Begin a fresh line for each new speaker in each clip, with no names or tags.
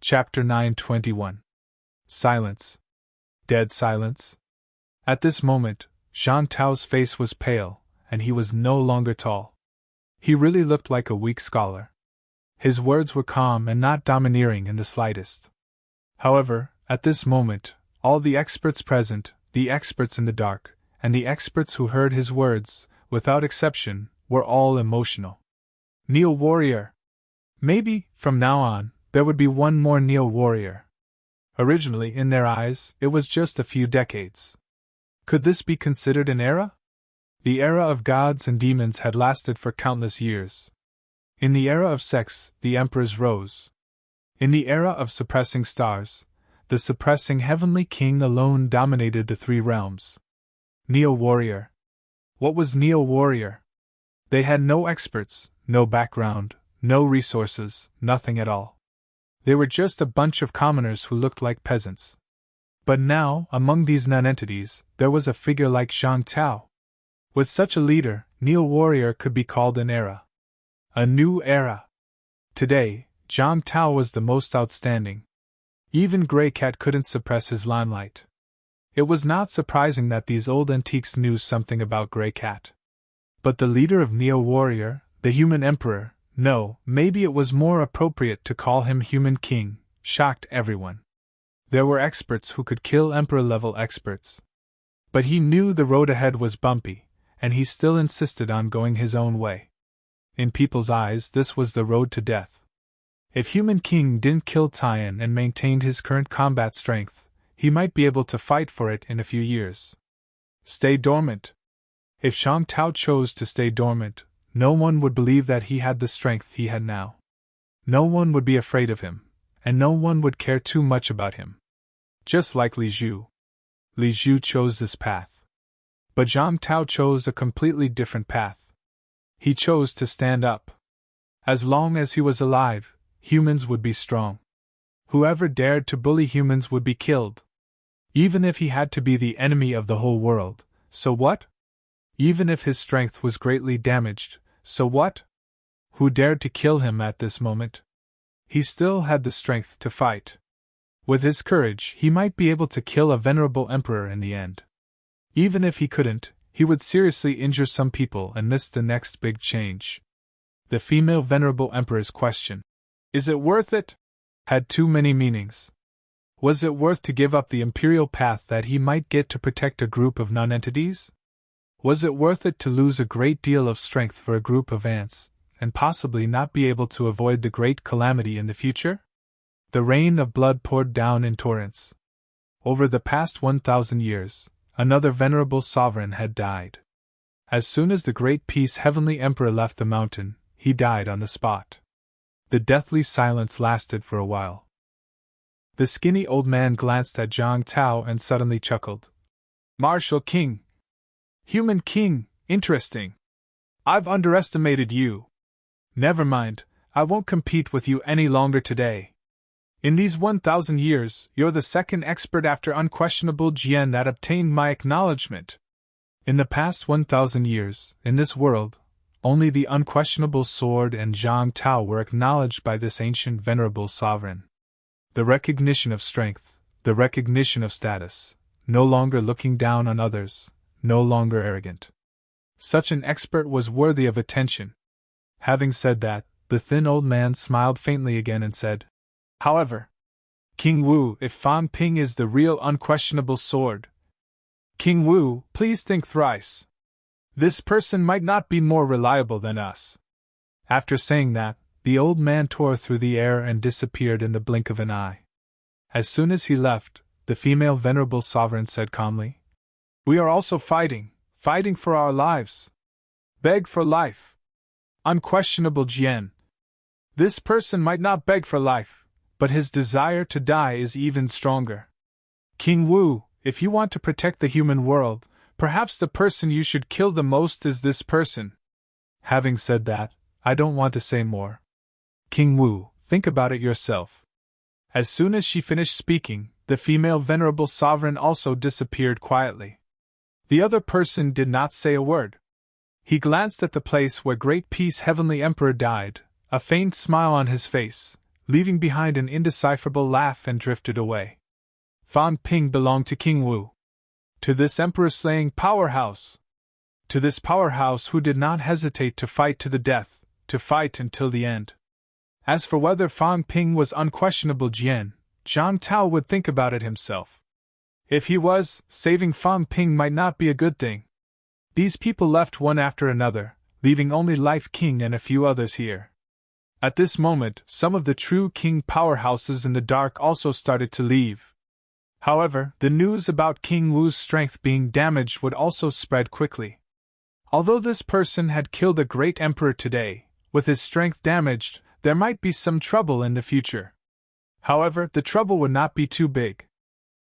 Chapter 921. Silence. Dead silence. At this moment, Jean Tao's face was pale, and he was no longer tall. He really looked like a weak scholar. His words were calm and not domineering in the slightest. However, at this moment, all the experts present, the experts in the dark, and the experts who heard his words, without exception, were all emotional. Neo warrior! Maybe, from now on, there would be one more Neo warrior. Originally, in their eyes, it was just a few decades. Could this be considered an era? The era of gods and demons had lasted for countless years. In the era of sex, the emperors rose. In the era of suppressing stars, the suppressing heavenly king alone dominated the three realms. Neo warrior. What was Neo warrior? They had no experts, no background, no resources, nothing at all. They were just a bunch of commoners who looked like peasants. But now, among these non-entities, there was a figure like Zhang Tao. With such a leader, Neo warrior could be called an era. A new era. Today, Zhang Tao was the most outstanding. Even Grey Cat couldn't suppress his limelight. It was not surprising that these old antiques knew something about Grey Cat. But the leader of Neo warrior, the human emperor, no, maybe it was more appropriate to call him human king, shocked everyone. There were experts who could kill emperor-level experts. But he knew the road ahead was bumpy, and he still insisted on going his own way. In people's eyes, this was the road to death. If human king didn't kill Tian and maintained his current combat strength, he might be able to fight for it in a few years. Stay dormant. If Zhang Tao chose to stay dormant, no one would believe that he had the strength he had now. No one would be afraid of him, and no one would care too much about him. Just like Li Zhu. Li Zhu chose this path. But Zhang Tao chose a completely different path. He chose to stand up. As long as he was alive, humans would be strong. Whoever dared to bully humans would be killed. Even if he had to be the enemy of the whole world, so what? Even if his strength was greatly damaged, so what? Who dared to kill him at this moment? He still had the strength to fight. With his courage, he might be able to kill a venerable emperor in the end. Even if he couldn't, he would seriously injure some people and miss the next big change. The female venerable emperor's question, "Is it worth it?" had too many meanings. Was it worth to give up the imperial path that he might get to protect a group of non-entities? Was it worth it to lose a great deal of strength for a group of ants, and possibly not be able to avoid the great calamity in the future? The rain of blood poured down in torrents. Over the past 1,000 years, another venerable sovereign had died. As soon as the great peace heavenly emperor left the mountain, he died on the spot. The deathly silence lasted for a while. The skinny old man glanced at Zhang Tao and suddenly chuckled. "Martial King! Human King, interesting. I've underestimated you. Never mind, I won't compete with you any longer today. In these 1,000 years, you're the second expert after unquestionable Jian that obtained my acknowledgement. In the past 1,000 years, in this world, only the unquestionable sword and Zhang Tao were acknowledged by this ancient venerable sovereign. The recognition of strength, the recognition of status, no longer looking down on others, no longer arrogant. Such an expert was worthy of attention. Having said that, the thin old man smiled faintly again and said, "However, King Wu, if Fan Ping is the real unquestionable sword, King Wu, please think thrice. This person might not be more reliable than us." After saying that, the old man tore through the air and disappeared in the blink of an eye. As soon as he left, the female venerable sovereign said calmly, "We are also fighting for our lives. Beg for life. Unquestionable Jian. This person might not beg for life, but his desire to die is even stronger. King Wu, if you want to protect the human world, perhaps the person you should kill the most is this person." Having said that, I don't want to say more. King Wu, think about it yourself. As soon as she finished speaking, the female venerable sovereign also disappeared quietly. The other person did not say a word. He glanced at the place where Great Peace Heavenly Emperor died, a faint smile on his face, leaving behind an indecipherable laugh, and drifted away. Fan Ping belonged to King Wu. To this emperor-slaying powerhouse. To this powerhouse who did not hesitate to fight to the death, to fight until the end. As for whether Fan Ping was unquestionable Jian, Zhang Tao would think about it himself. If he was, saving Fan Ping might not be a good thing. These people left one after another, leaving only Life King and a few others here. At this moment, some of the true king powerhouses in the dark also started to leave. However, the news about King Wu's strength being damaged would also spread quickly. Although this person had killed a great emperor today, with his strength damaged, there might be some trouble in the future. However, the trouble would not be too big.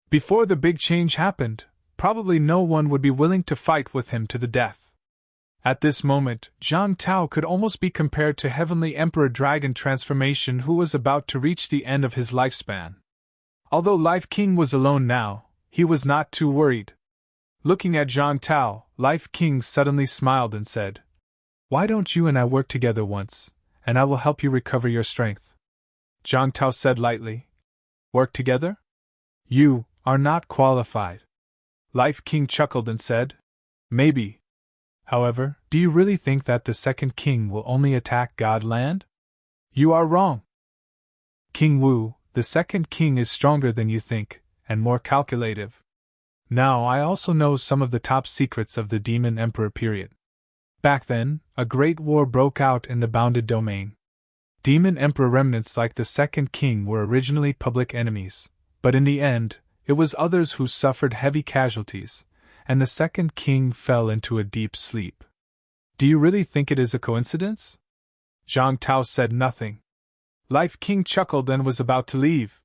Before the big change happened, probably no one would be willing to fight with him to the death. At this moment, Zhang Tao could almost be compared to Heavenly Emperor Dragon Transformation, who was about to reach the end of his lifespan. Although Life King was alone now, he was not too worried. Looking at Zhang Tao, Life King suddenly smiled and said, "Why don't you and I work together once, and I will help you recover your strength?" Zhang Tao said lightly, "Work together? You are not qualified." Life King chuckled and said, "Maybe. However, do you really think that the second king will only attack God Land? You are wrong. King Wu, the second king, is stronger than you think, and more calculative. Now I also know some of the top secrets of the Demon Emperor period. Back then, a great war broke out in the bounded domain. Demon Emperor remnants like the second king were originally public enemies, but in the end, it was others who suffered heavy casualties, and the second king fell into a deep sleep. Do you really think it is a coincidence?" Zhang Tao said nothing. Life King chuckled and was about to leave.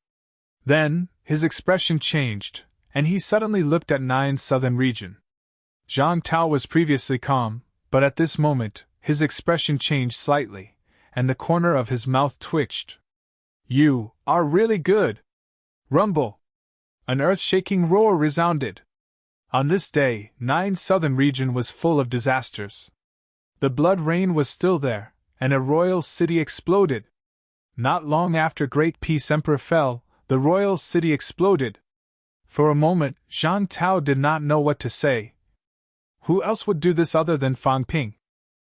Then, his expression changed, and he suddenly looked at Nine Southern Region. Zhang Tao was previously calm, but at this moment, his expression changed slightly, and the corner of his mouth twitched. "You are really good!" Rumble! An earth-shaking roar resounded. On this day, Nine Southern Region was full of disasters. The blood rain was still there, and a royal city exploded. Not long after Great Peace Emperor fell, the royal city exploded. For a moment, Zhang Tao did not know what to say. Who else would do this other than Fan Ping?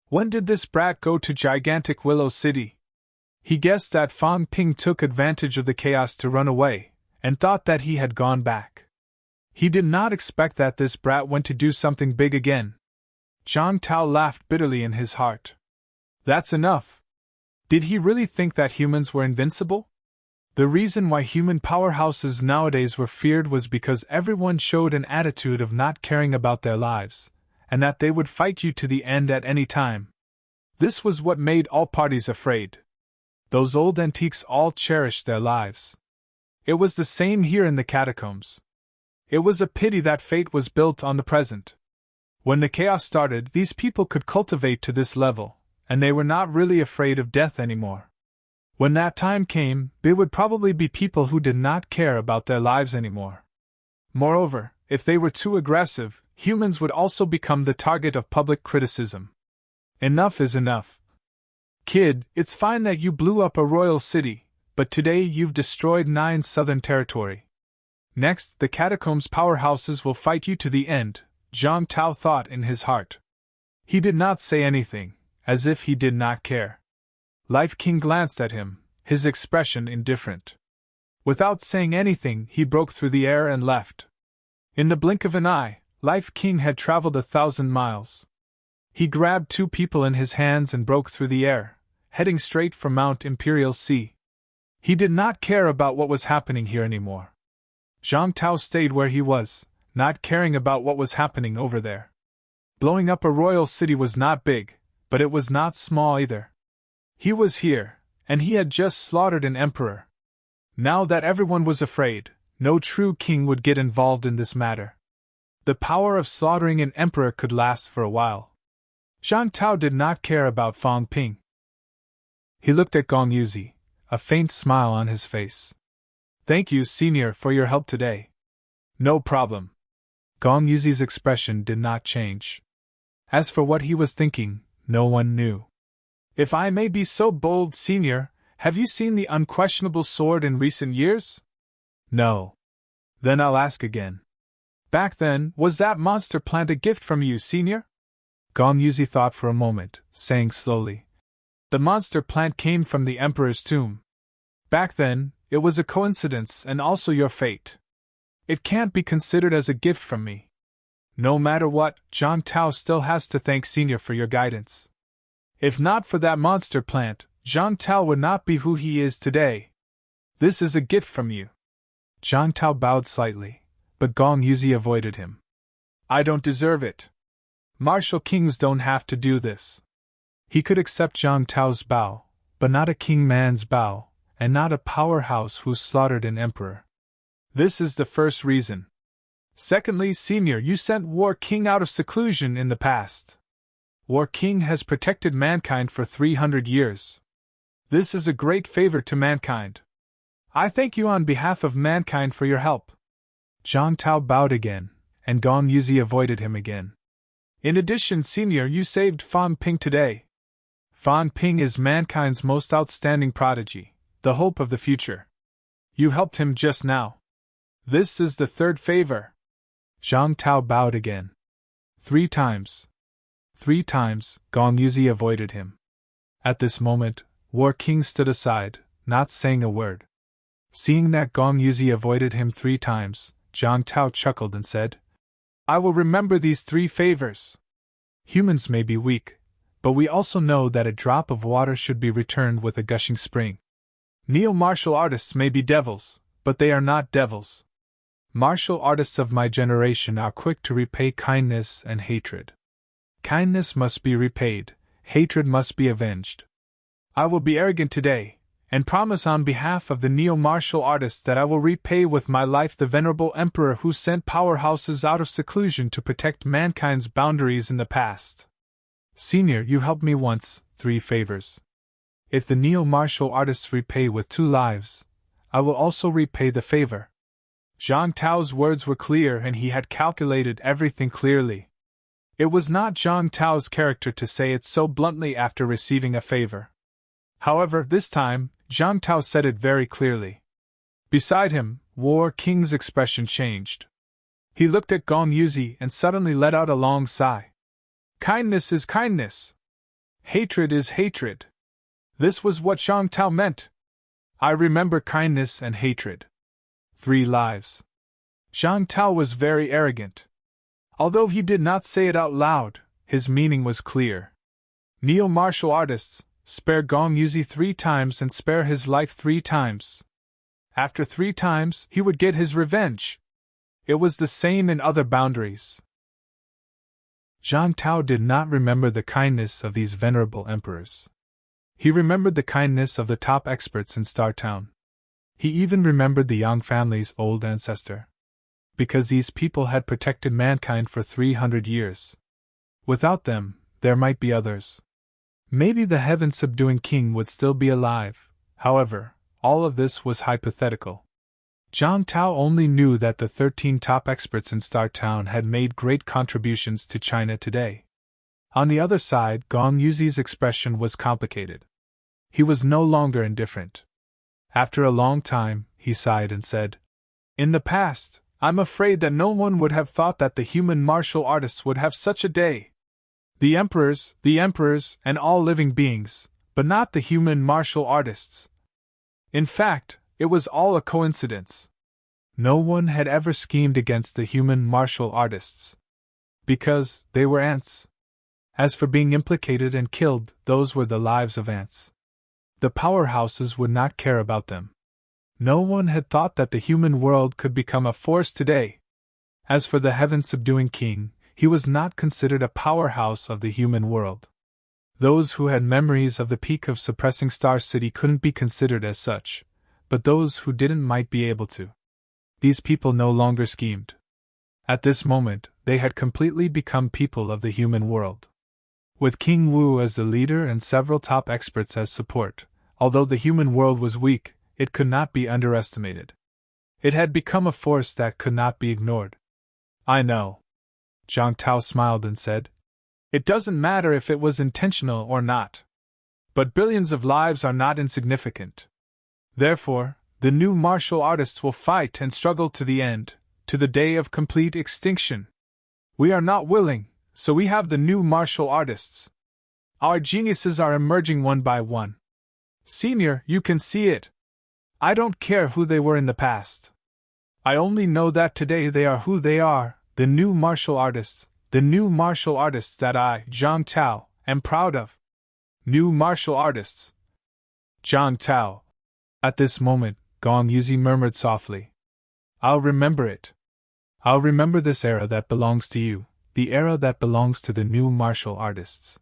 When did this brat go to gigantic Willow City? He guessed that Fan Ping took advantage of the chaos to run away, and thought that he had gone back. He did not expect that this brat went to do something big again. Zhang Tao laughed bitterly in his heart. That's enough. Did he really think that humans were invincible? The reason why human powerhouses nowadays were feared was because everyone showed an attitude of not caring about their lives, and that they would fight you to the end at any time. This was what made all parties afraid. Those old antiques all cherished their lives. It was the same here in the catacombs. It was a pity that fate was built on the present. When the chaos started, these people could cultivate to this level, and they were not really afraid of death anymore. When that time came, they would probably be people who did not care about their lives anymore. Moreover, if they were too aggressive, humans would also become the target of public criticism. Enough is enough. Kid, it's fine that you blew up a royal city, but today you've destroyed 9 southern territory. Next, the catacombs powerhouses will fight you to the end, Zhang Tao thought in his heart. He did not say anything, as if he did not care. Life King glanced at him, his expression indifferent. Without saying anything, he broke through the air and left. In the blink of an eye, Life King had traveled 1,000 miles. He grabbed 2 people in his hands and broke through the air, heading straight for Mount Imperial Sea. He did not care about what was happening here anymore. Zhang Tao stayed where he was, not caring about what was happening over there. Blowing up a royal city was not big, but it was not small either. He was here, and he had just slaughtered an emperor. Now that everyone was afraid, no true king would get involved in this matter. The power of slaughtering an emperor could last for a while. Zhang Tao did not care about Fan Ping. He looked at Gong Yuzi, a faint smile on his face. "Thank you, Senior, for your help today." "No problem." Gong Yuzi's expression did not change. As for what he was thinking, no one knew. "If I may be so bold, Senior, have you seen the unquestionable sword in recent years? No. Then I'll ask again. Back then, was that monster plant a gift from you, Senior? Gong Yuzi thought for a moment, saying slowly. The monster plant came from the Emperor's tomb. Back then, it was a coincidence and also your fate. It can't be considered as a gift from me. No matter what, Zhang Tao still has to thank Senior for your guidance. If not for that monster plant, Zhang Tao would not be who he is today. This is a gift from you. Zhang Tao bowed slightly, but Gong Yuzi avoided him. I don't deserve it. Martial kings don't have to do this. He could accept Zhang Tao's bow, but not a king man's bow, and not a powerhouse who slaughtered an emperor. This is the first reason. Secondly, Senior, you sent War King out of seclusion in the past. War King has protected mankind for 300 years. This is a great favor to mankind. I thank you on behalf of mankind for your help. Zhang Tao bowed again, and Gong Yuzi avoided him again. In addition, Senior, you saved Fan Ping today. Fan Ping is mankind's most outstanding prodigy, the hope of the future. You helped him just now. This is the third favor. Zhang Tao bowed again. 3 times. 3 times, Gong Yuzi avoided him. At this moment, War King stood aside, not saying a word. Seeing that Gong Yuzi avoided him 3 times, Zhang Tao chuckled and said, I will remember these 3 favors. Humans may be weak, but we also know that a drop of water should be returned with a gushing spring. Neo-martial artists may be devils, but they are not devils. Martial artists of my generation are quick to repay kindness and hatred. Kindness must be repaid, hatred must be avenged. I will be arrogant today, and promise on behalf of the neo-martial artists that I will repay with my life the venerable emperor who sent powerhouses out of seclusion to protect mankind's boundaries in the past. Senior, you helped me once, 3 favors. If the neo-martial artists repay with 2 lives, I will also repay the favor. Zhang Tao's words were clear and he had calculated everything clearly. It was not Zhang Tao's character to say it so bluntly after receiving a favor. However, this time, Zhang Tao said it very clearly. Beside him, War King's expression changed. He looked at Gong Yuzi and suddenly let out a long sigh. Kindness is kindness. Hatred is hatred. This was what Zhang Tao meant. I remember kindness and hatred. 3 lives. Zhang Tao was very arrogant. Although he did not say it out loud, his meaning was clear. Neo-martial artists, spare Gong Yuzi 3 times and spare his life 3 times. After 3 times, he would get his revenge. It was the same in other boundaries. Zhang Tao did not remember the kindness of these venerable emperors. He remembered the kindness of the top experts in Star Town. He even remembered the Yang family's old ancestor. Because these people had protected mankind for 300 years. Without them, there might be others. Maybe the heaven-subduing king would still be alive. However, all of this was hypothetical. Zhang Tao only knew that the 13 top experts in Star Town had made great contributions to China today. On the other side, Gong Yuzi's expression was complicated. He was no longer indifferent. After a long time, he sighed and said, In the past, I'm afraid that no one would have thought that the human martial artists would have such a day. The emperors, and all living beings, but not the human martial artists. In fact, it was all a coincidence. No one had ever schemed against the human martial artists. Because they were ants. As for being implicated and killed, those were the lives of ants. The powerhouses would not care about them. No one had thought that the human world could become a force today. As for the heaven-subduing king, he was not considered a powerhouse of the human world. Those who had memories of the peak of suppressing Star City couldn't be considered as such, but those who didn't might be able to. These people no longer schemed. At this moment, they had completely become people of the human world. With King Wu as the leader and several top experts as support, although the human world was weak, it could not be underestimated. It had become a force that could not be ignored. I know. Zhang Tao smiled and said, It doesn't matter if it was intentional or not. But billions of lives are not insignificant. Therefore, the new martial artists will fight and struggle to the end, to the day of complete extinction. We are not willing, so we have the new martial artists. Our geniuses are emerging one by one. Senior, you can see it. I don't care who they were in the past. I only know that today they are who they are, the new martial artists that I, Zhang Tao, am proud of. New martial artists. Zhang Tao. At this moment, Gong Yuzi murmured softly. I'll remember it. I'll remember this era that belongs to you, the era that belongs to the new martial artists.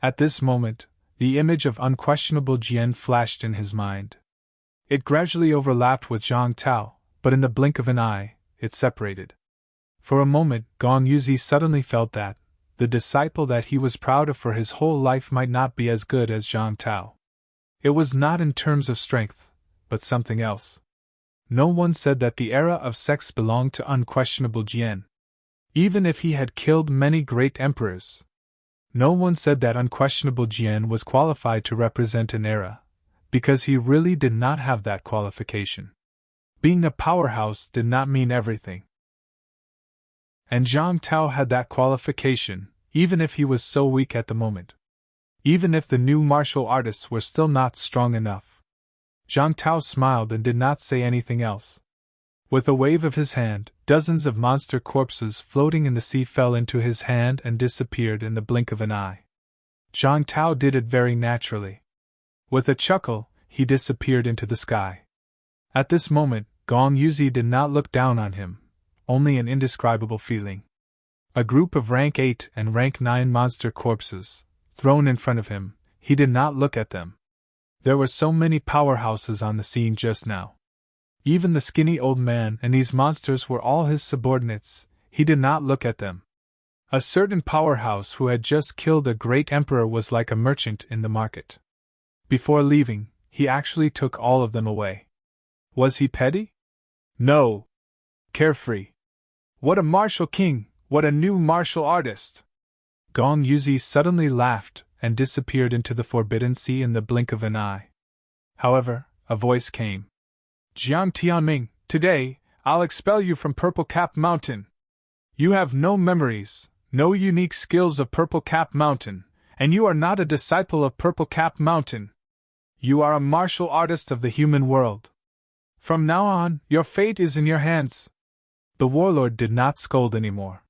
At this moment, the image of unquestionable Jian flashed in his mind. It gradually overlapped with Zhang Tao, but in the blink of an eye, it separated. For a moment, Gong Yuzi suddenly felt that the disciple that he was proud of for his whole life might not be as good as Zhang Tao. It was not in terms of strength, but something else. No one said that the era of sex belonged to unquestionable Jian. Even if he had killed many great emperors. No one said that unquestionable Jian was qualified to represent an era, because he really did not have that qualification. Being a powerhouse did not mean everything. And Zhang Tao had that qualification, even if he was so weak at the moment. Even if the new martial artists were still not strong enough. Zhang Tao smiled and did not say anything else. With a wave of his hand, dozens of monster corpses floating in the sea fell into his hand and disappeared in the blink of an eye. Zhang Tao did it very naturally. With a chuckle, he disappeared into the sky. At this moment, Gong Yuzi did not look down on him, only an indescribable feeling. A group of rank 8 and rank 9 monster corpses, thrown in front of him, he did not look at them. There were so many powerhouses on the scene just now. Even the skinny old man and these monsters were all his subordinates, he did not look at them. A certain powerhouse who had just killed a great emperor was like a merchant in the market. Before leaving, he actually took all of them away. Was he petty? No. Carefree. What a martial king, what a new martial artist! Gong Yuzi suddenly laughed and disappeared into the forbidden sea in the blink of an eye. However, a voice came. Jiang Tianming, today, I'll expel you from Purple Cap Mountain. You have no memories, no unique skills of Purple Cap Mountain, and you are not a disciple of Purple Cap Mountain. You are a martial artist of the human world. From now on, your fate is in your hands. The warlord did not scold anymore.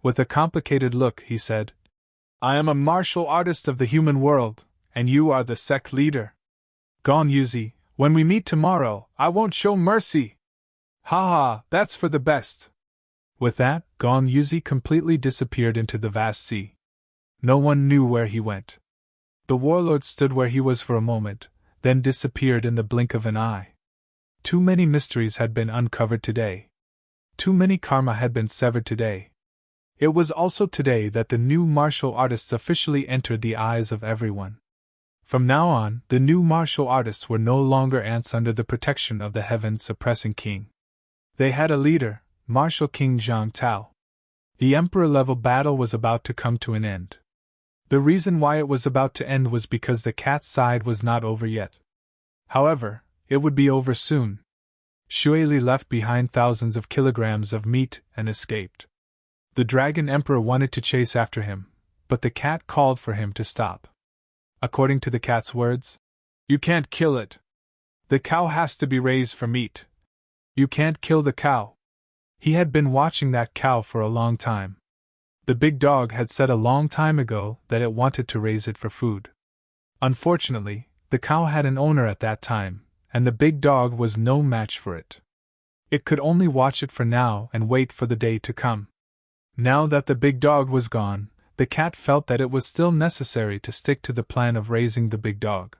With a complicated look, he said, I am a martial artist of the human world, and you are the sect leader. Gong Yuzi, when we meet tomorrow, I won't show mercy. Ha ha, that's for the best. With that, Gong Yuzi completely disappeared into the vast sea. No one knew where he went. The warlord stood where he was for a moment, then disappeared in the blink of an eye. Too many mysteries had been uncovered today. Too many karma had been severed today. It was also today that the new martial artists officially entered the eyes of everyone. From now on, the new martial artists were no longer ants under the protection of the heaven-suppressing king. They had a leader, Martial King Zhang Tao. The emperor-level battle was about to come to an end. The reason why it was about to end was because the cat's side was not over yet. However, it would be over soon. Shui Li left behind thousands of kilograms of meat and escaped. The dragon emperor wanted to chase after him, but the cat called for him to stop. According to the cat's words, you can't kill it. The cow has to be raised for meat. You can't kill the cow. He had been watching that cow for a long time. The big dog had said a long time ago that it wanted to raise it for food. Unfortunately, the cow had an owner at that time, and the big dog was no match for it. It could only watch it for now and wait for the day to come. Now that the big dog was gone, the cat felt that it was still necessary to stick to the plan of raising the big dog.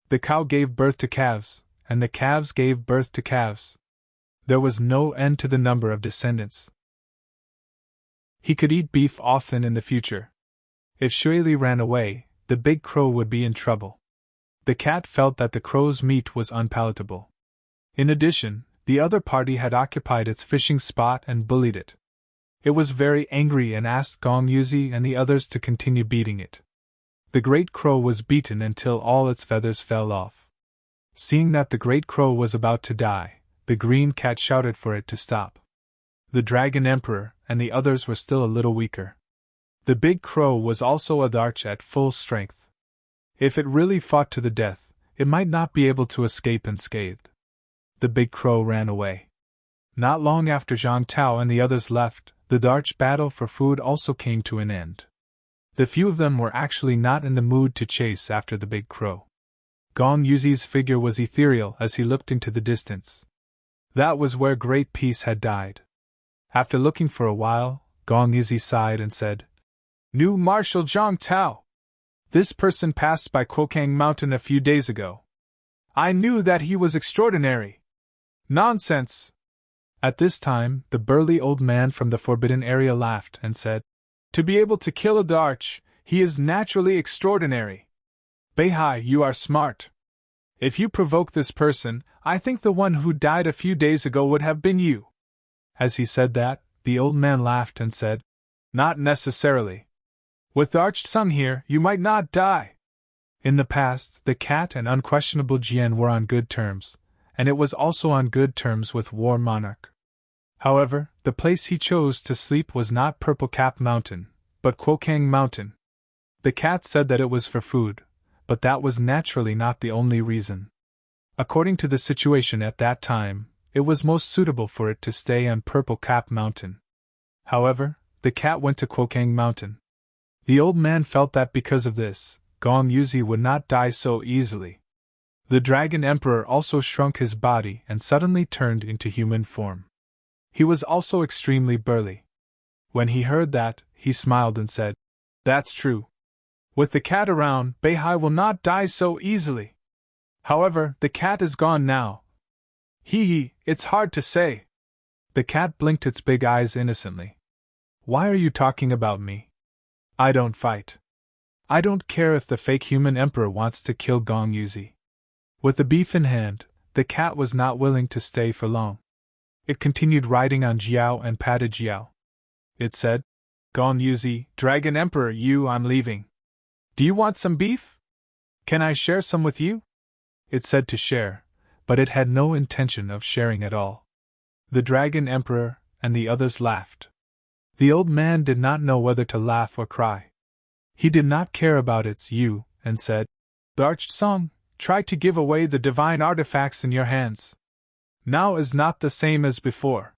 The cow gave birth to calves, and the calves gave birth to calves. There was no end to the number of descendants. He could eat beef often in the future. If Shui Li ran away, the big crow would be in trouble. The cat felt that the crow's meat was unpalatable. In addition, the other party had occupied its fishing spot and bullied it. It was very angry and asked Gong Yuzi and the others to continue beating it. The great crow was beaten until all its feathers fell off. Seeing that the great crow was about to die, the green cat shouted for it to stop. The dragon emperor and the others were still a little weaker. The big crow was also a arch at full strength. If it really fought to the death, it might not be able to escape unscathed. The big crow ran away. Not long after Zhang Tao and the others left, the arch battle for food also came to an end. The few of them were actually not in the mood to chase after the big crow. Gong Yuzi's figure was ethereal as he looked into the distance. That was where great peace had died. After looking for a while, Gong Yuzi sighed and said, "New Marshal Zhang Tao. This person passed by Quokang Mountain a few days ago. I knew that he was extraordinary." "Nonsense!" At this time, the burly old man from the forbidden area laughed and said, "To be able to kill a Darch, he is naturally extraordinary. Beihai, you are smart. If you provoke this person, I think the one who died a few days ago would have been you." As he said that, the old man laughed and said, "Not necessarily. With Arched Sung here, you might not die." In the past, the cat and unquestionable Jian were on good terms, and it was also on good terms with War Monarch. However, the place he chose to sleep was not Purple Cap Mountain, but Quokang Mountain. The cat said that it was for food, but that was naturally not the only reason. According to the situation at that time, it was most suitable for it to stay on Purple Cap Mountain. However, the cat went to Quokang Mountain. The old man felt that because of this, Gong Yuzi would not die so easily. The Dragon Emperor also shrunk his body and suddenly turned into human form. He was also extremely burly. When he heard that, he smiled and said, "That's true. With the cat around, Beihai will not die so easily. However, the cat is gone now. Hee, it's hard to say." The cat blinked its big eyes innocently. "Why are you talking about me? I don't fight. I don't care if the fake human emperor wants to kill Gong Yuzi." With the beef in hand, the cat was not willing to stay for long. It continued riding on Jiao and patted Jiao. It said, "Gong Yuzi, Dragon Emperor, I'm leaving. Do you want some beef? Can I share some with you?" It said to share, but it had no intention of sharing at all. The Dragon Emperor and the others laughed. The old man did not know whether to laugh or cry. He did not care about its you, and said, "The Arched Song, try to give away the divine artifacts in your hands. Now is not the same as before.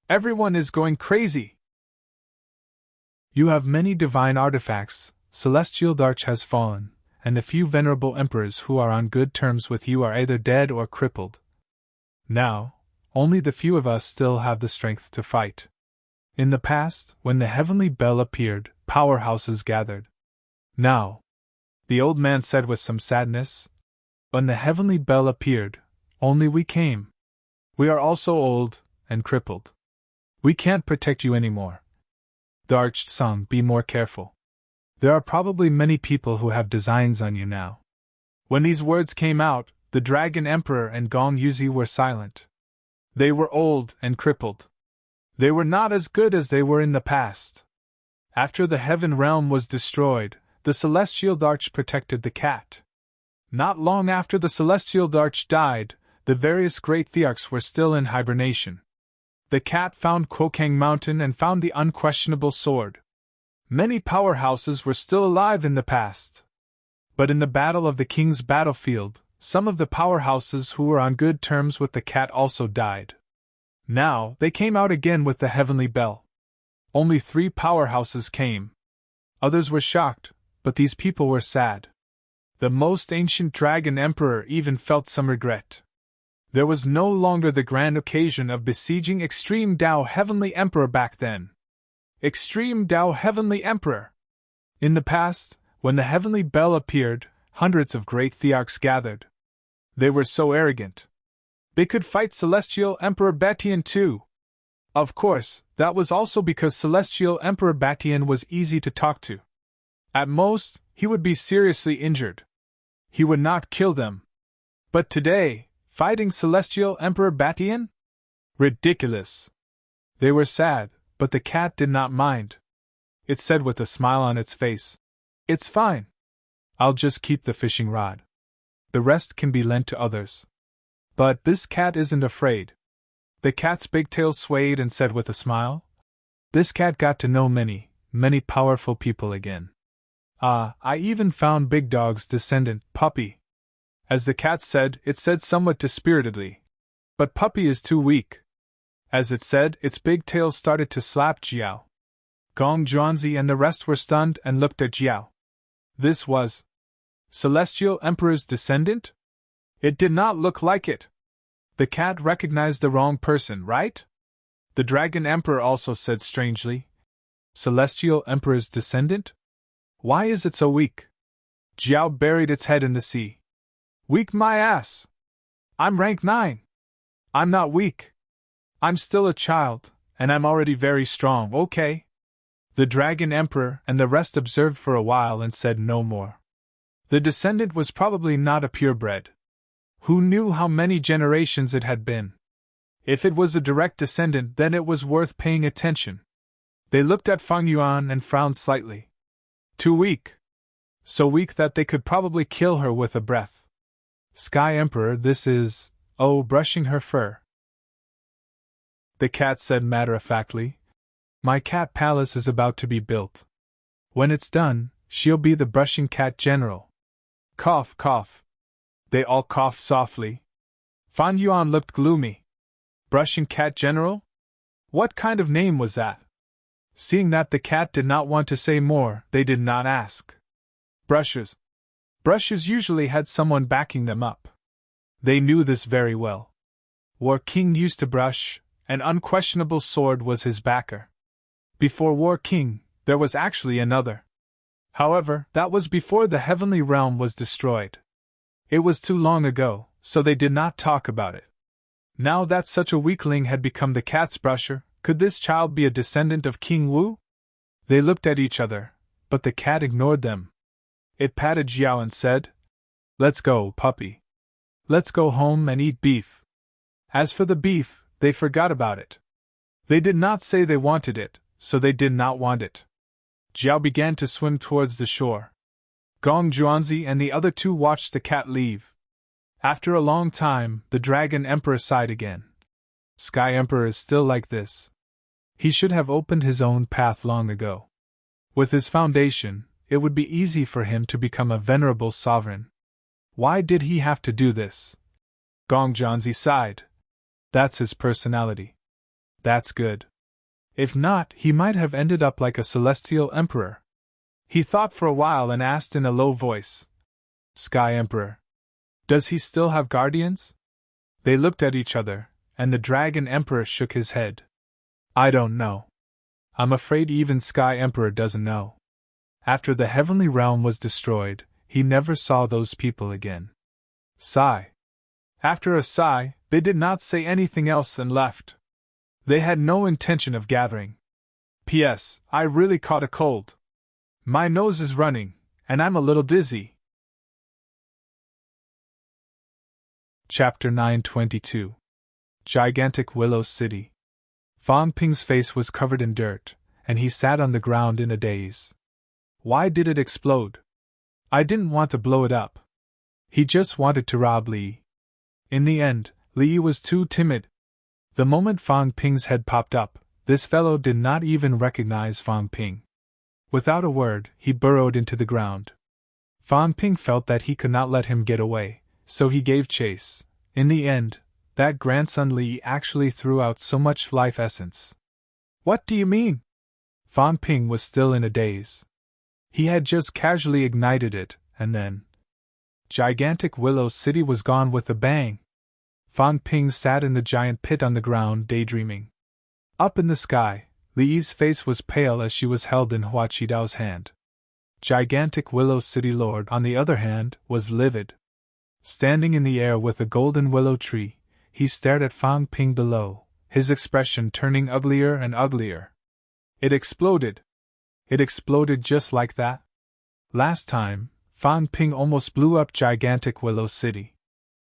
Everyone is going crazy. You have many divine artifacts, Celestial Darch has fallen, and the few venerable emperors who are on good terms with you are either dead or crippled. Now, only the few of us still have the strength to fight. In the past, when the heavenly bell appeared, powerhouses gathered. Now," the old man said with some sadness, "when the heavenly bell appeared, only we came. We are also old and crippled. We can't protect you anymore. The Arched Song, be more careful. There are probably many people who have designs on you now." When these words came out, the Dragon Emperor and Gong Yuzi were silent. They were old and crippled. They were not as good as they were in the past. After the Heaven Realm was destroyed, the Celestial Darch protected the cat. Not long after the Celestial Darch died, the various great Thearchs were still in hibernation. The cat found Quokang Mountain and found the unquestionable sword. Many powerhouses were still alive in the past. But in the Battle of the King's Battlefield, some of the powerhouses who were on good terms with the cat also died. Now, they came out again with the Heavenly Bell. Only 3 powerhouses came. Others were shocked, but these people were sad. The most ancient Dragon Emperor even felt some regret. There was no longer the grand occasion of besieging Extreme Dao Heavenly Emperor back then. Extreme Dao Heavenly Emperor! In the past, when the Heavenly Bell appeared, hundreds of great Thearchs gathered. They were so arrogant. They could fight Celestial Emperor Batian too. Of course, that was also because Celestial Emperor Batian was easy to talk to. At most, he would be seriously injured. He would not kill them. But today, fighting Celestial Emperor Batian? Ridiculous! They were sad, but the cat did not mind. It said with a smile on its face, "It's fine. I'll just keep the fishing rod. The rest can be lent to others. But this cat isn't afraid. The cat's big tail swayed and said with a smile, "This cat got to know many, many powerful people again. I even found Big Dog's descendant, Puppy." As the cat said, it said somewhat dispiritedly, "But Puppy is too weak." As it said, its big tail started to slap Jiao. Gong Zhuanzi and the rest were stunned and looked at Jiao. This was Celestial Emperor's descendant? It did not look like it. The cat recognized the wrong person, right? The Dragon Emperor also said strangely, "Celestial Emperor's descendant? Why is it so weak?" Jiao buried its head in the sea. "Weak my ass! I'm rank 9. I'm not weak. I'm still a child, and I'm already very strong, okay?" The Dragon Emperor and the rest observed for a while and said no more. The descendant was probably not a purebred. Who knew how many generations it had been? If it was a direct descendant, then it was worth paying attention. They looked at Fang Yuan and frowned slightly. Too weak. So weak that they could probably kill her with a breath. Sky Emperor, this is, brushing her fur. The cat said matter-of-factly, "My cat palace is about to be built. When it's done, she'll be the brushing cat general." Cough, cough. They all coughed softly. Fan Yuan looked gloomy. Brushing cat general? What kind of name was that? Seeing that the cat did not want to say more, they did not ask. Brushers. Brushers usually had someone backing them up. They knew this very well. War King used to brush, an unquestionable sword was his backer. Before War King, there was actually another. However, that was before the heavenly realm was destroyed. It was too long ago, so they did not talk about it. Now that such a weakling had become the cat's brusher, could this child be a descendant of King Wu? They looked at each other, but the cat ignored them. It patted Jiao and said, "Let's go, puppy. Let's go home and eat beef." As for the beef, they forgot about it. They did not say they wanted it, so they did not want it. Jiao began to swim towards the shore. Gong Zhuanzi and the other two watched the cat leave. After a long time, the Dragon Emperor sighed again. Sky Emperor is still like this. He should have opened his own path long ago. With his foundation, it would be easy for him to become a venerable sovereign. Why did he have to do this? Gong Zhuanzi sighed. That's his personality. That's good. If not, he might have ended up like a celestial emperor. He thought for a while and asked in a low voice, "Sky Emperor, does he still have guardians?" They looked at each other, and the Dragon Emperor shook his head. "I don't know. I'm afraid even Sky Emperor doesn't know. After the heavenly realm was destroyed, he never saw those people again." Sigh. After a sigh, they did not say anything else and left. They had no intention of gathering. P.S. I really caught a cold. My nose is running, and I'm a little dizzy. Chapter 922. Gigantic Willow City. Fang Ping's face was covered in dirt, and he sat on the ground in a daze. Why did it explode? I didn't want to blow it up. He just wanted to rob Li. In the end, Li was too timid. The moment Fang Ping's head popped up, this fellow did not even recognize Fang Ping. Without a word, he burrowed into the ground. Fang Ping felt that he could not let him get away, so he gave chase. In the end, that grandson Li actually threw out so much life essence. What do you mean? Fang Ping was still in a daze. He had just casually ignited it, and then Gigantic Willow City was gone with a bang. Fang Ping sat in the giant pit on the ground daydreaming. Up in the sky, Li's face was pale as she was held in Hua Qidao's hand. Gigantic Willow City Lord, on the other hand, was livid. Standing in the air with a golden willow tree, he stared at Fang Ping below, his expression turning uglier and uglier. It exploded. It exploded just like that. Last time, Fang Ping almost blew up Gigantic Willow City.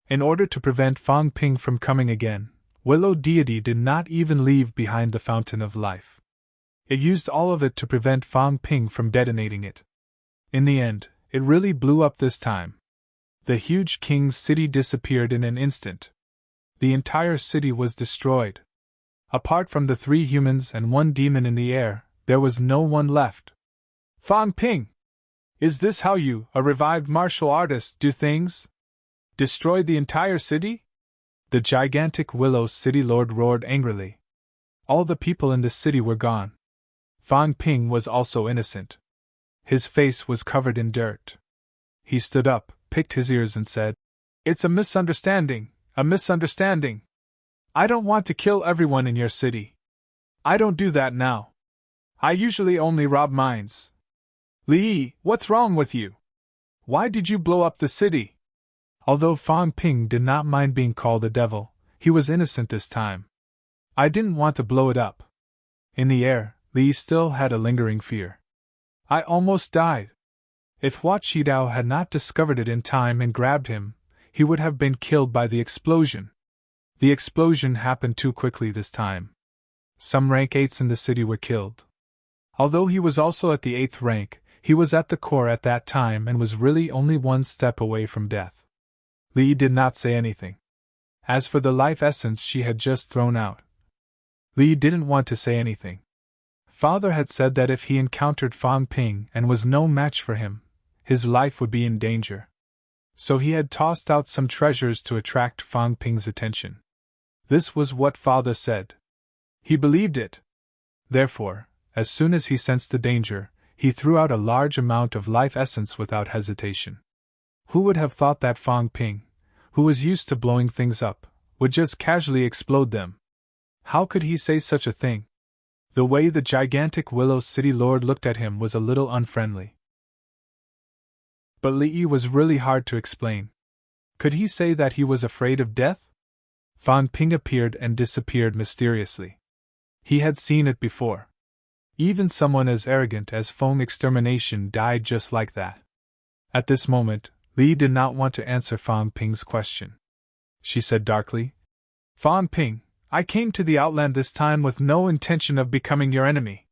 In order to prevent Fang Ping from coming again, Willow Deity did not even leave behind the Fountain of Life. It used all of it to prevent Fang Ping from detonating it. In the end, it really blew up this time. The huge king's city disappeared in an instant. The entire city was destroyed. Apart from the 3 humans and 1 demon in the air, there was no one left. Fang Ping! Is this how you, a revived martial artist, do things? Destroy the entire city? The gigantic Willow City Lord roared angrily. All the people in the city were gone. Fang Ping was also innocent. His face was covered in dirt. He stood up, picked his ears and said, "It's a misunderstanding, a misunderstanding. I don't want to kill everyone in your city. I don't do that now. I usually only rob mines. Li, what's wrong with you? Why did you blow up the city?" Although Fang Ping did not mind being called a devil, he was innocent this time. "I didn't want to blow it up." In the air, Li still had a lingering fear. "I almost died. If Hua Qidao had not discovered it in time and grabbed him, he would have been killed by the explosion." The explosion happened too quickly this time. Some rank 8s in the city were killed. Although he was also at the 8th rank, he was at the core at that time and was really only 1 step away from death. Li did not say anything. As for the life essence she had just thrown out, Li didn't want to say anything. Father had said that if he encountered Fang Ping and was no match for him, his life would be in danger. So he had tossed out some treasures to attract Fang Ping's attention. This was what Father said. He believed it. Therefore, as soon as he sensed the danger, he threw out a large amount of life essence without hesitation. Who would have thought that Fang Ping, who was used to blowing things up, would just casually explode them? How could he say such a thing? The way the gigantic Willow City Lord looked at him was a little unfriendly. But Li was really hard to explain. Could he say that he was afraid of death? Fang Ping appeared and disappeared mysteriously. He had seen it before. Even someone as arrogant as Foam Extermination died just like that. At this moment, Li did not want to answer Fang Ping's question. She said darkly, "Fang Ping, I came to the Outland this time with no intention of becoming your enemy.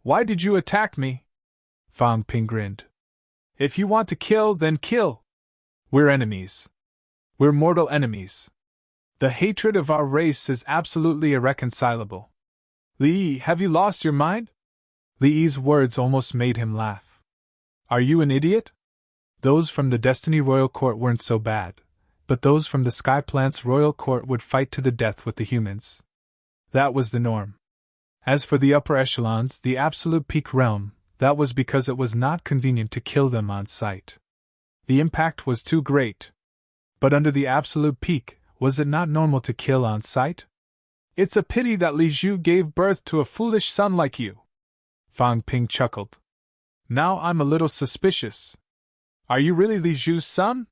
Why did you attack me?" Fang Ping grinned. "If you want to kill, then kill. We're enemies. We're mortal enemies. The hatred of our race is absolutely irreconcilable. Li, have you lost your mind?" Li's words almost made him laugh. "Are you an idiot?" Those from the Destiny Royal Court weren't so bad, but those from the Sky Plants Royal Court would fight to the death with the humans. That was the norm. As for the upper echelons, the Absolute Peak Realm, that was because it was not convenient to kill them on sight. The impact was too great. But under the Absolute Peak, was it not normal to kill on sight? "It's a pity that Li Zhu gave birth to a foolish son like you." Fang Ping chuckled. "Now I'm a little suspicious. Are you really Li Zhu's son?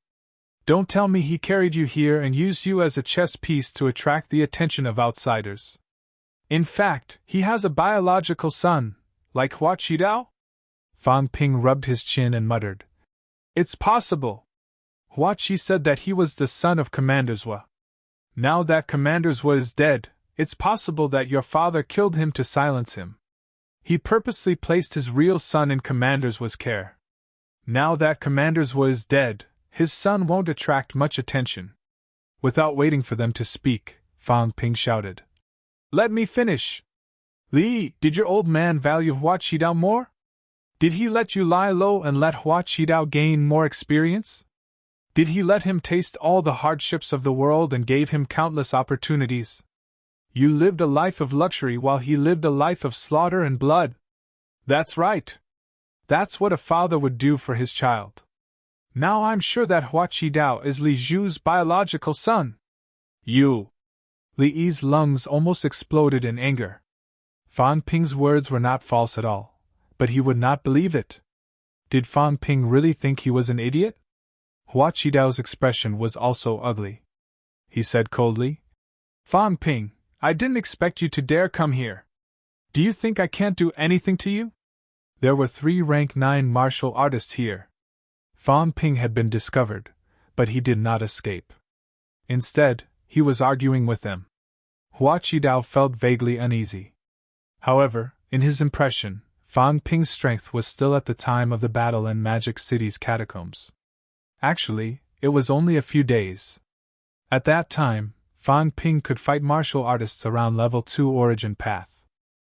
Don't tell me he carried you here and used you as a chess piece to attract the attention of outsiders. In fact, he has a biological son, like Hua Qidao?" Fang Ping rubbed his chin and muttered, "It's possible. Hua Qi said that he was the son of Commander Zhua. Now that Commander Zhua is dead, it's possible that your father killed him to silence him. He purposely placed his real son in Commander Zhua's care. Now that Commander Zhua is dead, his son won't attract much attention." Without waiting for them to speak, Fang Ping shouted, "Let me finish! Li, did your old man value Hua Qidao more? Did he let you lie low and let Hua Qidao gain more experience? Did he let him taste all the hardships of the world and gave him countless opportunities? You lived a life of luxury while he lived a life of slaughter and blood. That's right. That's what a father would do for his child. Now I'm sure that Hua Qidao is Li Zhu's biological son." "You!" Li's lungs almost exploded in anger. Fang Ping's words were not false at all, but he would not believe it. Did Fang Ping really think he was an idiot? Hua Qidao's expression was also ugly. He said coldly, "Fang Ping, I didn't expect you to dare come here. Do you think I can't do anything to you?" There were 3 rank 9 martial artists here. Fang Ping had been discovered, but he did not escape. Instead, he was arguing with them. Hua Qidao felt vaguely uneasy. However, in his impression, Fang Ping's strength was still at the time of the battle in Magic City's catacombs. Actually, it was only a few days. At that time, Fang Ping could fight martial artists around level 2 origin path.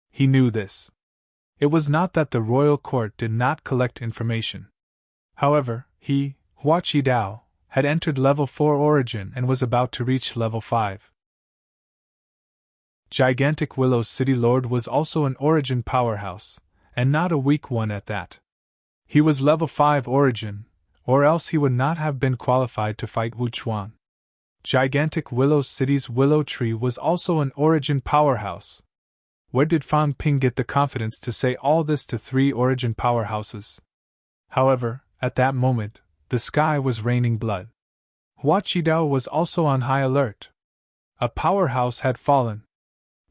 He knew this. It was not that the royal court did not collect information. However, he, Hua Qidao, had entered level 4 origin and was about to reach level 5. Gigantic Willow's City Lord was also an origin powerhouse, and not a weak one at that. He was level 5 origin, or else he would not have been qualified to fight Wu Chuan. Gigantic Willow City's Willow Tree was also an origin powerhouse. Where did Fang Ping get the confidence to say all this to 3 origin powerhouses? However, at that moment, the sky was raining blood. Hua Qidao was also on high alert. A powerhouse had fallen.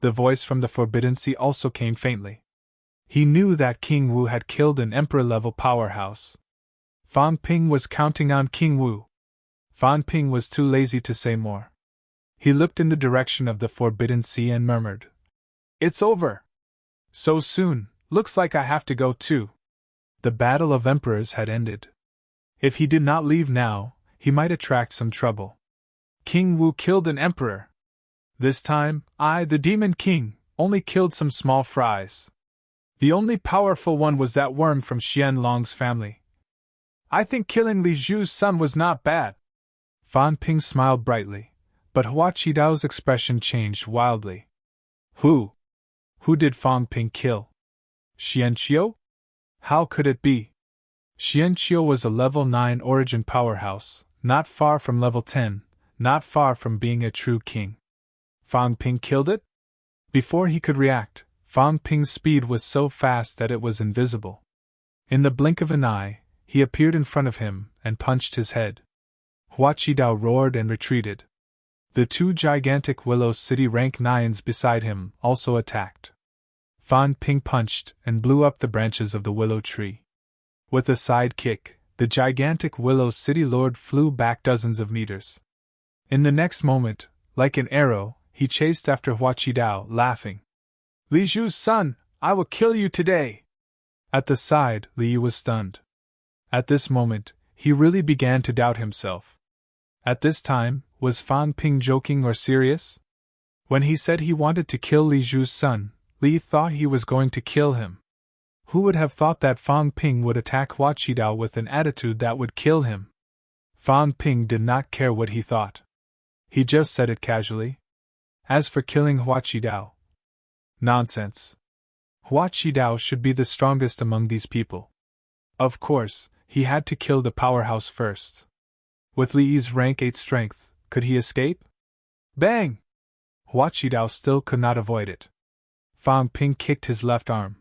The voice from the Forbidden Sea also came faintly. He knew that King Wu had killed an emperor-level powerhouse. Fang Ping was counting on King Wu. Fang Ping was too lazy to say more. He looked in the direction of the Forbidden Sea and murmured, "It's over! So soon, looks like I have to go too." The battle of emperors had ended. If he did not leave now, he might attract some trouble. King Wu killed an emperor. This time, I, the Demon King, only killed some small fries. The only powerful one was that worm from Xian Long's family. I think killing Li Zhu's son was not bad. Fang Ping smiled brightly, but Hua Qidao's expression changed wildly. Who? Who did Fang Ping kill? Xianqiu? How could it be? Xianqiu was a level 9 origin powerhouse, not far from level 10, not far from being a true king. Fang Ping killed it? Before he could react, Fang Ping's speed was so fast that it was invisible. In the blink of an eye, he appeared in front of him and punched his head. Hua Qidao roared and retreated. The 2 gigantic Willow City rank 9s beside him also attacked. Fang Ping punched and blew up the branches of the willow tree. With a side kick, the gigantic Willow City Lord flew back dozens of meters. In the next moment, like an arrow, he chased after Hua Qidao, laughing. Li Zhu's son, I will kill you today! At the side, Li Yu was stunned. At this moment, he really began to doubt himself. At this time, was Fang Ping joking or serious? When he said he wanted to kill Li Zhu's son, Li thought he was going to kill him. Who would have thought that Fang Ping would attack Hua Qidao with an attitude that would kill him? Fang Ping did not care what he thought. He just said it casually. As for killing Hua Qidao, nonsense. Hua Qidao should be the strongest among these people. Of course, he had to kill the powerhouse first. With Li Yi's rank 8 strength, could he escape? Bang! Hua Qidao still could not avoid it. Fang Ping kicked his left arm.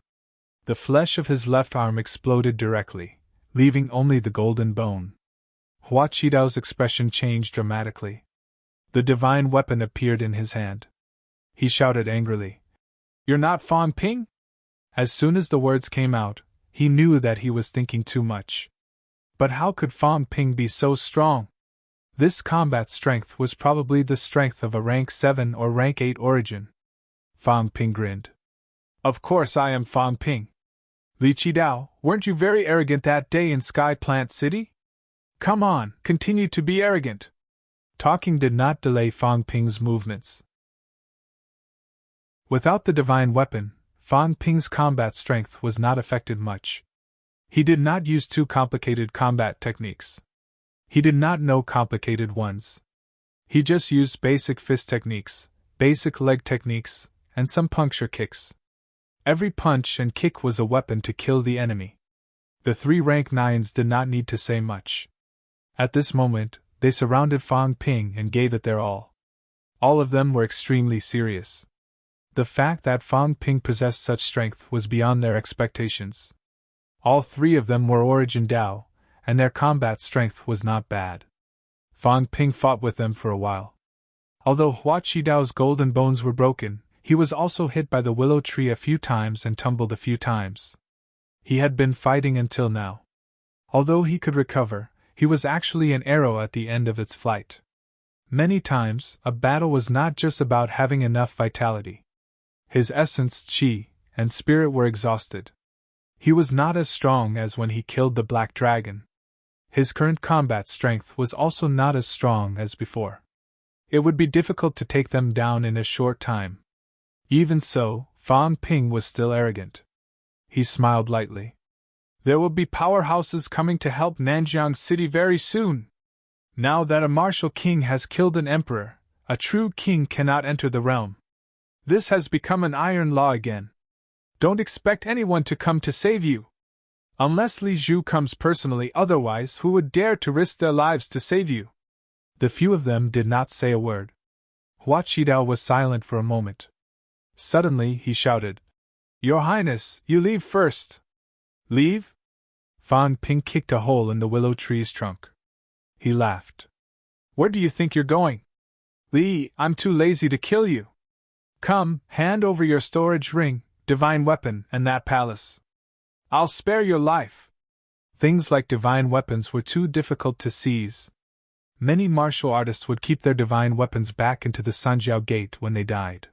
The flesh of his left arm exploded directly, leaving only the golden bone. Hua Qidao's expression changed dramatically. The divine weapon appeared in his hand. He shouted angrily, "You're not Fang Ping?" As soon as the words came out, he knew that he was thinking too much. But how could Fang Ping be so strong? This combat strength was probably the strength of a rank 7 or rank 8 origin. Fang Ping grinned. Of course I am Fang Ping. Li Qidao, weren't you very arrogant that day in Sky Plant City? Come on, continue to be arrogant. Talking did not delay Fang Ping's movements. Without the divine weapon, Fang Ping's combat strength was not affected much. He did not use too complicated combat techniques. He did not know complicated ones. He just used basic fist techniques, basic leg techniques, and some puncture kicks. Every punch and kick was a weapon to kill the enemy. The 3 rank 9s did not need to say much. At this moment, they surrounded Fang Ping and gave it their all. All of them were extremely serious. The fact that Fang Ping possessed such strength was beyond their expectations. All 3 of them were Origin Dao, and their combat strength was not bad. Fang Ping fought with them for a while. Although Hua Qidao's golden bones were broken, he was also hit by the willow tree a few times and tumbled a few times. He had been fighting until now. Although he could recover, he was actually an arrow at the end of its flight. Many times, a battle was not just about having enough vitality. His essence, qi, and spirit were exhausted. He was not as strong as when he killed the black dragon. His current combat strength was also not as strong as before. It would be difficult to take them down in a short time. Even so, Fan Ping was still arrogant. He smiled lightly. There will be powerhouses coming to help Nanjiang City very soon. Now that a martial king has killed an emperor, a true king cannot enter the realm. This has become an iron law again. Don't expect anyone to come to save you. Unless Li Zhu comes personally, otherwise who would dare to risk their lives to save you? The few of them did not say a word. Hua Qidao was silent for a moment. Suddenly he shouted, Your Highness, you leave first. Leave? Fan Ping kicked a hole in the willow tree's trunk. He laughed. Where do you think you're going? Li, I'm too lazy to kill you. Come, hand over your storage ring, divine weapon, and that palace. I'll spare your life. Things like divine weapons were too difficult to seize. Many martial artists would keep their divine weapons back into the Sanjiao Gate when they died.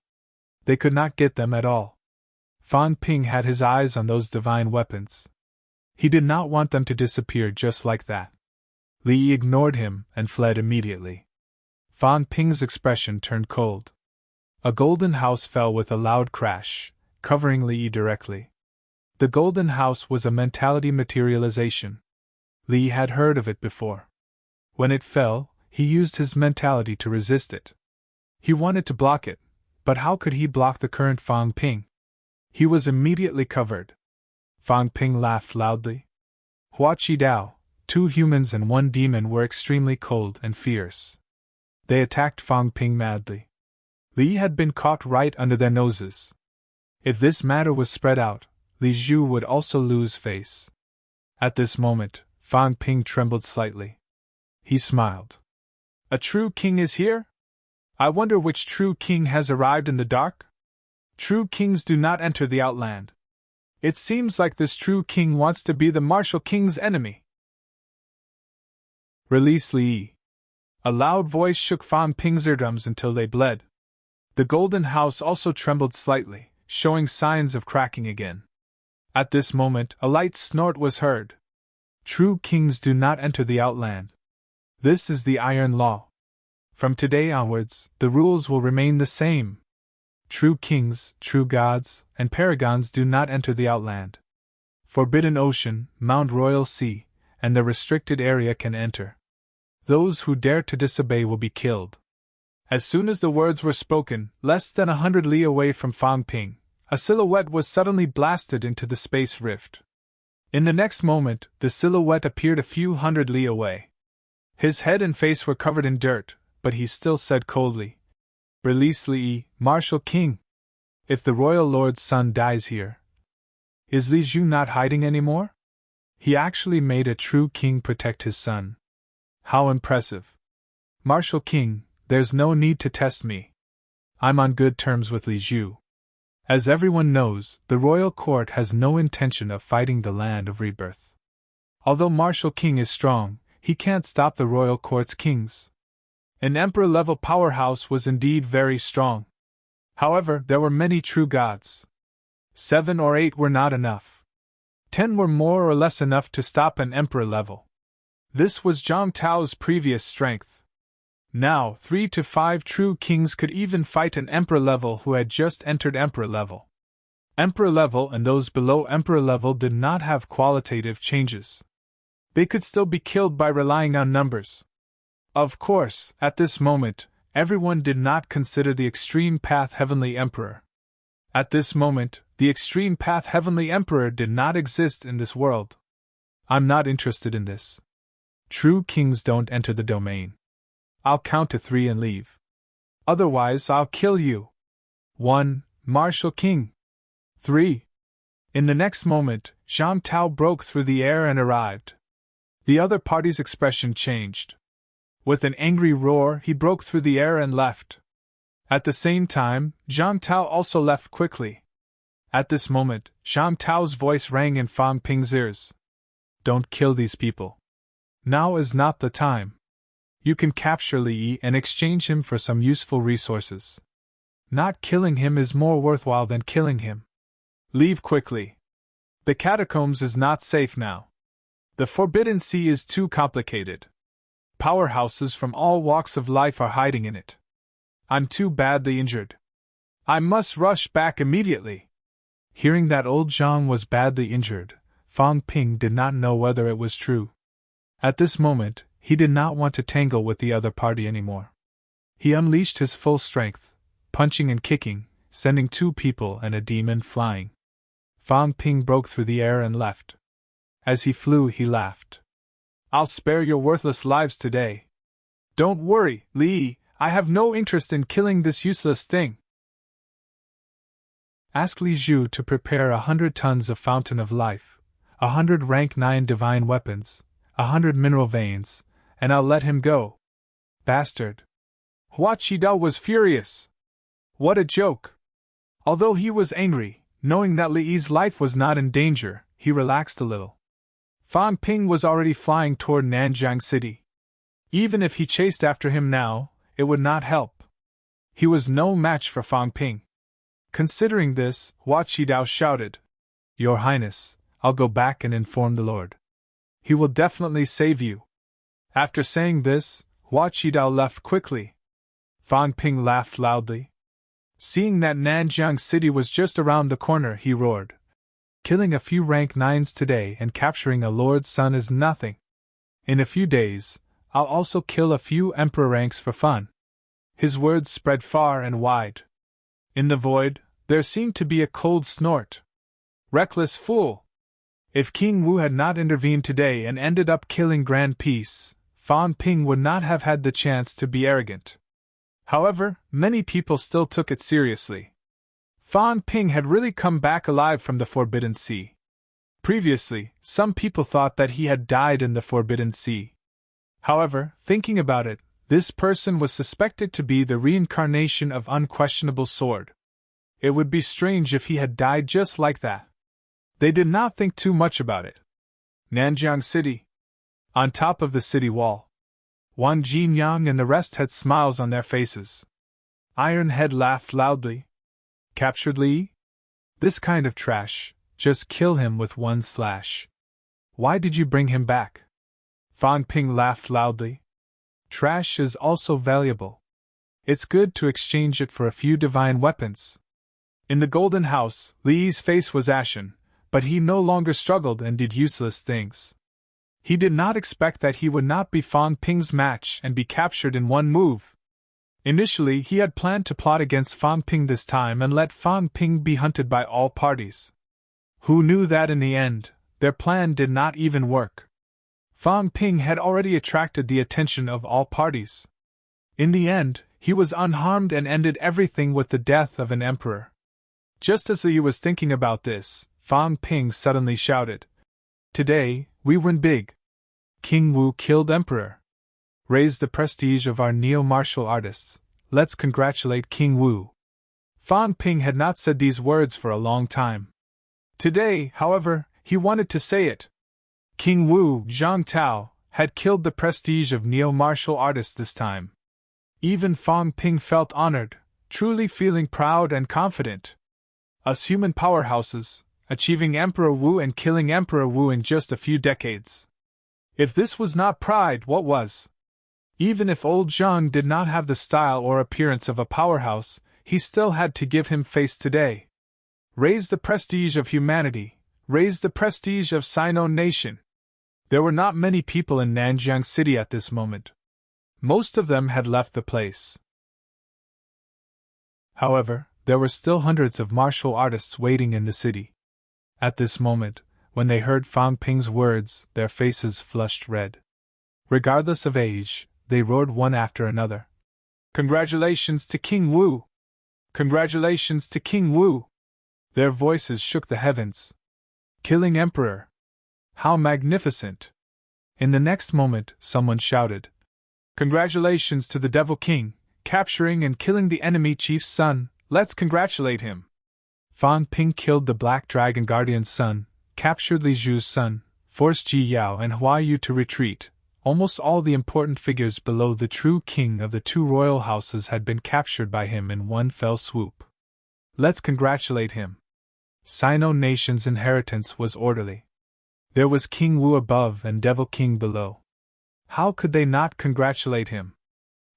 They could not get them at all. Fan Ping had his eyes on those divine weapons. He did not want them to disappear just like that. Li Yi ignored him and fled immediately. Fan Ping's expression turned cold. A golden house fell with a loud crash, covering Li Yi directly. The golden house was a mentality materialization. Li Yi had heard of it before. When it fell, he used his mentality to resist it. He wanted to block it, but how could he block the current Fan Ping? He was immediately covered. Fan Ping laughed loudly. Hua Qidao, 2 humans and 1 demon, were extremely cold and fierce. They attacked Fan Ping madly. Li Yi had been caught right under their noses. If this matter was spread out, Li Zhu would also lose face. At this moment, Fan Ping trembled slightly. He smiled. A true king is here? I wonder which true king has arrived in the dark? True kings do not enter the Outland. It seems like this true king wants to be the martial king's enemy. Release Li Yi. A loud voice shook Fan Ping's eardrums until they bled. The golden house also trembled slightly, showing signs of cracking again. At this moment, a light snort was heard. True kings do not enter the Outland. This is the Iron Law. From today onwards, the rules will remain the same. True kings, true gods, and paragons do not enter the Outland. Forbidden Ocean, Mount Royal Sea, and the restricted area can enter. Those who dare to disobey will be killed. As soon as the words were spoken, less than 100 li away from Fan Ping, a silhouette was suddenly blasted into the space rift. In the next moment, the silhouette appeared a few hundred li away. His head and face were covered in dirt, but he still said coldly, Release Li Yi, Martial King. If the royal lord's son dies here, is Li Zhu not hiding anymore? He actually made a true king protect his son. How impressive. Martial King, there's no need to test me. I'm on good terms with Li Zhu. As everyone knows, the royal court has no intention of fighting the land of rebirth. Although Martial King is strong, he can't stop the royal court's kings. An emperor-level powerhouse was indeed very strong. However, there were many true gods. 7 or 8 were not enough. 10 were more or less enough to stop an emperor level. This was Zhang Tao's previous strength. Now, 3 to 5 true kings could even fight an emperor level who had just entered emperor level. Emperor level and those below emperor level did not have qualitative changes. They could still be killed by relying on numbers. Of course, at this moment, everyone did not consider the Extreme Path Heavenly Emperor. At this moment, the Extreme Path Heavenly Emperor did not exist in this world. I'm not interested in this. True kings don't enter the domain. I'll count to 3 and leave. Otherwise, I'll kill you. 1. Martial King. 3. In the next moment, Zhang Tao broke through the air and arrived. The other party's expression changed. With an angry roar, he broke through the air and left. At the same time, Zhang Tao also left quickly. At this moment, Zhang Tao's voice rang in Fan Ping's ears. Don't kill these people. Now is not the time. You can capture Li Yi and exchange him for some useful resources. Not killing him is more worthwhile than killing him. Leave quickly. The catacombs is not safe now. The Forbidden Sea is too complicated. Powerhouses from all walks of life are hiding in it. I'm too badly injured. I must rush back immediately. Hearing that old Zhang was badly injured, Fang Ping did not know whether it was true. At this moment, he did not want to tangle with the other party anymore. He unleashed his full strength, punching and kicking, sending 2 people and a demon flying. Fang Ping broke through the air and left. As he flew, he laughed. I'll spare your worthless lives today. Don't worry, Li, I have no interest in killing this useless thing. Ask Li Zhu to prepare 100 tons of Fountain of Life, 100 rank 9 divine weapons, 100 mineral veins, and I'll let him go. Bastard. Hua Qidao was furious. What a joke. Although he was angry, knowing that Li's life was not in danger, he relaxed a little. Fang Ping was already flying toward Nanjiang City. Even if he chased after him now, it would not help. He was no match for Fang Ping. Considering this, Hua Qidao shouted, Your Highness, I'll go back and inform the Lord. He will definitely save you. After saying this, Hua Qidao left quickly. Fang Ping laughed loudly. Seeing that Nanjiang City was just around the corner, he roared. Killing a few rank 9s today and capturing a lord's son is nothing. In a few days, I'll also kill a few emperor ranks for fun. His words spread far and wide. In the void, there seemed to be a cold snort. Reckless fool! If King Wu had not intervened today and ended up killing Grand Peace, Fang Ping would not have had the chance to be arrogant. However, many people still took it seriously. Fang Ping had really come back alive from the Forbidden Sea. Previously, some people thought that he had died in the Forbidden Sea. However, thinking about it, this person was suspected to be the reincarnation of Unquestionable Sword. It would be strange if he had died just like that. They did not think too much about it. Nanjiang City. On top of the city wall, Wang Jinyang and the rest had smiles on their faces. Ironhead laughed loudly. Captured Li? This kind of trash, just kill him with one slash. Why did you bring him back? Fang Ping laughed loudly. Trash is also valuable. It's good to exchange it for a few divine weapons. In the Golden House, Li's face was ashen, but he no longer struggled and did useless things. He did not expect that he would not be Fang Ping's match and be captured in one move. Initially, he had planned to plot against Fang Ping this time and let Fang Ping be hunted by all parties. Who knew that in the end, their plan did not even work. Fang Ping had already attracted the attention of all parties. In the end, he was unharmed and ended everything with the death of an emperor. Just as Li was thinking about this, Fang Ping suddenly shouted, Today, we win big. King Wu killed emperor. Raise the prestige of our neo-martial artists. Let's congratulate King Wu. Fang Ping had not said these words for a long time. Today, however, he wanted to say it. King Wu, Zhang Tao, had killed the prestige of neo-martial artists this time. Even Fang Ping felt honored, truly feeling proud and confident. Us human powerhouses, achieving Emperor Wu and killing Emperor Wu in just a few decades. If this was not pride, what was? Even if old Zhang did not have the style or appearance of a powerhouse, he still had to give him face today. Raise the prestige of humanity, raise the prestige of Sino nation. There were not many people in Nanjiang City at this moment. Most of them had left the place. However, there were still hundreds of martial artists waiting in the city. At this moment, when they heard Fang Ping's words, their faces flushed red. Regardless of age, they roared one after another. Congratulations to King Wu! Congratulations to King Wu! Their voices shook the heavens. Killing Emperor! How magnificent! In the next moment, someone shouted, Congratulations to the Devil King, capturing and killing the enemy chief's son, let's congratulate him! Fang Ping killed the Black Dragon Guardian's son, captured Li Zhu's son, forced Ji Yao and Hua Yu to retreat. Almost all the important figures below the true king of the 2 royal houses had been captured by him in one fell swoop. Let's congratulate him! Sino nation's inheritance was orderly. There was King Wu above and Devil King below. How could they not congratulate him?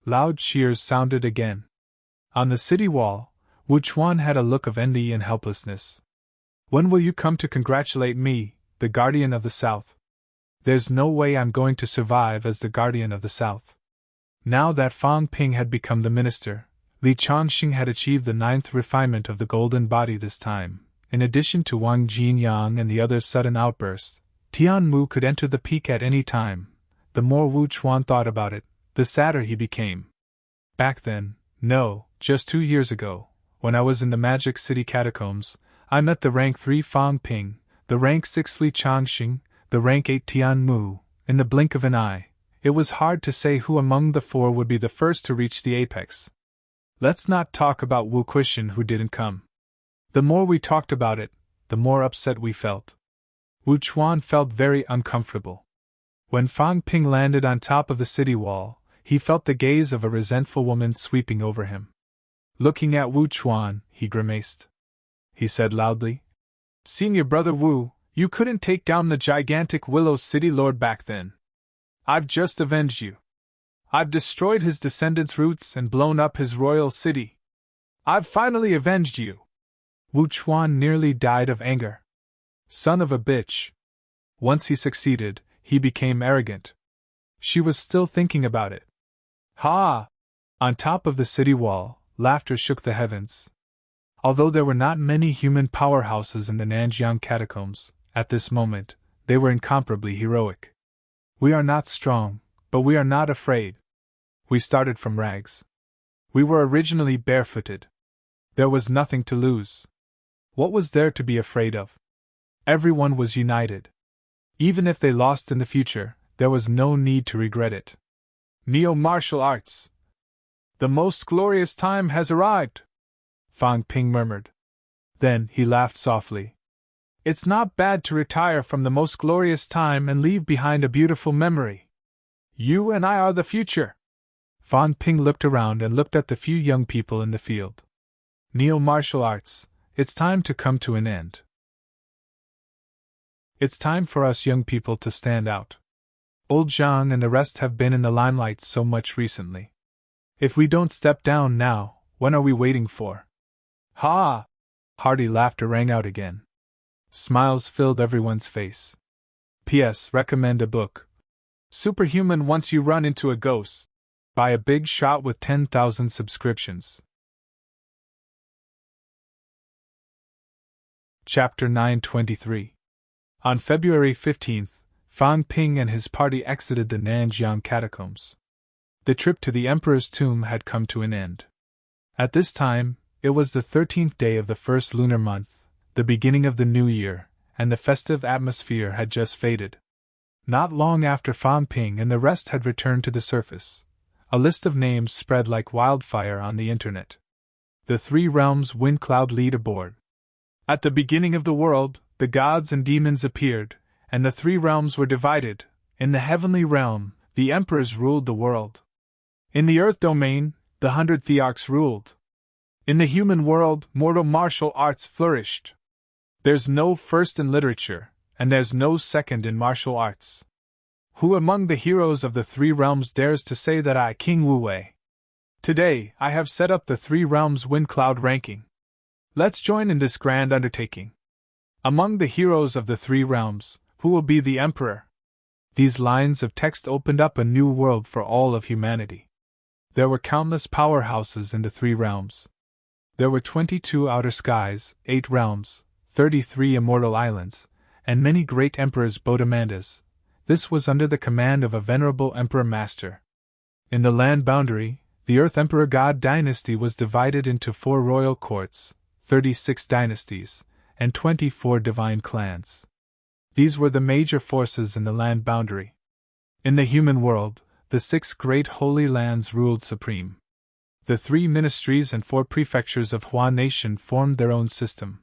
Loud cheers sounded again. On the city wall, Wu Chuan had a look of envy and helplessness. When will you come to congratulate me, the guardian of the South? There's no way I'm going to survive as the guardian of the South. Now that Fang Ping had become the minister, Li Changxing had achieved the 9th refinement of the golden body this time. In addition to Wang Jinyang and the others' sudden outbursts, Tian Mu could enter the peak at any time. The more Wu Chuan thought about it, the sadder he became. Back then, no, just 2 years ago, when I was in the Magic City catacombs, I met the rank 3 Fang Ping, the rank 6 Li Changxing, the rank 8 Tian Mu. In the blink of an eye, it was hard to say who among the 4 would be the first to reach the apex. Let's not talk about Wu Quishan who didn't come. The more we talked about it, the more upset we felt. Wu Chuan felt very uncomfortable. When Fang Ping landed on top of the city wall, he felt the gaze of a resentful woman sweeping over him. Looking at Wu Chuan, he grimaced. He said loudly, "Senior brother Wu, you couldn't take down the gigantic Willow City Lord back then. I've just avenged you. I've destroyed his descendants' roots and blown up his royal city. I've finally avenged you." Wu Chuan nearly died of anger. Son of a bitch. Once he succeeded, he became arrogant. She was still thinking about it. Ha! On top of the city wall, laughter shook the heavens. Although there were not many human powerhouses in the Nanjiang catacombs, at this moment, they were incomparably heroic. We are not strong, but we are not afraid. We started from rags. We were originally barefooted. There was nothing to lose. What was there to be afraid of? Everyone was united. Even if they lost in the future, there was no need to regret it. Neo-martial arts. The most glorious time has arrived, Fang Ping murmured. Then he laughed softly. It's not bad to retire from the most glorious time and leave behind a beautiful memory. You and I are the future. Fang Ping looked around and looked at the few young people in the field. Neo-martial arts, it's time to come to an end. It's time for us young people to stand out. Old Zhang and the rest have been in the limelight so much recently. If we don't step down now, when are we waiting for? Ha! Hearty laughter rang out again. Smiles filled everyone's face. P.S. Recommend a book. Superhuman Once You Run Into a Ghost, by a big shot with 10,000 subscriptions. Chapter 923. On February 15th, Fang Ping and his party exited the Nanjiang catacombs. The trip to the Emperor's tomb had come to an end. At this time, it was the 13th day of the first lunar month, the beginning of the new year, and the festive atmosphere had just faded. Not long after Fang Ping and the rest had returned to the surface, a list of names spread like wildfire on the internet. The Three Realms Wind Cloud Leaderboard. At the beginning of the world, the gods and demons appeared, and the 3 realms were divided. In the heavenly realm, the emperors ruled the world. In the earth domain, the 100 thearchs ruled. In the human world, mortal martial arts flourished. There's no first in literature, and there's no second in martial arts. Who among the heroes of the 3 realms dares to say that I, King Wu Wei? Today, I have set up the 3 realms wind cloud ranking. Let's join in this grand undertaking. Among the heroes of the 3 realms, who will be the emperor? These lines of text opened up a new world for all of humanity. There were countless powerhouses in the 3 realms. There were 22 outer skies, 8 realms, 33 immortal islands, and many great emperors Bodemandas. This was under the command of a venerable emperor master. In the land boundary, the Earth Emperor God dynasty was divided into 4 royal courts, 36 dynasties, and 24 divine clans. These were the major forces in the land boundary. In the human world, the 6 great holy lands ruled supreme. The 3 ministries and 4 prefectures of Hua Nation formed their own system.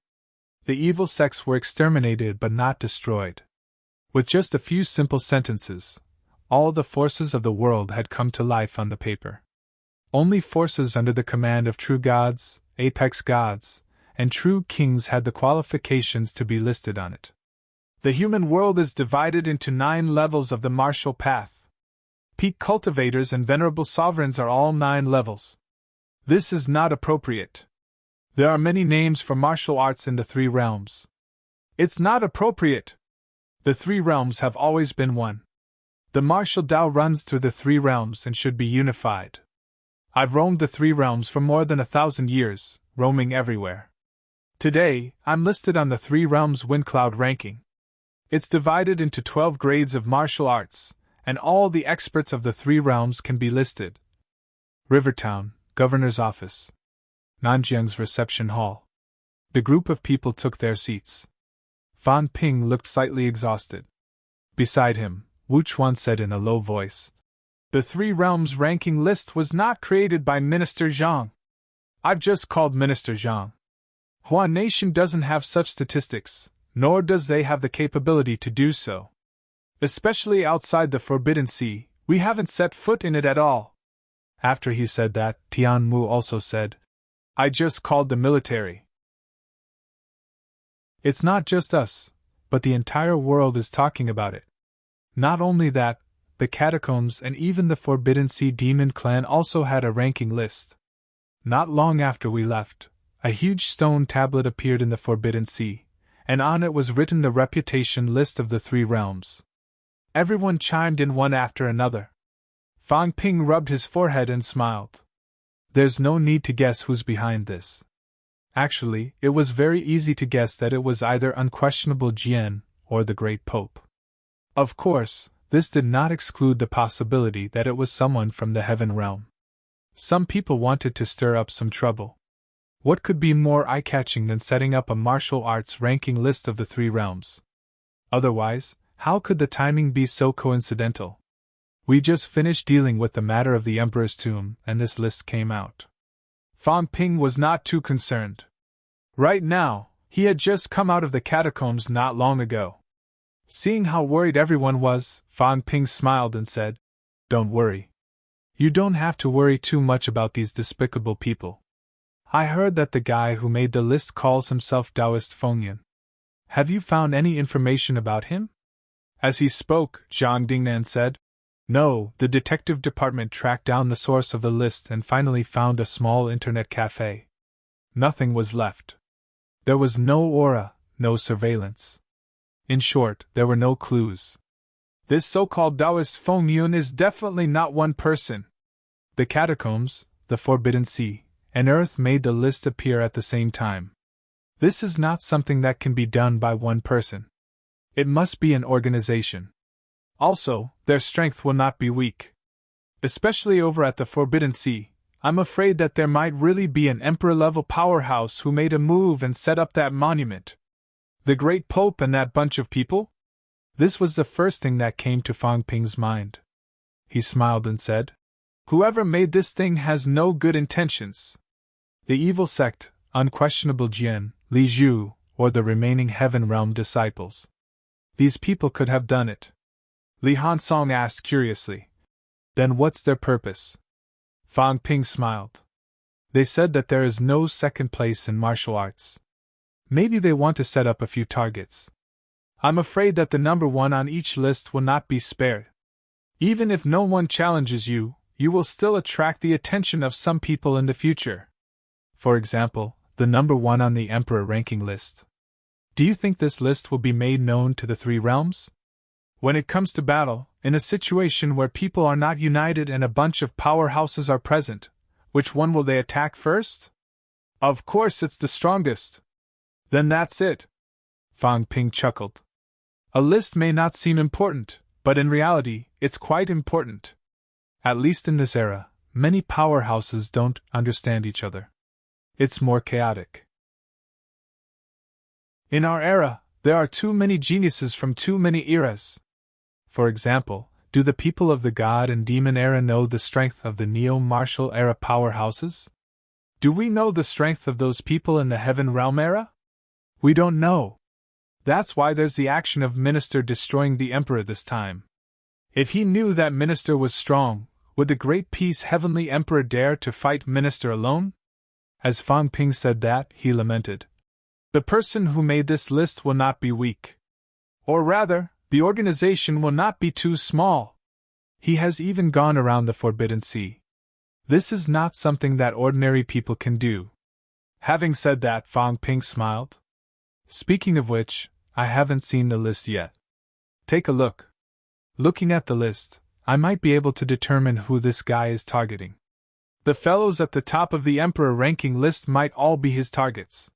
The evil sects were exterminated but not destroyed. With just a few simple sentences, all the forces of the world had come to life on the paper. Only forces under the command of true gods, apex gods, and true kings had the qualifications to be listed on it. The human world is divided into 9 levels of the martial path. Peak cultivators and venerable sovereigns are all 9 levels. This is not appropriate. There are many names for martial arts in the 3 realms. It's not appropriate. The 3 realms have always been one. The martial Tao runs through the 3 realms and should be unified. I've roamed the 3 realms for more than 1,000 years, roaming everywhere. Today, I'm listed on the 3 realms Windcloud ranking. It's divided into 12 grades of martial arts, and all the experts of the 3 realms can be listed. Rivertown, Governor's Office. Nanjiang's Reception Hall. The group of people took their seats. Fan Ping looked slightly exhausted. Beside him, Wu Chuan said in a low voice, "The 3 realms ranking list was not created by Minister Zhang. I've just called Minister Zhang. Huan Nation doesn't have such statistics, nor does they have the capability to do so. Especially outside the Forbidden Sea, we haven't set foot in it at all." After he said that, Tian Mu also said, "I just called the military." It's not just us, but the entire world is talking about it. Not only that, the Catacombs and even the Forbidden Sea Demon Clan also had a ranking list. Not long after we left, a huge stone tablet appeared in the Forbidden Sea, and on it was written the reputation list of the 3 realms. Everyone chimed in one after another. Fang Ping rubbed his forehead and smiled. There's no need to guess who's behind this. Actually, it was very easy to guess that it was either Unquestionable Jian or the Great Pope. Of course, this did not exclude the possibility that it was someone from the Heaven Realm. Some people wanted to stir up some trouble. What could be more eye-catching than setting up a martial arts ranking list of the 3 realms? Otherwise, how could the timing be so coincidental? We just finished dealing with the matter of the Emperor's tomb, and this list came out. Fan Ping was not too concerned. Right now, he had just come out of the catacombs not long ago. Seeing how worried everyone was, Fan Ping smiled and said, "Don't worry. You don't have to worry too much about these despicable people. I heard that the guy who made the list calls himself Taoist Fengyan. Have you found any information about him?" As he spoke, Zhang Dingnan said, "No, the detective department tracked down the source of the list and finally found a small internet cafe. Nothing was left. There was no aura, no surveillance. In short, there were no clues. This so-called Taoist Feng is definitely not one person. The catacombs, the Forbidden Sea, and Earth made the list appear at the same time. This is not something that can be done by one person. It must be an organization. Also, their strength will not be weak. Especially over at the Forbidden Sea, I'm afraid that there might really be an emperor-level powerhouse who made a move and set up that monument. The Great Pope and that bunch of people?" This was the first thing that came to Fang Ping's mind. He smiled and said, "Whoever made this thing has no good intentions. The evil sect, Unquestionable Jian, Li Zhu, or the remaining Heaven Realm disciples. These people could have done it." Li Hansong asked curiously, "Then what's their purpose?" Fang Ping smiled. "They said that there is no second place in martial arts. Maybe they want to set up a few targets. I'm afraid that the number 1 on each list will not be spared. Even if no one challenges you, you will still attract the attention of some people in the future. For example, the number 1 on the Emperor ranking list. Do you think this list will be made known to the 3 realms? When it comes to battle, in a situation where people are not united and a bunch of powerhouses are present, which one will they attack first? Of course it's the strongest. Then that's it." Fang Ping chuckled. "A list may not seem important, but in reality, it's quite important. At least in this era, many powerhouses don't understand each other. It's more chaotic. In our era, there are too many geniuses from too many eras. For example, do the people of the God and Demon era know the strength of the Neo-Martial era powerhouses? Do we know the strength of those people in the Heaven Realm era? We don't know. That's why there's the action of Minister destroying the Emperor this time. If he knew that Minister was strong, would the Great Peace Heavenly Emperor dare to fight Minister alone? As Fang Ping said that, he lamented. The person who made this list will not be weak. Or rather, the organization will not be too small. He has even gone around the Forbidden Sea. This is not something that ordinary people can do. Having said that, Fang Ping smiled. Speaking of which, I haven't seen the list yet. Take a look. Looking at the list, I might be able to determine who this guy is targeting. The fellows at the top of the Emperor ranking list might all be his targets.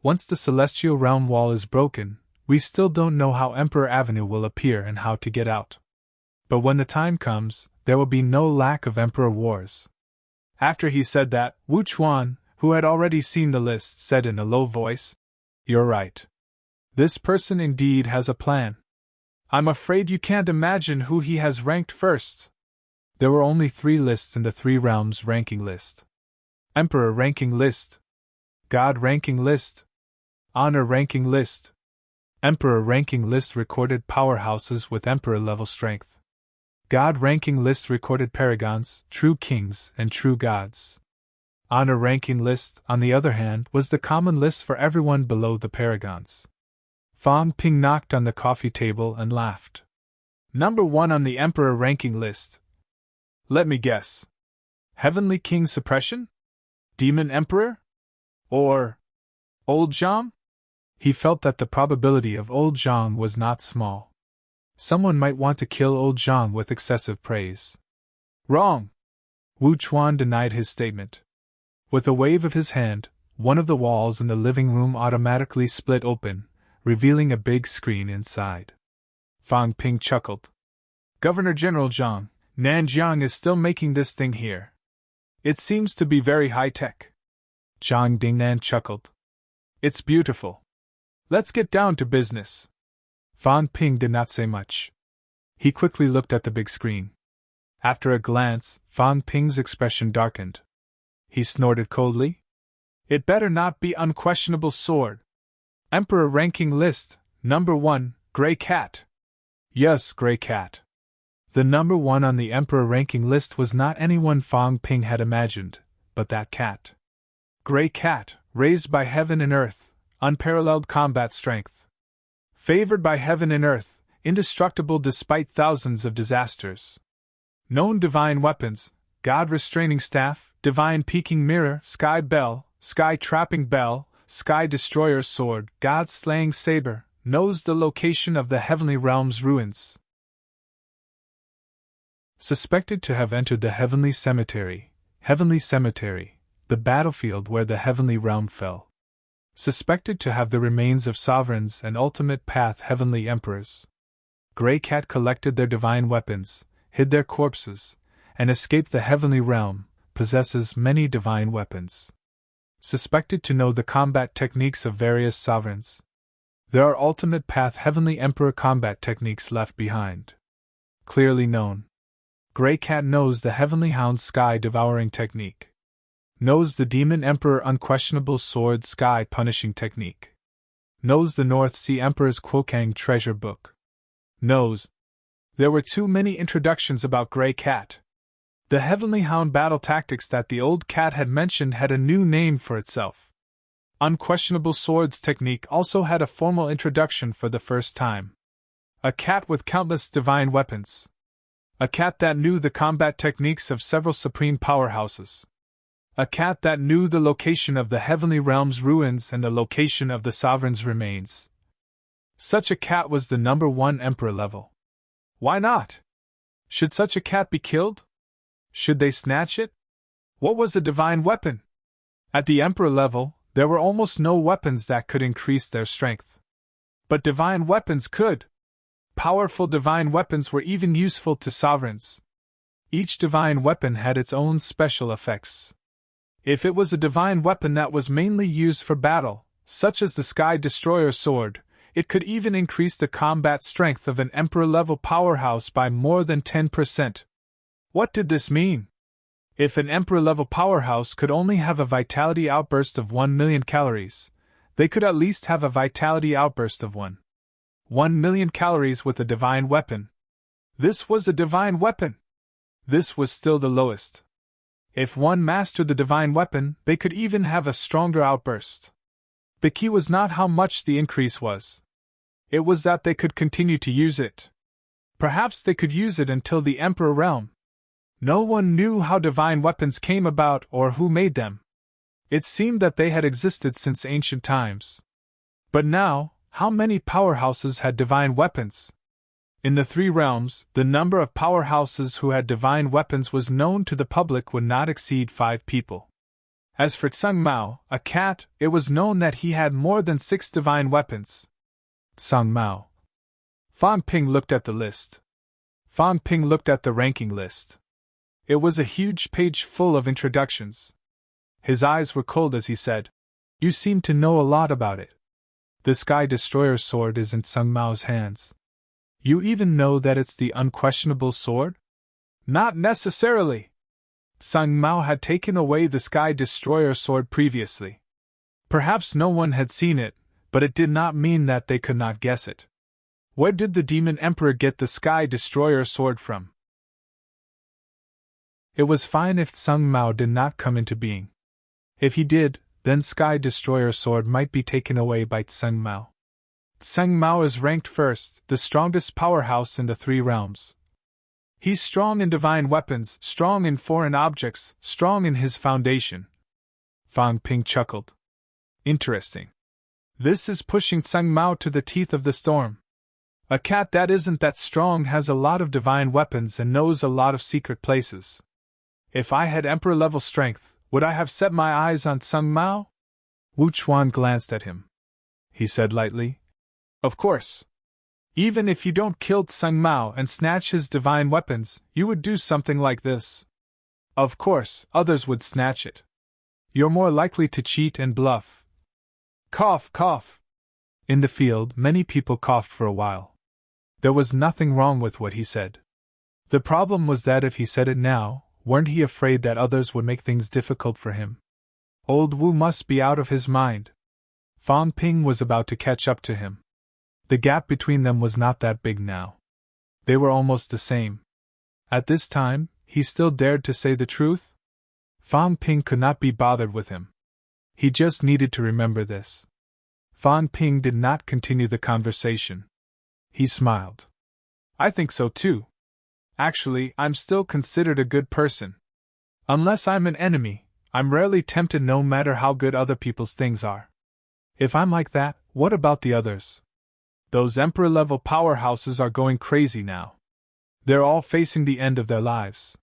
Once the Celestial Realm wall is broken, we still don't know how Emperor Avenue will appear and how to get out. But when the time comes, there will be no lack of Emperor Wars. After he said that, Wu Chuan, who had already seen the list, said in a low voice, "You're right. This person indeed has a plan. I'm afraid you can't imagine who he has ranked first." There were only 3 lists in the 3 realms ranking list. Emperor ranking list, God ranking list, Honor ranking list. Emperor ranking list recorded powerhouses with Emperor level strength. God ranking list recorded paragons, true kings, and true gods. Honor ranking list, on the other hand, was the common list for everyone below the paragons. Fang Ping knocked on the coffee table and laughed. Number 1 on the Emperor ranking list. Let me guess. Heavenly King Suppression? Demon Emperor? Or Old Zhang? He felt that the probability of Old Zhang was not small. Someone might want to kill Old Zhang with excessive praise. Wrong! Wu Chuan denied his statement. With a wave of his hand, one of the walls in the living room automatically split open, revealing a big screen inside. Fang Ping chuckled. Governor General Zhang, Nanjiang is still making this thing here. It seems to be very high-tech. Zhang Dingnan chuckled. It's beautiful. Let's get down to business. Fang Ping did not say much. He quickly looked at the big screen. After a glance, Fang Ping's expression darkened. He snorted coldly. It better not be unquestionable sword. Emperor ranking list, number 1, Grey Cat. Yes, Grey Cat. The number 1 on the Emperor ranking list was not anyone Fang Ping had imagined, but that cat. Grey Cat, raised by heaven and earth, unparalleled combat strength. Favored by heaven and earth, indestructible despite thousands of disasters. Known divine weapons, God restraining staff, divine peaking mirror, sky bell, sky trapping bell, sky destroyer sword, God slaying saber, knows the location of the heavenly realm's ruins. Suspected to have entered the heavenly cemetery, the battlefield where the heavenly realm fell. Suspected to have the remains of sovereigns and ultimate path heavenly emperors. Grey Cat collected their divine weapons, hid their corpses, and escaped the heavenly realm, possesses many divine weapons. Suspected to know the combat techniques of various sovereigns. There are ultimate path heavenly emperor combat techniques left behind. Clearly known. Grey Cat knows the Heavenly Hound's sky devouring technique. Knows the Demon Emperor unquestionable sword sky punishing technique. Knows the North Sea Emperor's Quokang treasure book. Knows. There were too many introductions about Grey Cat. The Heavenly Hound battle tactics that the old cat had mentioned had a new name for itself. Unquestionable swords technique also had a formal introduction for the first time. A cat with countless divine weapons. A cat that knew the combat techniques of several supreme powerhouses. A cat that knew the location of the heavenly realm's ruins and the location of the sovereign's remains. Such a cat was the number 1 emperor level. Why not? Should such a cat be killed? Should they snatch it? What was a divine weapon? At the emperor level, there were almost no weapons that could increase their strength. But divine weapons could. Powerful divine weapons were even useful to sovereigns. Each divine weapon had its own special effects. If it was a divine weapon that was mainly used for battle, such as the Sky Destroyer sword, it could even increase the combat strength of an emperor-level powerhouse by more than 10%. What did this mean? If an emperor-level powerhouse could only have a vitality outburst of 1 million calories, they could at least have a vitality outburst of 1 million calories with a divine weapon. This was a divine weapon. This was still the lowest. If one mastered the divine weapon, they could even have a stronger outburst. The key was not how much the increase was. It was that they could continue to use it. Perhaps they could use it until the Emperor realm. No one knew how divine weapons came about or who made them. It seemed that they had existed since ancient times. But now, how many powerhouses had divine weapons? In the three realms, the number of powerhouses who had divine weapons was known to the public would not exceed 5 people. As for Tseng Mao, a cat, it was known that he had more than 6 divine weapons. Tseng Mao. Fan Ping looked at the list. Fan Ping looked at the ranking list. It was a huge page full of introductions. His eyes were cold as he said, "You seem to know a lot about it. The Sky Destroyer's sword is in Tseng Mao's hands. You even know that it's the unquestionable sword?" "Not necessarily." Tseng Mao had taken away the Sky Destroyer's sword previously. Perhaps no one had seen it, but it did not mean that they could not guess it. Where did the Demon Emperor get the Sky Destroyer's sword from? It was fine if Tseng Mao did not come into being. If he did, then Sky Destroyer's sword might be taken away by Tseng Mao. Tseng Mao is ranked first, the strongest powerhouse in the 3 realms. He's strong in divine weapons, strong in foreign objects, strong in his foundation. Fan Ping chuckled. Interesting. This is pushing Tseng Mao to the teeth of the storm. A cat that isn't that strong has a lot of divine weapons and knows a lot of secret places. If I had Emperor-level strength, would I have set my eyes on Tseng Mao? Wu Chuan glanced at him. He said lightly, "Of course. Even if you don't kill Tseng Mao and snatch his divine weapons, you would do something like this. Of course, others would snatch it. You're more likely to cheat and bluff." Cough, cough. In the field, many people coughed for a while. There was nothing wrong with what he said. The problem was that if he said it now, weren't he afraid that others would make things difficult for him? Old Wu must be out of his mind. Fan Ping was about to catch up to him. The gap between them was not that big now. They were almost the same. At this time, he still dared to say the truth? Fan Ping could not be bothered with him. He just needed to remember this. Fan Ping did not continue the conversation. He smiled. "I think so too. Actually, I'm still considered a good person. Unless I'm an enemy, I'm rarely tempted no matter how good other people's things are. If I'm like that, what about the others? Those Emperor-level powerhouses are going crazy now. They're all facing the end of their lives.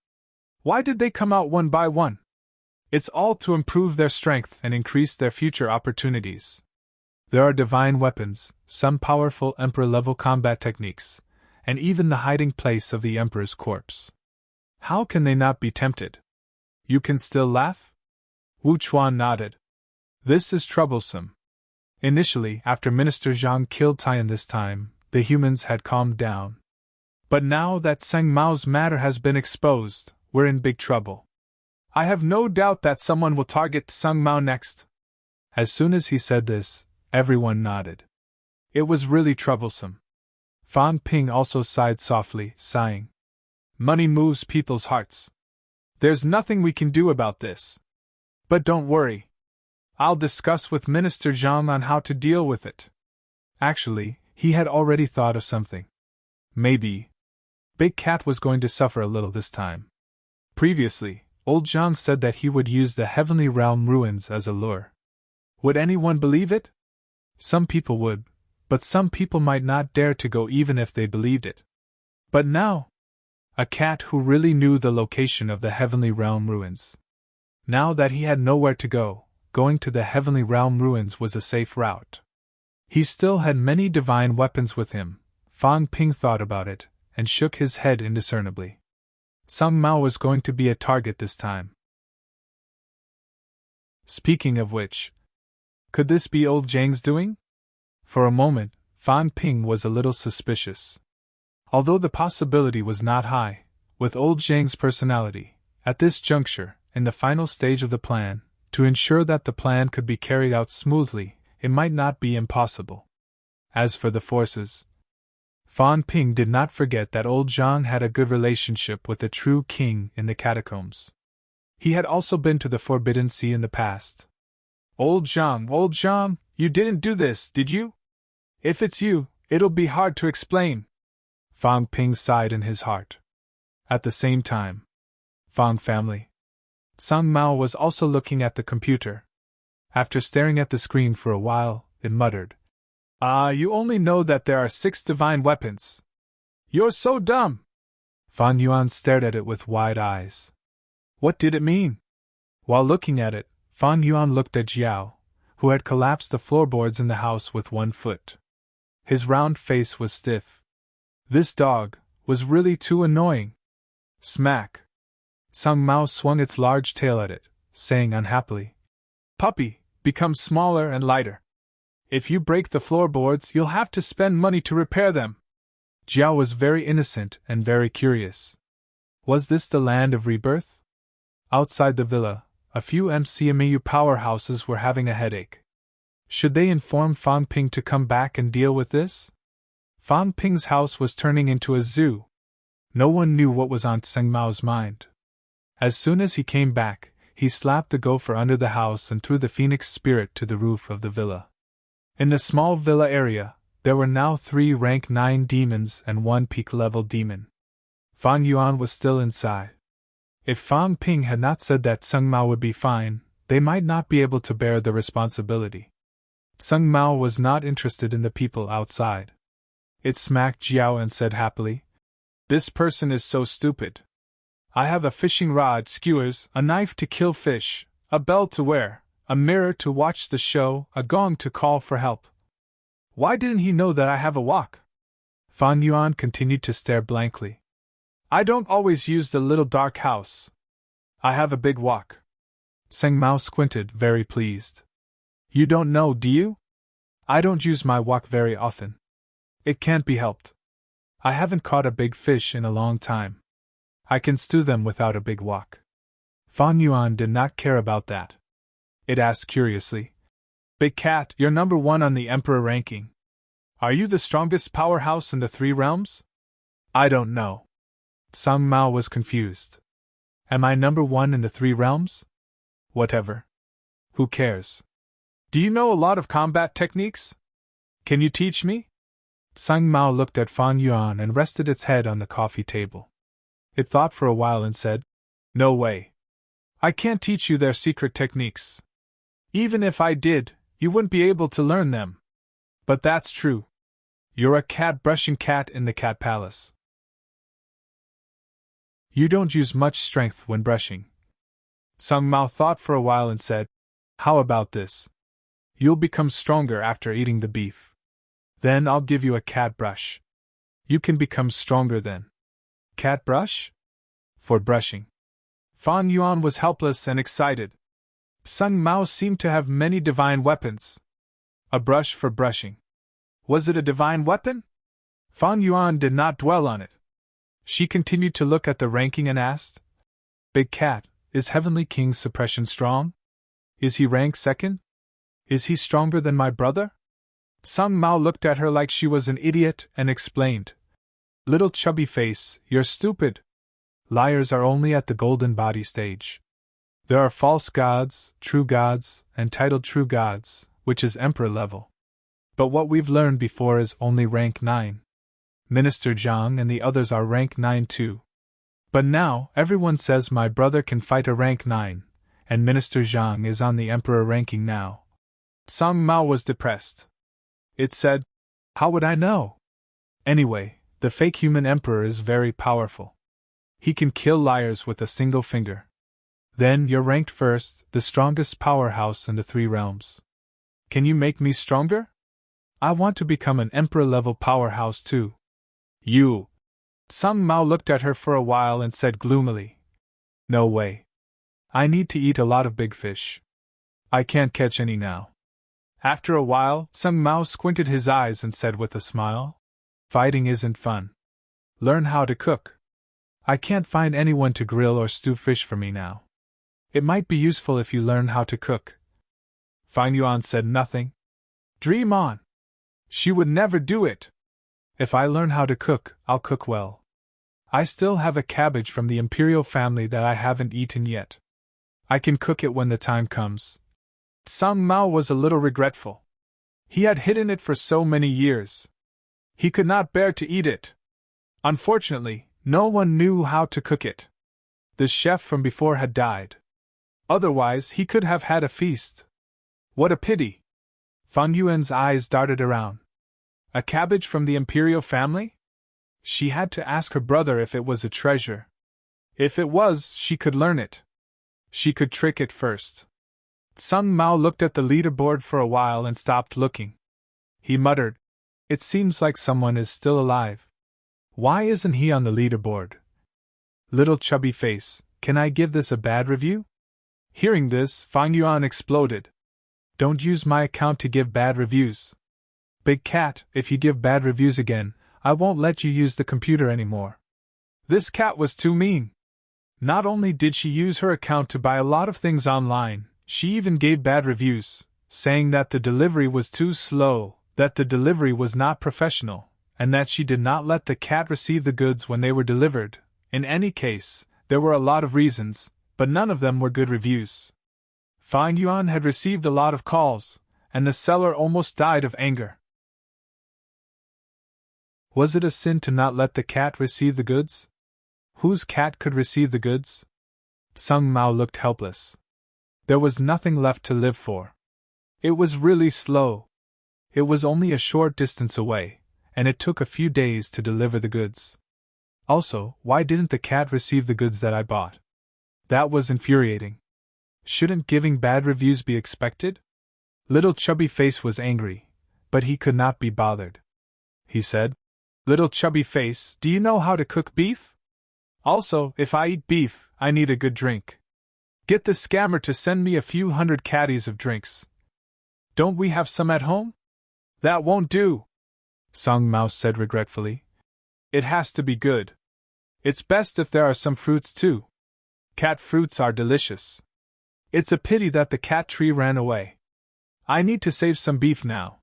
Why did they come out one by one? It's all to improve their strength and increase their future opportunities. There are divine weapons, some powerful Emperor-level combat techniques, and even the hiding place of the Emperor's corpse. How can they not be tempted? You can still laugh?" Wu Chuan nodded. "This is troublesome. Initially, after Minister Zhang killed Tian this time, the humans had calmed down. But now that Tseng Mao's matter has been exposed, we're in big trouble. I have no doubt that someone will target Tseng Mao next." As soon as he said this, everyone nodded. It was really troublesome. Fan Ping also sighed softly, sighing. "Money moves people's hearts. There's nothing we can do about this. But don't worry. I'll discuss with Minister Zhang on how to deal with it." Actually, he had already thought of something. Maybe Big Cat was going to suffer a little this time. Previously, old Zhang said that he would use the Heavenly Realm ruins as a lure. Would anyone believe it? Some people would, but some people might not dare to go even if they believed it. But now, a cat who really knew the location of the Heavenly Realm ruins. Now that he had nowhere to go, going to the Heavenly Realm ruins was a safe route. He still had many divine weapons with him. Fan Ping thought about it, and shook his head indiscernibly. Tseng Mao was going to be a target this time. Speaking of which, could this be old Zhang's doing? For a moment, Fan Ping was a little suspicious. Although the possibility was not high, with old Zhang's personality, at this juncture, in the final stage of the plan, to ensure that the plan could be carried out smoothly, it might not be impossible. As for the forces, Fan Ping did not forget that old Zhang had a good relationship with the true king in the catacombs. He had also been to the Forbidden Sea in the past. Old Jean, you didn't do this, did you? If it's you, it'll be hard to explain. Fang Ping sighed in his heart. At the same time, Fang family. Tsang Mao was also looking at the computer. After staring at the screen for a while, it muttered, you only know that there are 6 divine weapons. You're so dumb! Fan Yuan stared at it with wide eyes. What did it mean? While looking at it, Fan Yuan looked at Jiao, who had collapsed the floorboards in the house with one foot. His round face was stiff. This dog was really too annoying. Smack! Tsang Mao swung its large tail at it, saying unhappily, Puppy, become smaller and lighter. If you break the floorboards, you'll have to spend money to repair them. Jiao was very innocent and very curious. Was this the land of rebirth? Outside the villa, a few MCMU powerhouses were having a headache. Should they inform Fang Ping to come back and deal with this? Fang Ping's house was turning into a zoo. No one knew what was on Tsang Mao's mind. As soon as he came back, he slapped the gopher under the house and threw the phoenix spirit to the roof of the villa. In the small villa area, there were now 3 rank 9 demons and 1 peak-level demon. Fang Yuan was still inside. If Fang Ping had not said that Tsang Mao would be fine, they might not be able to bear the responsibility. Tsang Mao was not interested in the people outside. It smacked Jiao and said happily, This person is so stupid. I have a fishing rod, skewers, a knife to kill fish, a bell to wear, a mirror to watch the show, a gong to call for help. Why didn't he know that I have a wok? Fan Yuan continued to stare blankly. I don't always use the little dark house. I have a big wok. Tsang Mao squinted, very pleased. You don't know, do you? I don't use my wok very often. It can't be helped. I haven't caught a big fish in a long time. I can stew them without a big wok. Fan Yuan did not care about that. It asked curiously, Big Cat, you're number 1 on the Emperor ranking. Are you the strongest powerhouse in the 3 realms? I don't know. Tsang Mao was confused. Am I number 1 in the 3 realms? Whatever. Who cares? Do you know a lot of combat techniques? Can you teach me? Tsang Mao looked at Fan Yuan and rested its head on the coffee table. It thought for a while and said, No way. I can't teach you their secret techniques. Even if I did, you wouldn't be able to learn them. But that's true. You're a cat brushing cat in the cat palace. You don't use much strength when brushing. Tsang Mao thought for a while and said, How about this? You'll become stronger after eating the beef. Then I'll give you a cat brush. You can become stronger then. Cat brush? For brushing. Fan Yuan was helpless and excited. Tsang Mao seemed to have many divine weapons. A brush for brushing. Was it a divine weapon? Fan Yuan did not dwell on it. She continued to look at the ranking and asked, Big Cat, is Heavenly King's suppression strong? Is he rank 2nd? Is he stronger than my brother? Tsang Mao looked at her like she was an idiot and explained, Little chubby face, you're stupid. Liars are only at the golden body stage. There are false gods, true gods, and titled true gods, which is emperor level. But what we've learned before is only rank 9. Minister Zhang and the others are rank 9 too. But now, everyone says my brother can fight a rank 9, and Minister Zhang is on the emperor ranking now. Tsang Mao was depressed. It said, How would I know? Anyway, the fake human emperor is very powerful. He can kill liars with a single finger. Then you're ranked 1st, the strongest powerhouse in the 3 realms. Can you make me stronger? I want to become an emperor-level powerhouse too. You. Tsang Mao looked at her for a while and said gloomily, No way. I need to eat a lot of big fish. I can't catch any now. After a while, Tsang Mao squinted his eyes and said with a smile, Fighting isn't fun. Learn how to cook. I can't find anyone to grill or stew fish for me now. It might be useful if you learn how to cook. Fang Yuan said nothing. Dream on. She would never do it. If I learn how to cook, I'll cook well. I still have a cabbage from the imperial family that I haven't eaten yet. I can cook it when the time comes. Sung Mao was a little regretful. He had hidden it for so many years. He could not bear to eat it. Unfortunately, no one knew how to cook it. The chef from before had died. Otherwise, he could have had a feast. What a pity! Fang Yuan's eyes darted around. A cabbage from the imperial family? She had to ask her brother if it was a treasure. If it was, she could learn it. She could trick it first. Sung Mao looked at the leaderboard for a while and stopped looking. He muttered, "It seems like someone is still alive. Why isn't he on the leaderboard? Little chubby face, can I give this a bad review?" Hearing this, Fang Yuan exploded. "Don't use my account to give bad reviews. Big cat, if you give bad reviews again, I won't let you use the computer anymore." This cat was too mean. Not only did she use her account to buy a lot of things online, she even gave bad reviews, saying that the delivery was too slow, that the delivery was not professional, and that she did not let the cat receive the goods when they were delivered. In any case, there were a lot of reasons, but none of them were good reviews. Fang Yuan had received a lot of calls, and the seller almost died of anger. Was it a sin to not let the cat receive the goods? Whose cat could receive the goods? Sung Mao looked helpless. There was nothing left to live for. It was really slow. It was only a short distance away, and it took a few days to deliver the goods. Also, why didn't the cat receive the goods that I bought? That was infuriating. Shouldn't giving bad reviews be expected? Little Chubby Face was angry, but he could not be bothered. He said, "Little Chubby Face, do you know how to cook beef? Also, if I eat beef, I need a good drink. Get the scammer to send me a few hundred caddies of drinks. Don't we have some at home?" "That won't do," Sung Mao said regretfully. "It has to be good. It's best if there are some fruits too. Cat fruits are delicious. It's a pity that the cat tree ran away. I need to save some beef now.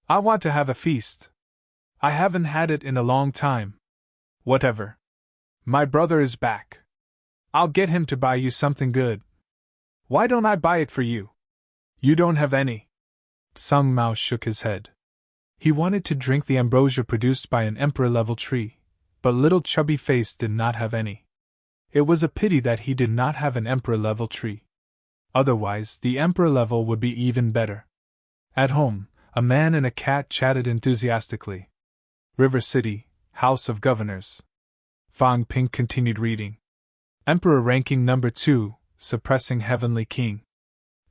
I want to have a feast. I haven't had it in a long time. Whatever. My brother is back. I'll get him to buy you something good. Why don't I buy it for you? You don't have any." Sung Mao shook his head. He wanted to drink the ambrosia produced by an emperor-level tree, but Little Chubby Face did not have any. It was a pity that he did not have an emperor-level tree. Otherwise, the emperor level would be even better. At home, a man and a cat chatted enthusiastically. River City, House of Governors. Fang Ping continued reading. Emperor ranking number 2, Suppressing Heavenly King.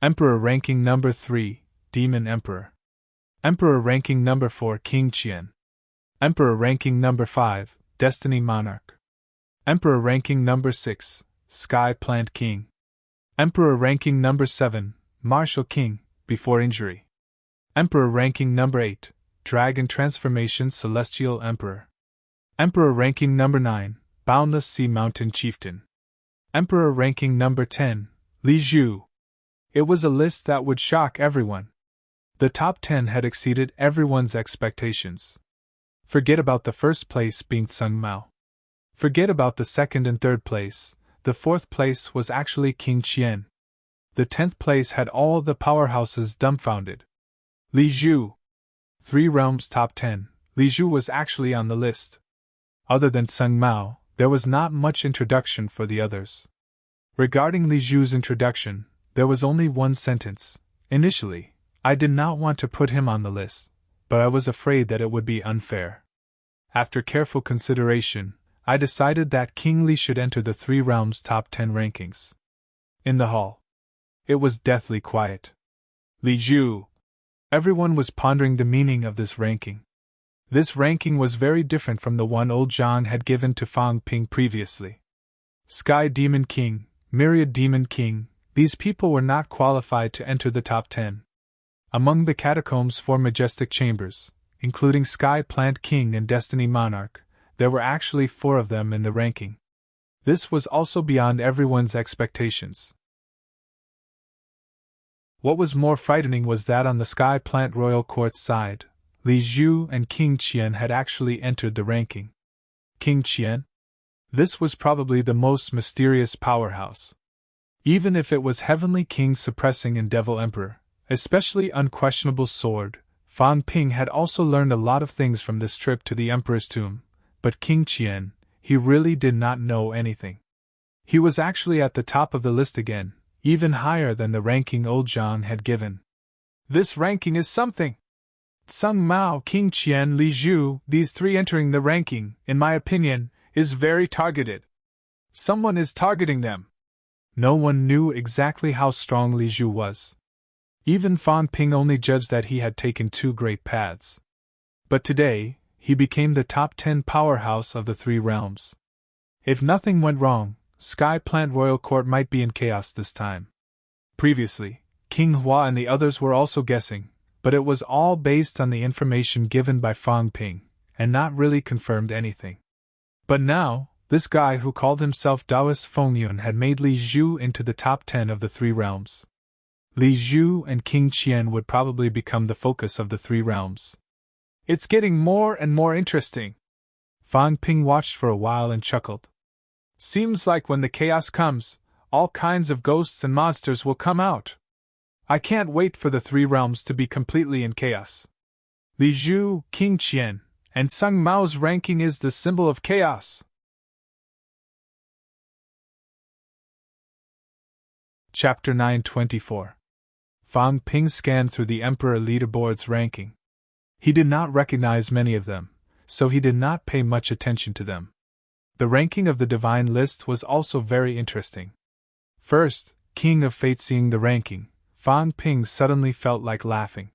Emperor ranking number 3, Demon Emperor. Emperor ranking number 4, King Qian. Emperor ranking number 5, Destiny Monarch. Emperor ranking number 6, Sky Plant King. Emperor ranking number 7, Martial King, Before Injury. Emperor ranking number 8, Dragon Transformation Celestial Emperor. Emperor ranking number 9, Boundless Sea Mountain Chieftain. Emperor ranking number 10, Li Zhu. It was a list that would shock everyone. The top 10 had exceeded everyone's expectations. Forget about the first place being Sung Mao. Forget about the second and third place. The fourth place was actually King Qian. The 10th place had all the powerhouses dumbfounded. Li Zhu. 3 realms top 10, Li Zhu was actually on the list. Other than Sung Mao, there was not much introduction for the others. Regarding Li Zhu's introduction, there was only one sentence. Initially, I did not want to put him on the list, but I was afraid that it would be unfair. After careful consideration, I decided that King Li should enter the 3 realms top 10 rankings. In the hall, it was deathly quiet. Li Zhu. Everyone was pondering the meaning of this ranking. This ranking was very different from the one old Zhang had given to Fang Ping previously. Sky Demon King, Myriad Demon King, these people were not qualified to enter the top 10. Among the catacombs 4 majestic chambers, including Sky Plant King and Destiny Monarch, there were actually 4 of them in the ranking. This was also beyond everyone's expectations. What was more frightening was that on the Sky Plant Royal Court's side, Li Zhu and King Qian had actually entered the ranking. King Qian? This was probably the most mysterious powerhouse. Even if it was Heavenly King suppressing and Devil Emperor, especially unquestionable sword, Fan Ping had also learned a lot of things from this trip to the Emperor's tomb, but King Qian, he really did not know anything. He was actually at the top of the list again, even higher than the ranking old Zhang had given. This ranking is something! Sung Mao, King Qian, Li Zhu, these three entering the ranking, in my opinion, is very targeted. Someone is targeting them. No one knew exactly how strong Li Zhu was. Even Fan Ping only judged that he had taken 2 great paths. But today, he became the top 10 powerhouse of the 3 realms. If nothing went wrong, Sky Plant Royal Court might be in chaos this time. Previously, King Hua and the others were also guessing, but it was all based on the information given by Fan Ping, and not really confirmed anything. But now, this guy who called himself Taoist Fengyun had made Li Zhu into the top 10 of the 3 realms. Li Zhu and King Qian would probably become the focus of the 3 realms. It's getting more and more interesting. Fan Ping watched for a while and chuckled. Seems like when the chaos comes, all kinds of ghosts and monsters will come out. I can't wait for the 3 realms to be completely in chaos. Li Zhu, King Qian, and Sung Mao's ranking is the symbol of chaos. Chapter 924. Fan Ping scanned through the Emperor leaderboard's ranking. He did not recognize many of them, so he did not pay much attention to them. The ranking of the divine list was also very interesting. First, King of Fate. Seeing the ranking, Fan Ping suddenly felt like laughing.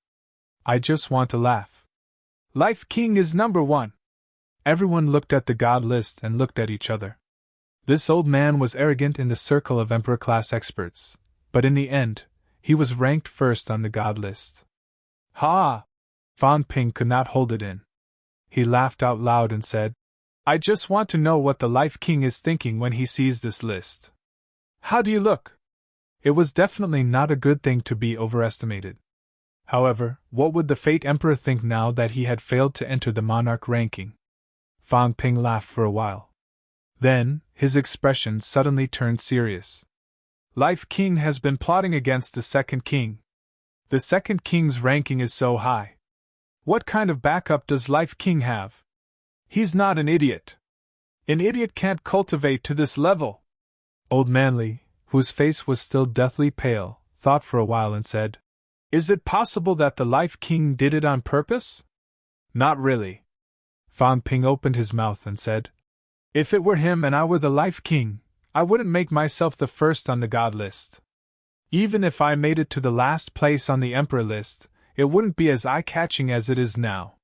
I just want to laugh. Life King is number 1. Everyone looked at the god list and looked at each other. This old man was arrogant in the circle of Emperor-class experts, but in the end, he was ranked first on the god list. Ha! Fan Ping could not hold it in. He laughed out loud and said, I just want to know what the Life King is thinking when he sees this list. How do you look? It was definitely not a good thing to be overestimated. However, what would the Fate Emperor think now that he had failed to enter the monarch ranking? Fan Ping laughed for a while. Then, his expression suddenly turned serious. Life King has been plotting against the second king. The second king's ranking is so high. What kind of backup does Life King have? He's not an idiot. An idiot can't cultivate to this level. Old Manly, whose face was still deathly pale, thought for a while and said, Is it possible that the Life King did it on purpose? Not really. Fan Ping opened his mouth and said, If it were him and I were the Life King, I wouldn't make myself the first on the god list. Even if I made it to the last place on the Emperor list, it wouldn't be as eye-catching as it is now.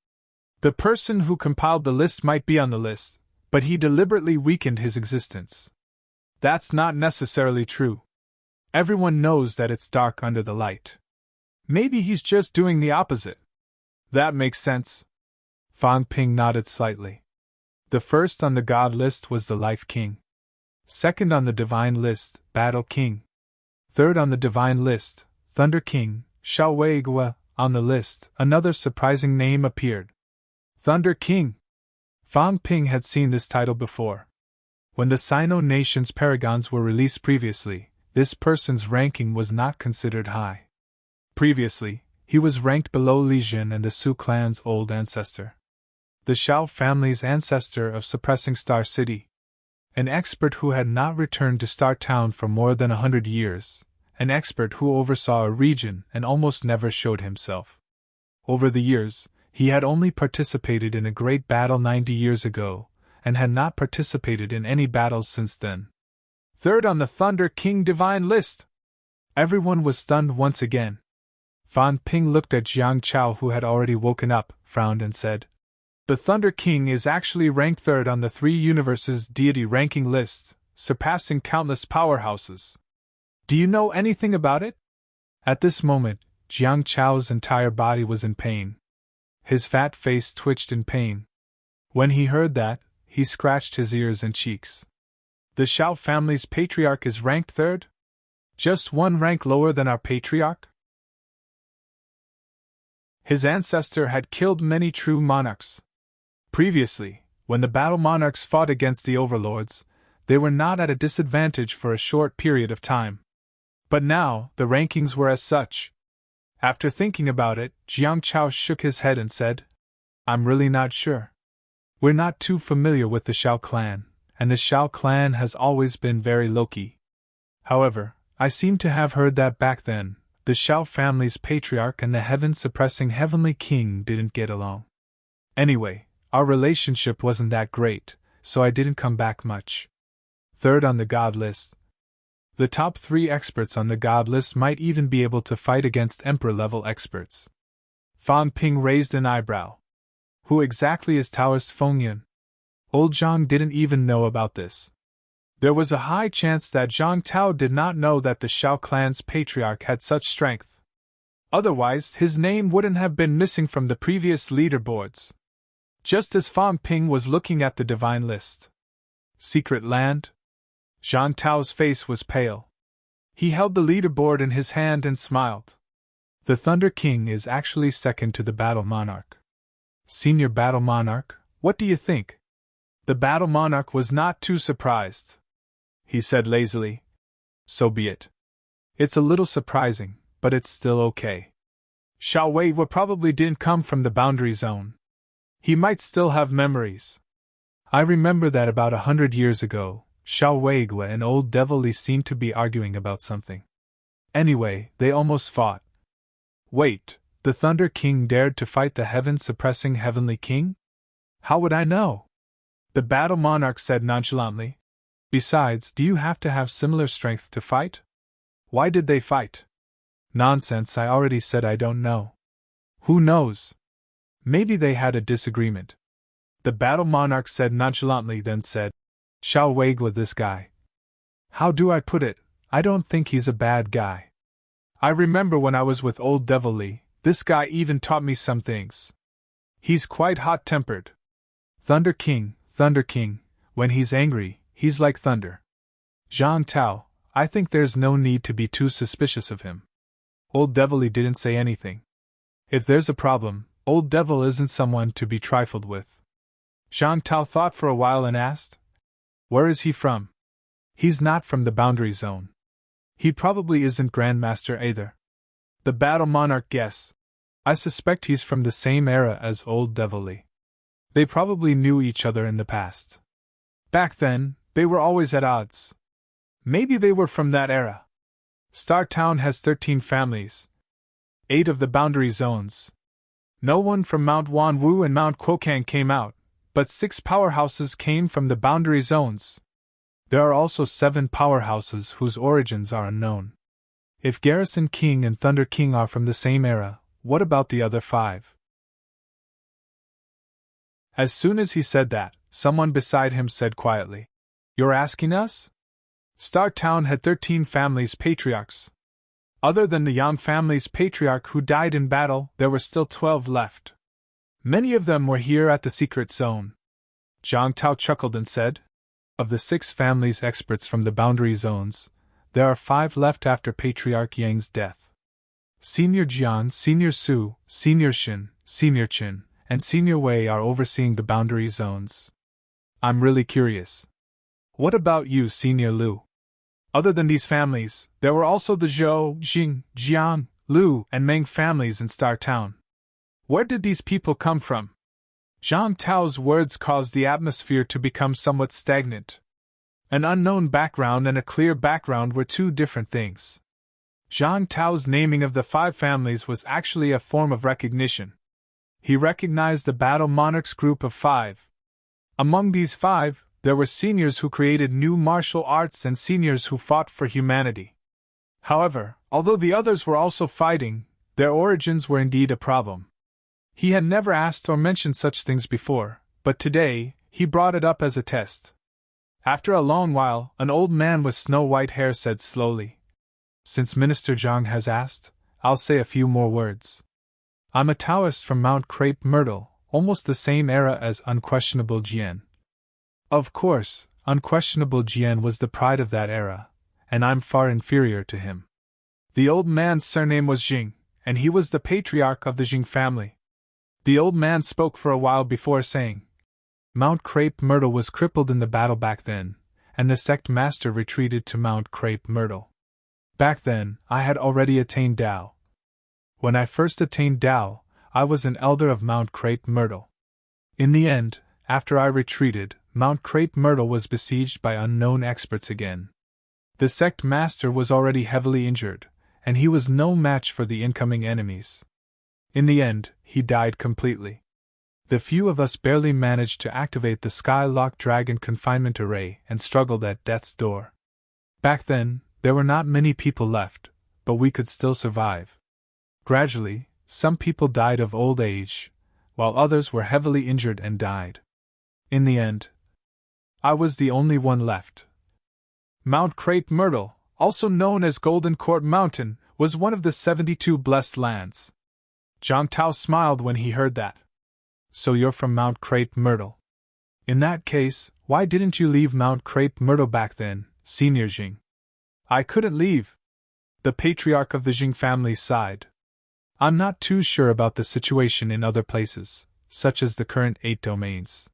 The person who compiled the list might be on the list, but he deliberately weakened his existence. That's not necessarily true. Everyone knows that it's dark under the light. Maybe he's just doing the opposite. That makes sense. Fan Ping nodded slightly. The first on the god list was the Life King. Second on the divine list, Battle King. Third on the divine list, Thunder King. Xiao Weigua. On the list, another surprising name appeared. Thunder King. Fan Ping had seen this title before. When the Sino nation's paragons were released previously, this person's ranking was not considered high. Previously, he was ranked below Li Jin and the Su clan's old ancestor. The Xiao family's ancestor of suppressing Star City. An expert who had not returned to Star Town for more than 100 years. An expert who oversaw a region and almost never showed himself. Over the years, he had only participated in a great battle 90 years ago, and had not participated in any battles since then. Third on the Thunder King divine list! Everyone was stunned once again. Fan Ping looked at Jiang Chao, who had already woken up, frowned and said, The Thunder King is actually ranked third on the 3 universes deity ranking list, surpassing countless powerhouses. Do you know anything about it? At this moment, Jiang Chao's entire body was in pain. His fat face twitched in pain. When he heard that, he scratched his ears and cheeks. The Xiao family's patriarch is ranked third? Just 1 rank lower than our patriarch? His ancestor had killed many true monarchs. Previously, when the battle monarchs fought against the overlords, they were not at a disadvantage for a short period of time. But now, the rankings were as such. After thinking about it, Jiang Chao shook his head and said, I'm really not sure. We're not too familiar with the Shao clan, and the Shao clan has always been very low-key. However, I seem to have heard that back then, the Shao family's patriarch and the heaven-suppressing heavenly king didn't get along. Anyway, our relationship wasn't that great, so I didn't come back much. Third on the god list. The top 3 experts on the god list might even be able to fight against emperor-level experts. Fan Ping raised an eyebrow. Who exactly is Taoist Fengyun? Old Zhang didn't even know about this. There was a high chance that Zhang Tao did not know that the Shao clan's patriarch had such strength. Otherwise, his name wouldn't have been missing from the previous leaderboards. Just as Fan Ping was looking at the divine list. Secret land? Zhang Tao's face was pale. He held the leaderboard in his hand and smiled. The Thunder King is actually second to the Battle Monarch. Senior Battle Monarch, what do you think? The Battle Monarch was not too surprised. He said lazily, so be it. It's a little surprising, but it's still okay. Xiao Wei probably didn't come from the boundary zone. He might still have memories. I remember that about 100 years ago, Xiao Wei and Old Devil Li seemed to be arguing about something. Anyway, they almost fought. Wait, the Thunder King dared to fight the heaven-suppressing Heavenly King? How would I know? The Battle Monarch said nonchalantly. Besides, do you have to have similar strength to fight? Why did they fight? Nonsense, I already said I don't know. Who knows? Maybe they had a disagreement. The Battle Monarch said nonchalantly, then said, Xiao Wei with this guy. How do I put it? I don't think he's a bad guy. I remember when I was with Old Devil Li, this guy even taught me some things. He's quite hot-tempered. Thunder King, when he's angry, he's like thunder. Zhang Tao, I think there's no need to be too suspicious of him. Old Devil Li didn't say anything. If there's a problem, Old Devil isn't someone to be trifled with. Zhang Tao thought for a while and asked, where is he from? He's not from the boundary zone. He probably isn't Grandmaster either. The Battle Monarch guessed. I suspect he's from the same era as Old Devil Li. They probably knew each other in the past. Back then, they were always at odds. Maybe they were from that era. Star Town has 13 families. 8 of the boundary zones. No one from Mount Wanwu and Mount Quokang came out, but 6 powerhouses came from the boundary zones. There are also 7 powerhouses whose origins are unknown. If Garrison King and Thunder King are from the same era, what about the other 5? As soon as he said that, someone beside him said quietly, You're asking us? Star Town had 13 families' patriarchs. Other than the Yang family's patriarch who died in battle, there were still 12 left. Many of them were here at the secret zone. Zhang Tao chuckled and said, Of the 6 families' experts from the boundary zones, there are 5 left after Patriarch Yang's death. Senior Jian, Senior Su, Senior Shin, Senior Qin, and Senior Wei are overseeing the boundary zones. I'm really curious. What about you, Senior Lu? Other than these families, there were also the Zhou, Jing, Jian, Lu, and Meng families in Star Town. Where did these people come from? Zhang Tao's words caused the atmosphere to become somewhat stagnant. An unknown background and a clear background were 2 different things. Zhang Tao's naming of the 5 families was actually a form of recognition. He recognized the Battle Monarch's group of 5. Among these 5, there were seniors who created new martial arts and seniors who fought for humanity. However, although the others were also fighting, their origins were indeed a problem. He had never asked or mentioned such things before, but today, he brought it up as a test. After a long while, an old man with snow-white hair said slowly, Since Minister Zhang has asked, I'll say a few more words. I'm a Taoist from Mount Crepe Myrtle, almost the same era as Unquestionable Jian. Of course, Unquestionable Jian was the pride of that era, and I'm far inferior to him. The old man's surname was Jing, and he was the patriarch of the Jing family. The old man spoke for a while before saying, Mount Crepe Myrtle was crippled in the battle back then, and the sect master retreated to Mount Crepe Myrtle. Back then, I had already attained Tao. When I first attained Tao, I was an elder of Mount Crepe Myrtle. In the end, after I retreated, Mount Crepe Myrtle was besieged by unknown experts again. The sect master was already heavily injured, and he was no match for the incoming enemies. In the end, he died completely. The few of us barely managed to activate the Skylock Dragon confinement array and struggled at death's door. Back then, there were not many people left, but we could still survive. Gradually, some people died of old age, while others were heavily injured and died. In the end, I was the only one left. Mount Crepe Myrtle, also known as Golden Court Mountain, was one of the 72 blessed lands. Jiang Tao smiled when he heard that. So you're from Mount Crepe Myrtle. In that case, why didn't you leave Mount Crepe Myrtle back then, Senior Jing? I couldn't leave. The patriarch of the Jing family sighed. I'm not too sure about the situation in other places, such as the current 8 domains.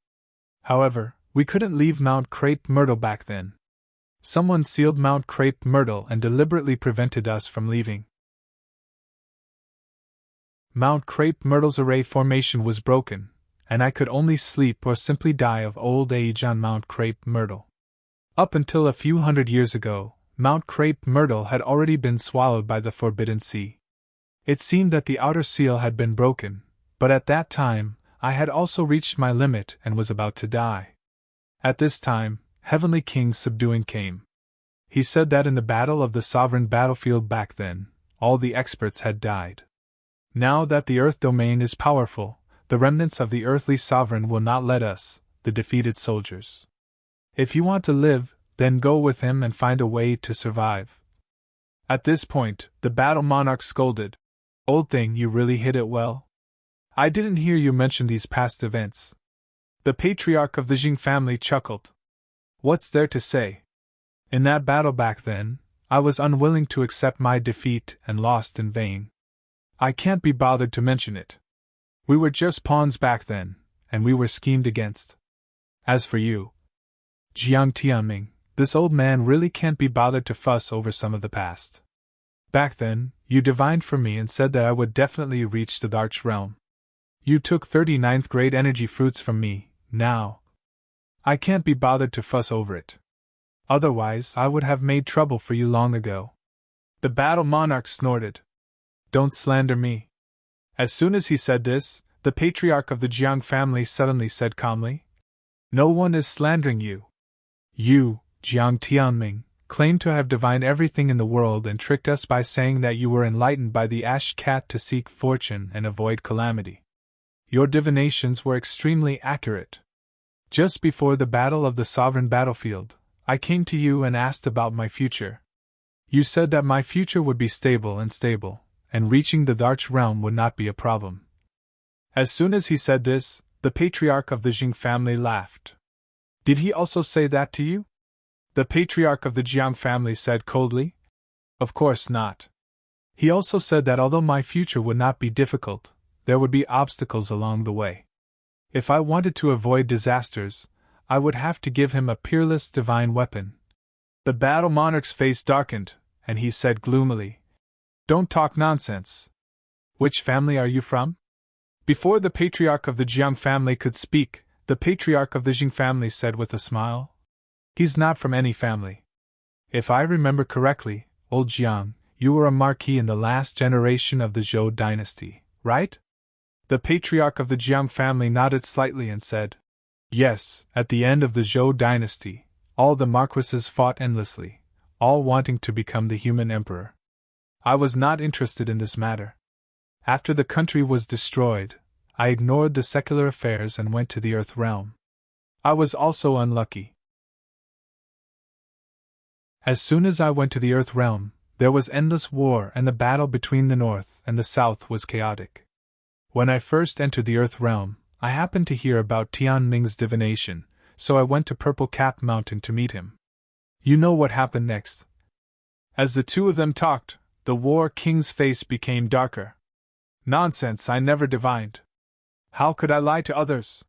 However, we couldn't leave Mount Crepe Myrtle back then. Someone sealed Mount Crepe Myrtle and deliberately prevented us from leaving. Mount Crepe Myrtle's array formation was broken, and I could only sleep or simply die of old age on Mount Crepe Myrtle. Up until a few hundred years ago, Mount Crepe Myrtle had already been swallowed by the Forbidden Sea. It seemed that the outer seal had been broken, but at that time, I had also reached my limit and was about to die. At this time, Heavenly King's subduing came. He said that in the Battle of the Sovereign Battlefield back then, all the experts had died. Now that the Earth domain is powerful, the remnants of the earthly sovereign will not let us, the defeated soldiers. If you want to live, then go with him and find a way to survive. At this point, the battle monarch scolded. Old thing, you really hit it well. I didn't hear you mention these past events. The patriarch of the Jing family chuckled. What's there to say? In that battle back then, I was unwilling to accept my defeat and lost in vain. I can't be bothered to mention it. We were just pawns back then, and we were schemed against. As for you, Jiang Tianming, this old man really can't be bothered to fuss over some of the past. Back then, you divined for me and said that I would definitely reach the Arch Realm. You took 39th grade energy fruits from me, now. I can't be bothered to fuss over it. Otherwise, I would have made trouble for you long ago. The battle monarch snorted. Don't slander me. As soon as he said this, the patriarch of the Jiang family suddenly said calmly, No one is slandering you. You, Jiang Tianming, claim to have divined everything in the world and tricked us by saying that you were enlightened by the ash cat to seek fortune and avoid calamity. Your divinations were extremely accurate. Just before the Battle of the Sovereign Battlefield, I came to you and asked about my future. You said that my future would be stable, and reaching the Arch Realm would not be a problem. As soon as he said this, the patriarch of the Jing family laughed. Did he also say that to you? The patriarch of the Jiang family said coldly. Of course not. He also said that although my future would not be difficult, there would be obstacles along the way. If I wanted to avoid disasters, I would have to give him a peerless divine weapon. The battle monarch's face darkened, and he said gloomily, Don't talk nonsense. Which family are you from? Before the patriarch of the Jiang family could speak, the patriarch of the Jing family said with a smile, He's not from any family. If I remember correctly, old Jiang, you were a marquis in the last generation of the Zhou dynasty, right? The patriarch of the Jiang family nodded slightly and said, Yes, at the end of the Zhou dynasty, all the marquises fought endlessly, all wanting to become the human emperor. I was not interested in this matter. After the country was destroyed, I ignored the secular affairs and went to the Earth realm. I was also unlucky. As soon as I went to the Earth realm, there was endless war and the battle between the North and the South was chaotic. When I first entered the Earth realm, I happened to hear about Tianming's divination, so I went to Purple Cap Mountain to meet him. You know what happened next. As the two of them talked, the War King's face became darker. Nonsense, I never divined. How could I lie to others?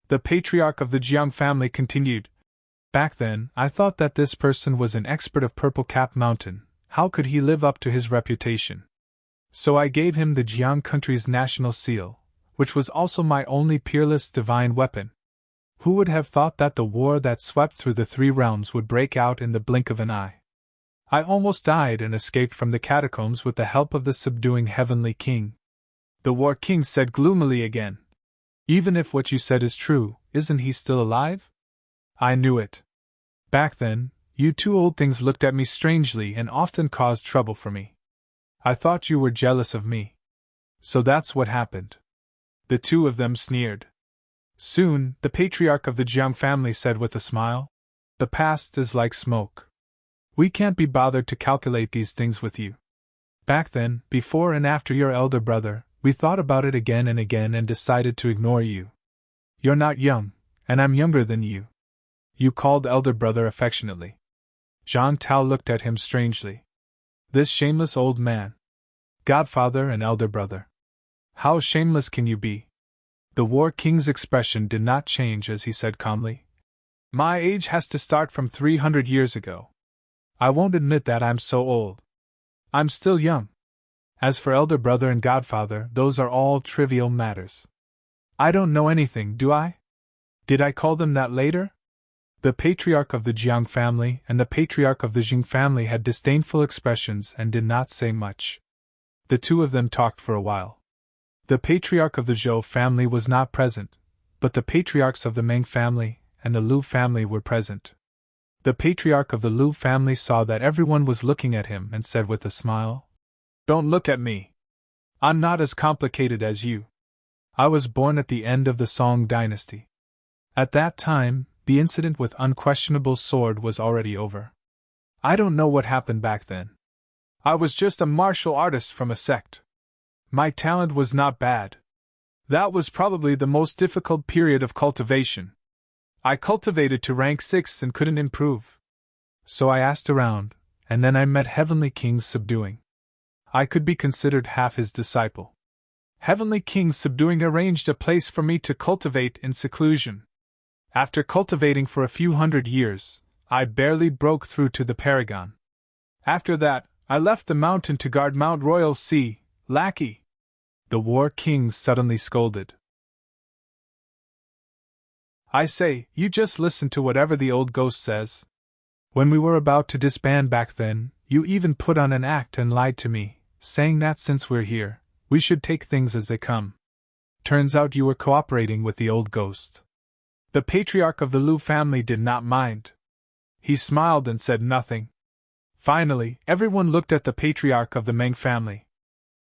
The patriarch of the Jiang family continued. Back then, I thought that this person was an expert of Purple Cap Mountain, How could he live up to his reputation? So I gave him the Jiang country's national seal, which was also my only peerless divine weapon. Who would have thought that the war that swept through the three realms would break out in the blink of an eye? I almost died and escaped from the catacombs with the help of the subduing heavenly king. The war king said gloomily again. Even if what you said is true, isn't he still alive? I knew it. Back then, you two old things looked at me strangely and often caused trouble for me. I thought you were jealous of me. So that's what happened. The two of them sneered. Soon, the patriarch of the Jiang family said with a smile, "The past is like smoke. We can't be bothered to calculate these things with you. Back then, before and after your elder brother, we thought about it again and decided to ignore you. You're not young, and I'm younger than you." You called elder brother affectionately. Zhang Tao looked at him strangely. This shameless old man. Godfather and elder brother. How shameless can you be? The war king's expression did not change as he said calmly, "My age has to start from 300 years ago. I won't admit that I'm so old. I'm still young. As for elder brother and godfather, those are all trivial matters. I don't know anything, do I? Did I call them that later?" The patriarch of the Jiang family and the patriarch of the Jing family had disdainful expressions and did not say much. The two of them talked for a while. The patriarch of the Zhou family was not present, but the patriarchs of the Meng family and the Lu family were present. The patriarch of the Lu family saw that everyone was looking at him and said with a smile, "Don't look at me. I'm not as complicated as you. I was born at the end of the Song dynasty. At that time, the incident with unquestionable sword was already over. I don't know what happened back then. I was just a martial artist from a sect. My talent was not bad. That was probably the most difficult period of cultivation. I cultivated to rank 6 and couldn't improve. So I asked around, and then I met Heavenly King's subduing. I could be considered half his disciple. Heavenly King's subduing arranged a place for me to cultivate in seclusion. After cultivating for a few hundred years, I barely broke through to the Paragon. After that, I left the mountain to guard Mount Royal Sea, lackey," the war king suddenly scolded. "I say, you just listen to whatever the old ghost says. When we were about to disband back then, you even put on an act and lied to me, saying that since we're here, we should take things as they come. Turns out you were cooperating with the old ghost." The patriarch of the Lu family did not mind. He smiled and said nothing. Finally, everyone looked at the patriarch of the Meng family.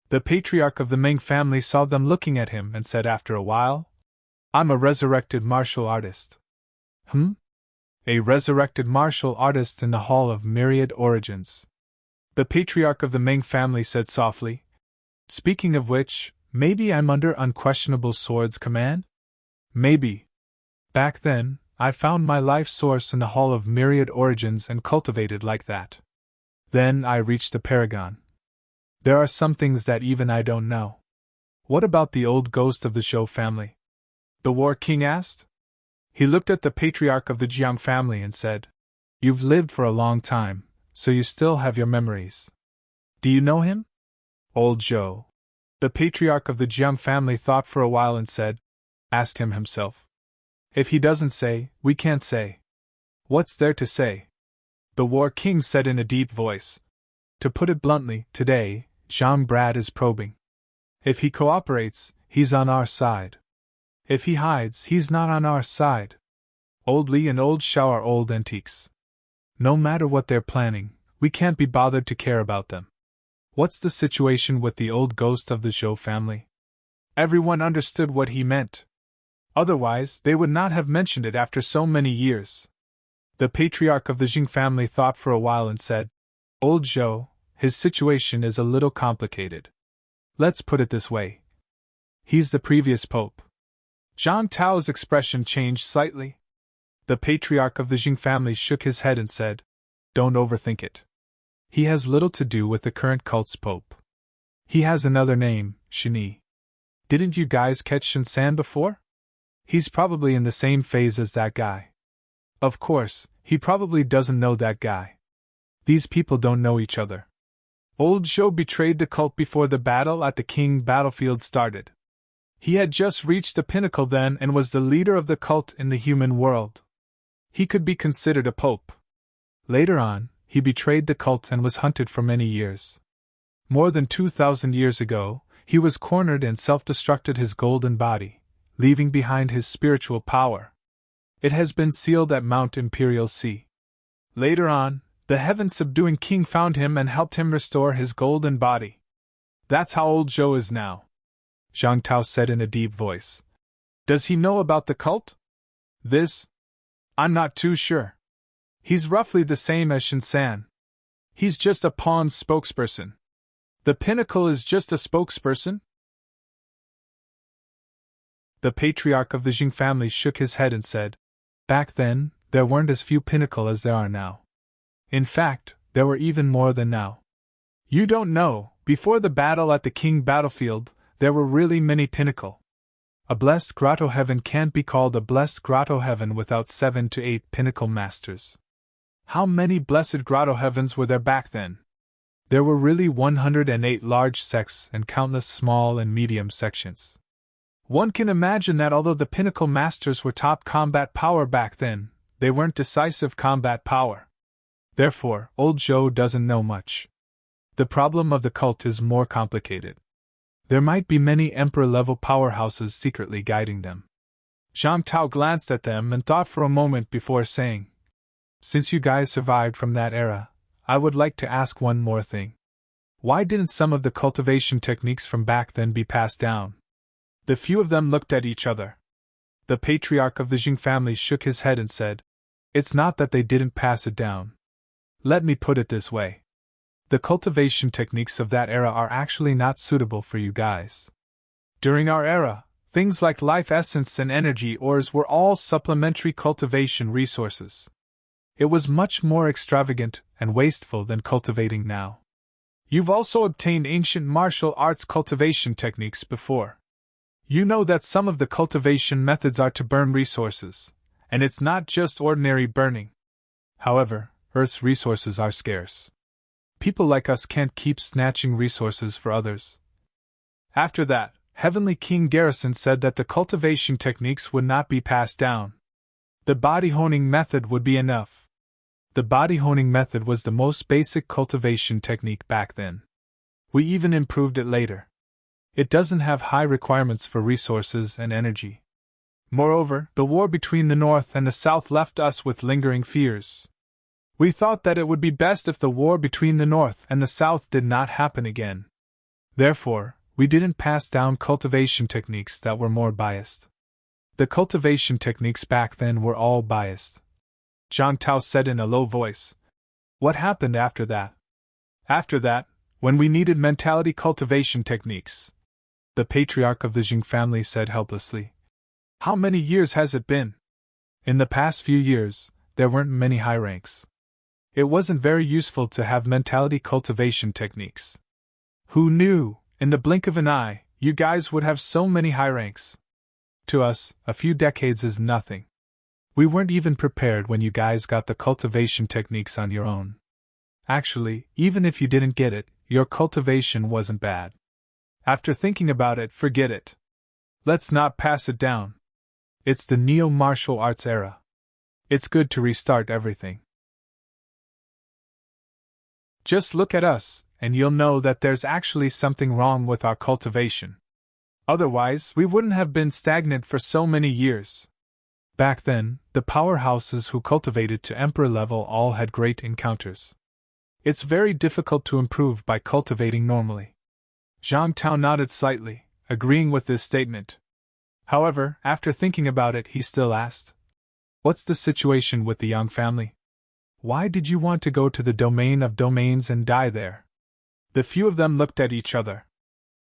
The patriarch of the Meng family saw them looking at him and said after a while, "I'm a resurrected martial artist." A resurrected martial artist in the Hall of Myriad Origins. The patriarch of the Meng family said softly, "Speaking of which, maybe I'm under unquestionable sword's command? Maybe. Back then, I found my life source in the Hall of Myriad Origins and cultivated like that. Then I reached the Paragon. There are some things that even I don't know." "What about the old ghost of the Zhou family?" the war king asked. He looked at the patriarch of the Jiang family and said, "You've lived for a long time, so you still have your memories. Do you know him?" "Old Zhou." The patriarch of the Jiang family thought for a while and said, "Ask him himself. If he doesn't say, we can't say." "What's there to say?" the war king said in a deep voice. "To put it bluntly, today, Zhang Brad is probing. If he cooperates, he's on our side. If he hides, he's not on our side. Old Li and Old Xiao are old antiques. No matter what they're planning, we can't be bothered to care about them." "What's the situation with the old ghost of the Zhou family?" Everyone understood what he meant. Otherwise, they would not have mentioned it after so many years. The patriarch of the Jing family thought for a while and said, "Old Zhou, his situation is a little complicated. Let's put it this way. He's the previous pope." Zhang Tao's expression changed slightly. The patriarch of the Jing family shook his head and said, "Don't overthink it. He has little to do with the current cult's pope. He has another name, Shini. Didn't you guys catch Shinsan before? He's probably in the same phase as that guy. Of course, he probably doesn't know that guy. These people don't know each other. Old Zhou betrayed the cult before the battle at the King battlefield started. He had just reached the pinnacle then and was the leader of the cult in the human world. He could be considered a pope. Later on, he betrayed the cult and was hunted for many years. More than 2,000 years ago, he was cornered and self-destructed his golden body, leaving behind his spiritual power. It has been sealed at Mount Imperial Sea. Later on, the heaven-subduing king found him and helped him restore his golden body. That's how old Zhou is now, Zhang Tao said in a deep voice. Does he know about the cult? This? I'm not too sure. He's roughly the same as Shinsan. He's just a pawn's spokesperson. The pinnacle is just a spokesperson? The patriarch of the Jing family shook his head and said, Back then, there weren't as few pinnacle as there are now. In fact, there were even more than now. You don't know, before the battle at the King battlefield, there were really many pinnacle. A blessed grotto heaven can't be called a blessed grotto heaven without 7 to 8 pinnacle masters. How many blessed grotto heavens were there back then? There were really 108 large sects and countless small and medium sections. One can imagine that although the pinnacle masters were top combat power back then, they weren't decisive combat power. Therefore, old Zhou doesn't know much. The problem of the cult is more complicated. There might be many emperor-level powerhouses secretly guiding them. Zhang Tao glanced at them and thought for a moment before saying, Since you guys survived from that era, I would like to ask one more thing. Why didn't some of the cultivation techniques from back then be passed down? The few of them looked at each other. The patriarch of the Jing family shook his head and said, It's not that they didn't pass it down. Let me put it this way. The cultivation techniques of that era are actually not suitable for you guys. During our era, things like life essence and energy ores were all supplementary cultivation resources. It was much more extravagant and wasteful than cultivating now. You've also obtained ancient martial arts cultivation techniques before. You know that some of the cultivation methods are to burn resources, and it's not just ordinary burning. However, Earth's resources are scarce. People like us can't keep snatching resources for others. After that, Heavenly King Garrison said that the cultivation techniques would not be passed down. The body honing method would be enough. The body honing method was the most basic cultivation technique back then. We even improved it later. It doesn't have high requirements for resources and energy. Moreover, the war between the North and the South left us with lingering fears. We thought that it would be best if the war between the North and the South did not happen again. Therefore, we didn't pass down cultivation techniques that were more biased. The cultivation techniques back then were all biased. Zhang Tao said in a low voice. What happened after that? After that, when we needed mentality cultivation techniques, the patriarch of the Jing family said helplessly. How many years has it been? In the past few years, there weren't many high ranks. It wasn't very useful to have mentality cultivation techniques. Who knew, in the blink of an eye, you guys would have so many high ranks? To us, a few decades is nothing. We weren't even prepared when you guys got the cultivation techniques on your own. Actually, even if you didn't get it, your cultivation wasn't bad. After thinking about it, forget it. Let's not pass it down. It's the neo-martial arts era. It's good to restart everything. Just look at us, and you'll know that there's actually something wrong with our cultivation. Otherwise, we wouldn't have been stagnant for so many years. Back then, the powerhouses who cultivated to emperor level all had great encounters. It's very difficult to improve by cultivating normally. Zhang Tao nodded slightly, agreeing with this statement. However, after thinking about it, he still asked, What's the situation with the Yang family? Why did you want to go to the domain of domains and die there? The few of them looked at each other.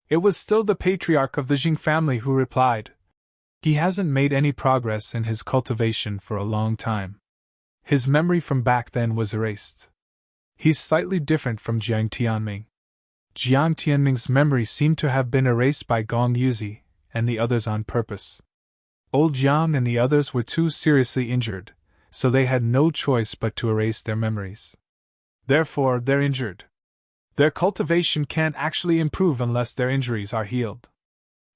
It was still the patriarch of the Jing family who replied. He hasn't made any progress in his cultivation for a long time. His memory from back then was erased. He's slightly different from Jiang Tianming. Jiang Tianming's memory seemed to have been erased by Gong Yuzi and the others on purpose. Old Jiang and the others were too seriously injured, so they had no choice but to erase their memories. Therefore, they're injured. Their cultivation can't actually improve unless their injuries are healed.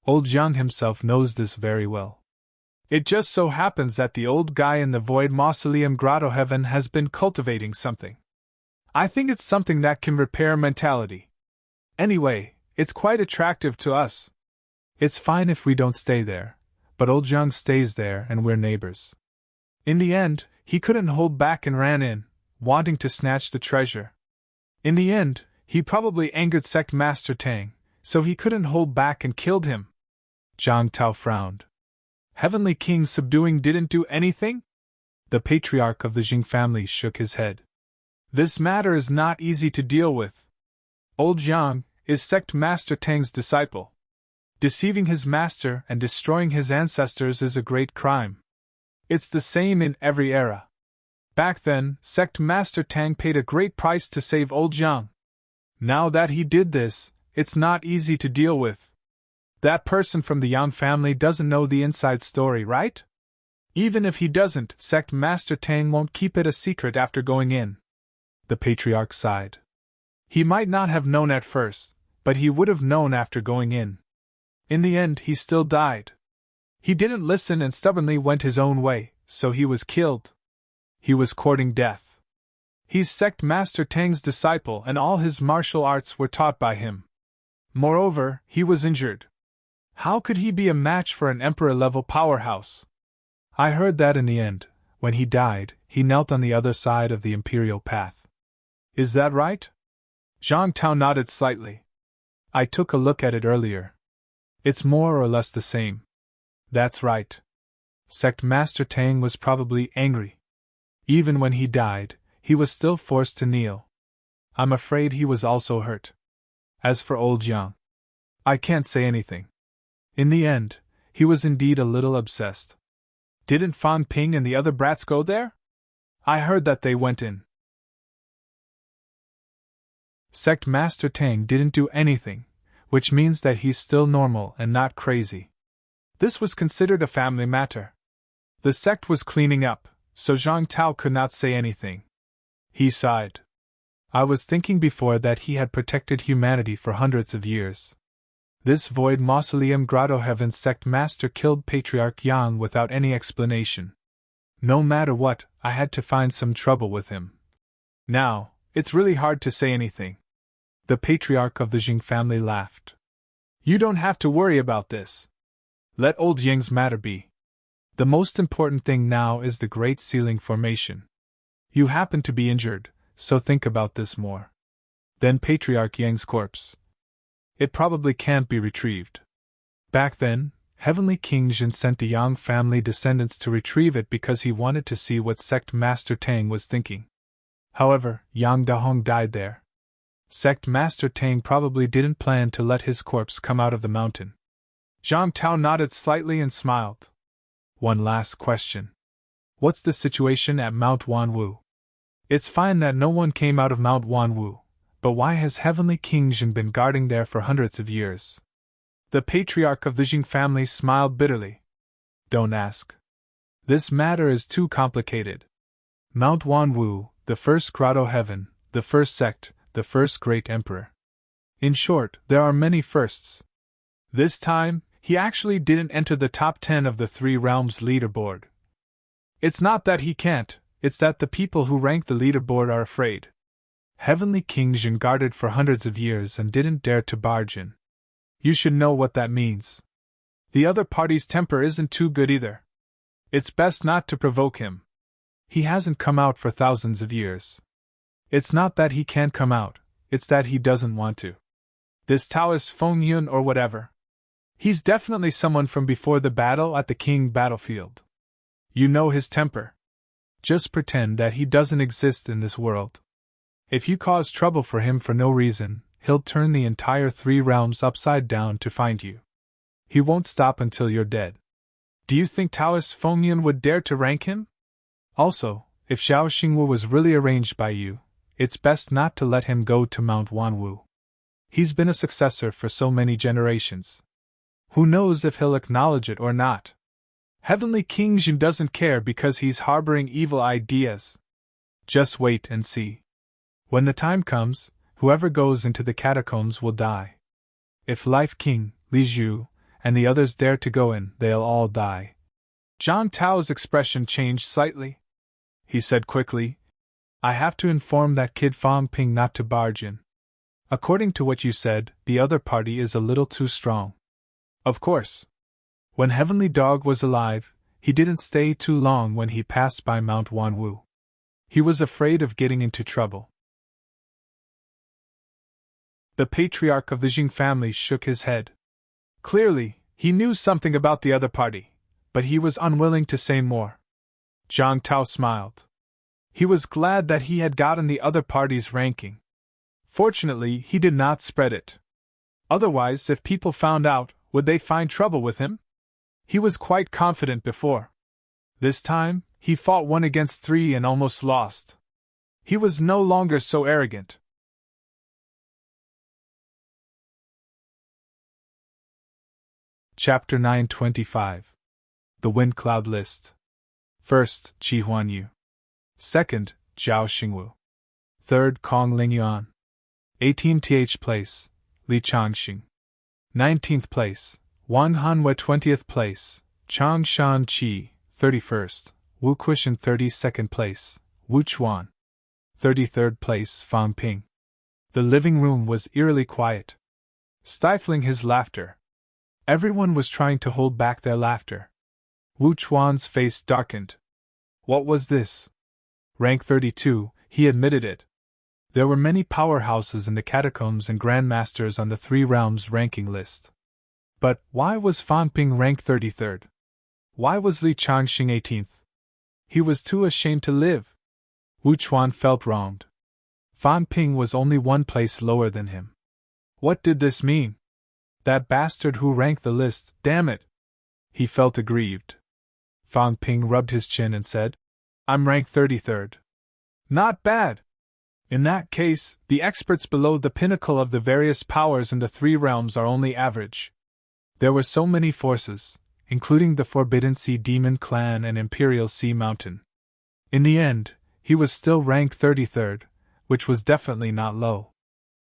Old Jiang himself knows this very well. It just so happens that the old guy in the Void Mausoleum Grotto Heaven has been cultivating something. I think it's something that can repair mentality. Anyway, it's quite attractive to us. It's fine if we don't stay there, but old Jiang stays there and we're neighbors. In the end, he couldn't hold back and ran in, wanting to snatch the treasure. In the end, he probably angered Sect Master Tang, so he couldn't hold back and killed him. Zhang Tao frowned. Heavenly King subduing didn't do anything? The patriarch of the Jing family shook his head. This matter is not easy to deal with. Old Jiang is Sect Master Tang's disciple. Deceiving his master and destroying his ancestors is a great crime. It's the same in every era. Back then, Sect Master Tang paid a great price to save old Jiang. Now that he did this, it's not easy to deal with. That person from the Yang family doesn't know the inside story, right? Even if he doesn't, Sect Master Tang won't keep it a secret after going in. The patriarch sighed. He might not have known at first, but he would have known after going in. In the end, he still died. He didn't listen and stubbornly went his own way, so he was killed. He was courting death. He's Sect Master Tang's disciple and all his martial arts were taught by him. Moreover, he was injured. How could he be a match for an emperor-level powerhouse? I heard that in the end, when he died, he knelt on the other side of the imperial path. Is that right? Zhang Tao nodded slightly. I took a look at it earlier. It's more or less the same. That's right. Sect Master Tang was probably angry. Even when he died, he was still forced to kneel. I'm afraid he was also hurt. As for old Jiang, I can't say anything. In the end, he was indeed a little obsessed. Didn't Fan Ping and the other brats go there? I heard that they went in. Sect Master Tang didn't do anything, which means that he's still normal and not crazy. This was considered a family matter. The sect was cleaning up, so Zhang Tao could not say anything. He sighed. I was thinking before that he had protected humanity for hundreds of years. This Void Mausoleum Grotto Heaven sect master killed Patriarch Yang without any explanation. No matter what, I had to find some trouble with him. Now, it's really hard to say anything. The patriarch of the Jing family laughed. You don't have to worry about this. Let old Yang's matter be. The most important thing now is the Great Sealing Formation. You happen to be injured, so think about this more. Then Patriarch Yang's corpse. It probably can't be retrieved. Back then, Heavenly King Jin sent the Yang family descendants to retrieve it because he wanted to see what Sect Master Tang was thinking. However, Yang Dahong died there. Sect Master Tang probably didn't plan to let his corpse come out of the mountain. Zhang Tao nodded slightly and smiled. One last question. What's the situation at Mount Wanwu? It's fine that no one came out of Mount Wanwu, but why has Heavenly King Jin been guarding there for hundreds of years? The patriarch of the Jing family smiled bitterly. Don't ask. This matter is too complicated. Mount Wanwu, the first grotto heaven, the first sect, the first great emperor. In short, there are many firsts. This time, he actually didn't enter the top 10 of the Three Realms leaderboard. It's not that he can't, it's that the people who rank the leaderboard are afraid. Heavenly King Jin guarded for hundreds of years and didn't dare to barge in. You should know what that means. The other party's temper isn't too good either. It's best not to provoke him. He hasn't come out for thousands of years. It's not that he can't come out, it's that he doesn't want to. This Taoist Feng Yun or whatever. He's definitely someone from before the battle at the King battlefield. You know his temper. Just pretend that he doesn't exist in this world. If you cause trouble for him for no reason, he'll turn the entire Three Realms upside down to find you. He won't stop until you're dead. Do you think Taoist Feng Yun would dare to rank him? Also, if Xiao Xingwu was really arranged by you, it's best not to let him go to Mount Wanwu. He's been a successor for so many generations. Who knows if he'll acknowledge it or not? Heavenly King Jin doesn't care because he's harboring evil ideas. Just wait and see. When the time comes, Whoever goes into the catacombs will die. If Life King, Li Zhu, and the others dare to go in, they'll all die. Zhang Tao's expression changed slightly. He said quickly, I have to inform that kid Fang Ping not to barge in. According to what you said, the other party is a little too strong. Of course. When Heavenly Dog was alive, he didn't stay too long when he passed by Mount Wanwu. He was afraid of getting into trouble. The patriarch of the Jing family shook his head. Clearly, he knew something about the other party, but he was unwilling to say more. Zhang Tao smiled. He was glad that he had gotten the other party's ranking. Fortunately, he did not spread it. Otherwise, if people found out, would they find trouble with him? He was quite confident before. This time, he fought 1 against 3 and almost lost. He was no longer so arrogant. Chapter 925. The Wind Cloud List. 1st, Qi Huanyu. 2nd, Zhao Xingwu. 3rd, Kong Lingyuan. 18th place, Li Changxing. 19th place, Wang Hanwei. 20th place, Chang Shan Qi. 31st, Wu Kuishan. 32nd place, Wu Chuan. 33rd place, Fang Ping. The living room was eerily quiet. Stifling his laughter. Everyone was trying to hold back their laughter. Wu Chuan's face darkened. What was this? Rank 32, he admitted it. There were many powerhouses in the catacombs and grandmasters on the 3 realms ranking list. But why was Fan Ping ranked 33rd? Why was Li Changxing 18th? He was too ashamed to live. Wu Chuan felt wronged. Fan Ping was only 1 place lower than him. What did this mean? That bastard who ranked the list, damn it! He felt aggrieved. Fan Ping rubbed his chin and said, I'm ranked 33rd. Not bad! In that case, the experts below the pinnacle of the various powers in the 3 realms are only average. There were so many forces, including the Forbidden Sea Demon Clan and Imperial Sea Mountain. In the end, he was still ranked 33rd, which was definitely not low.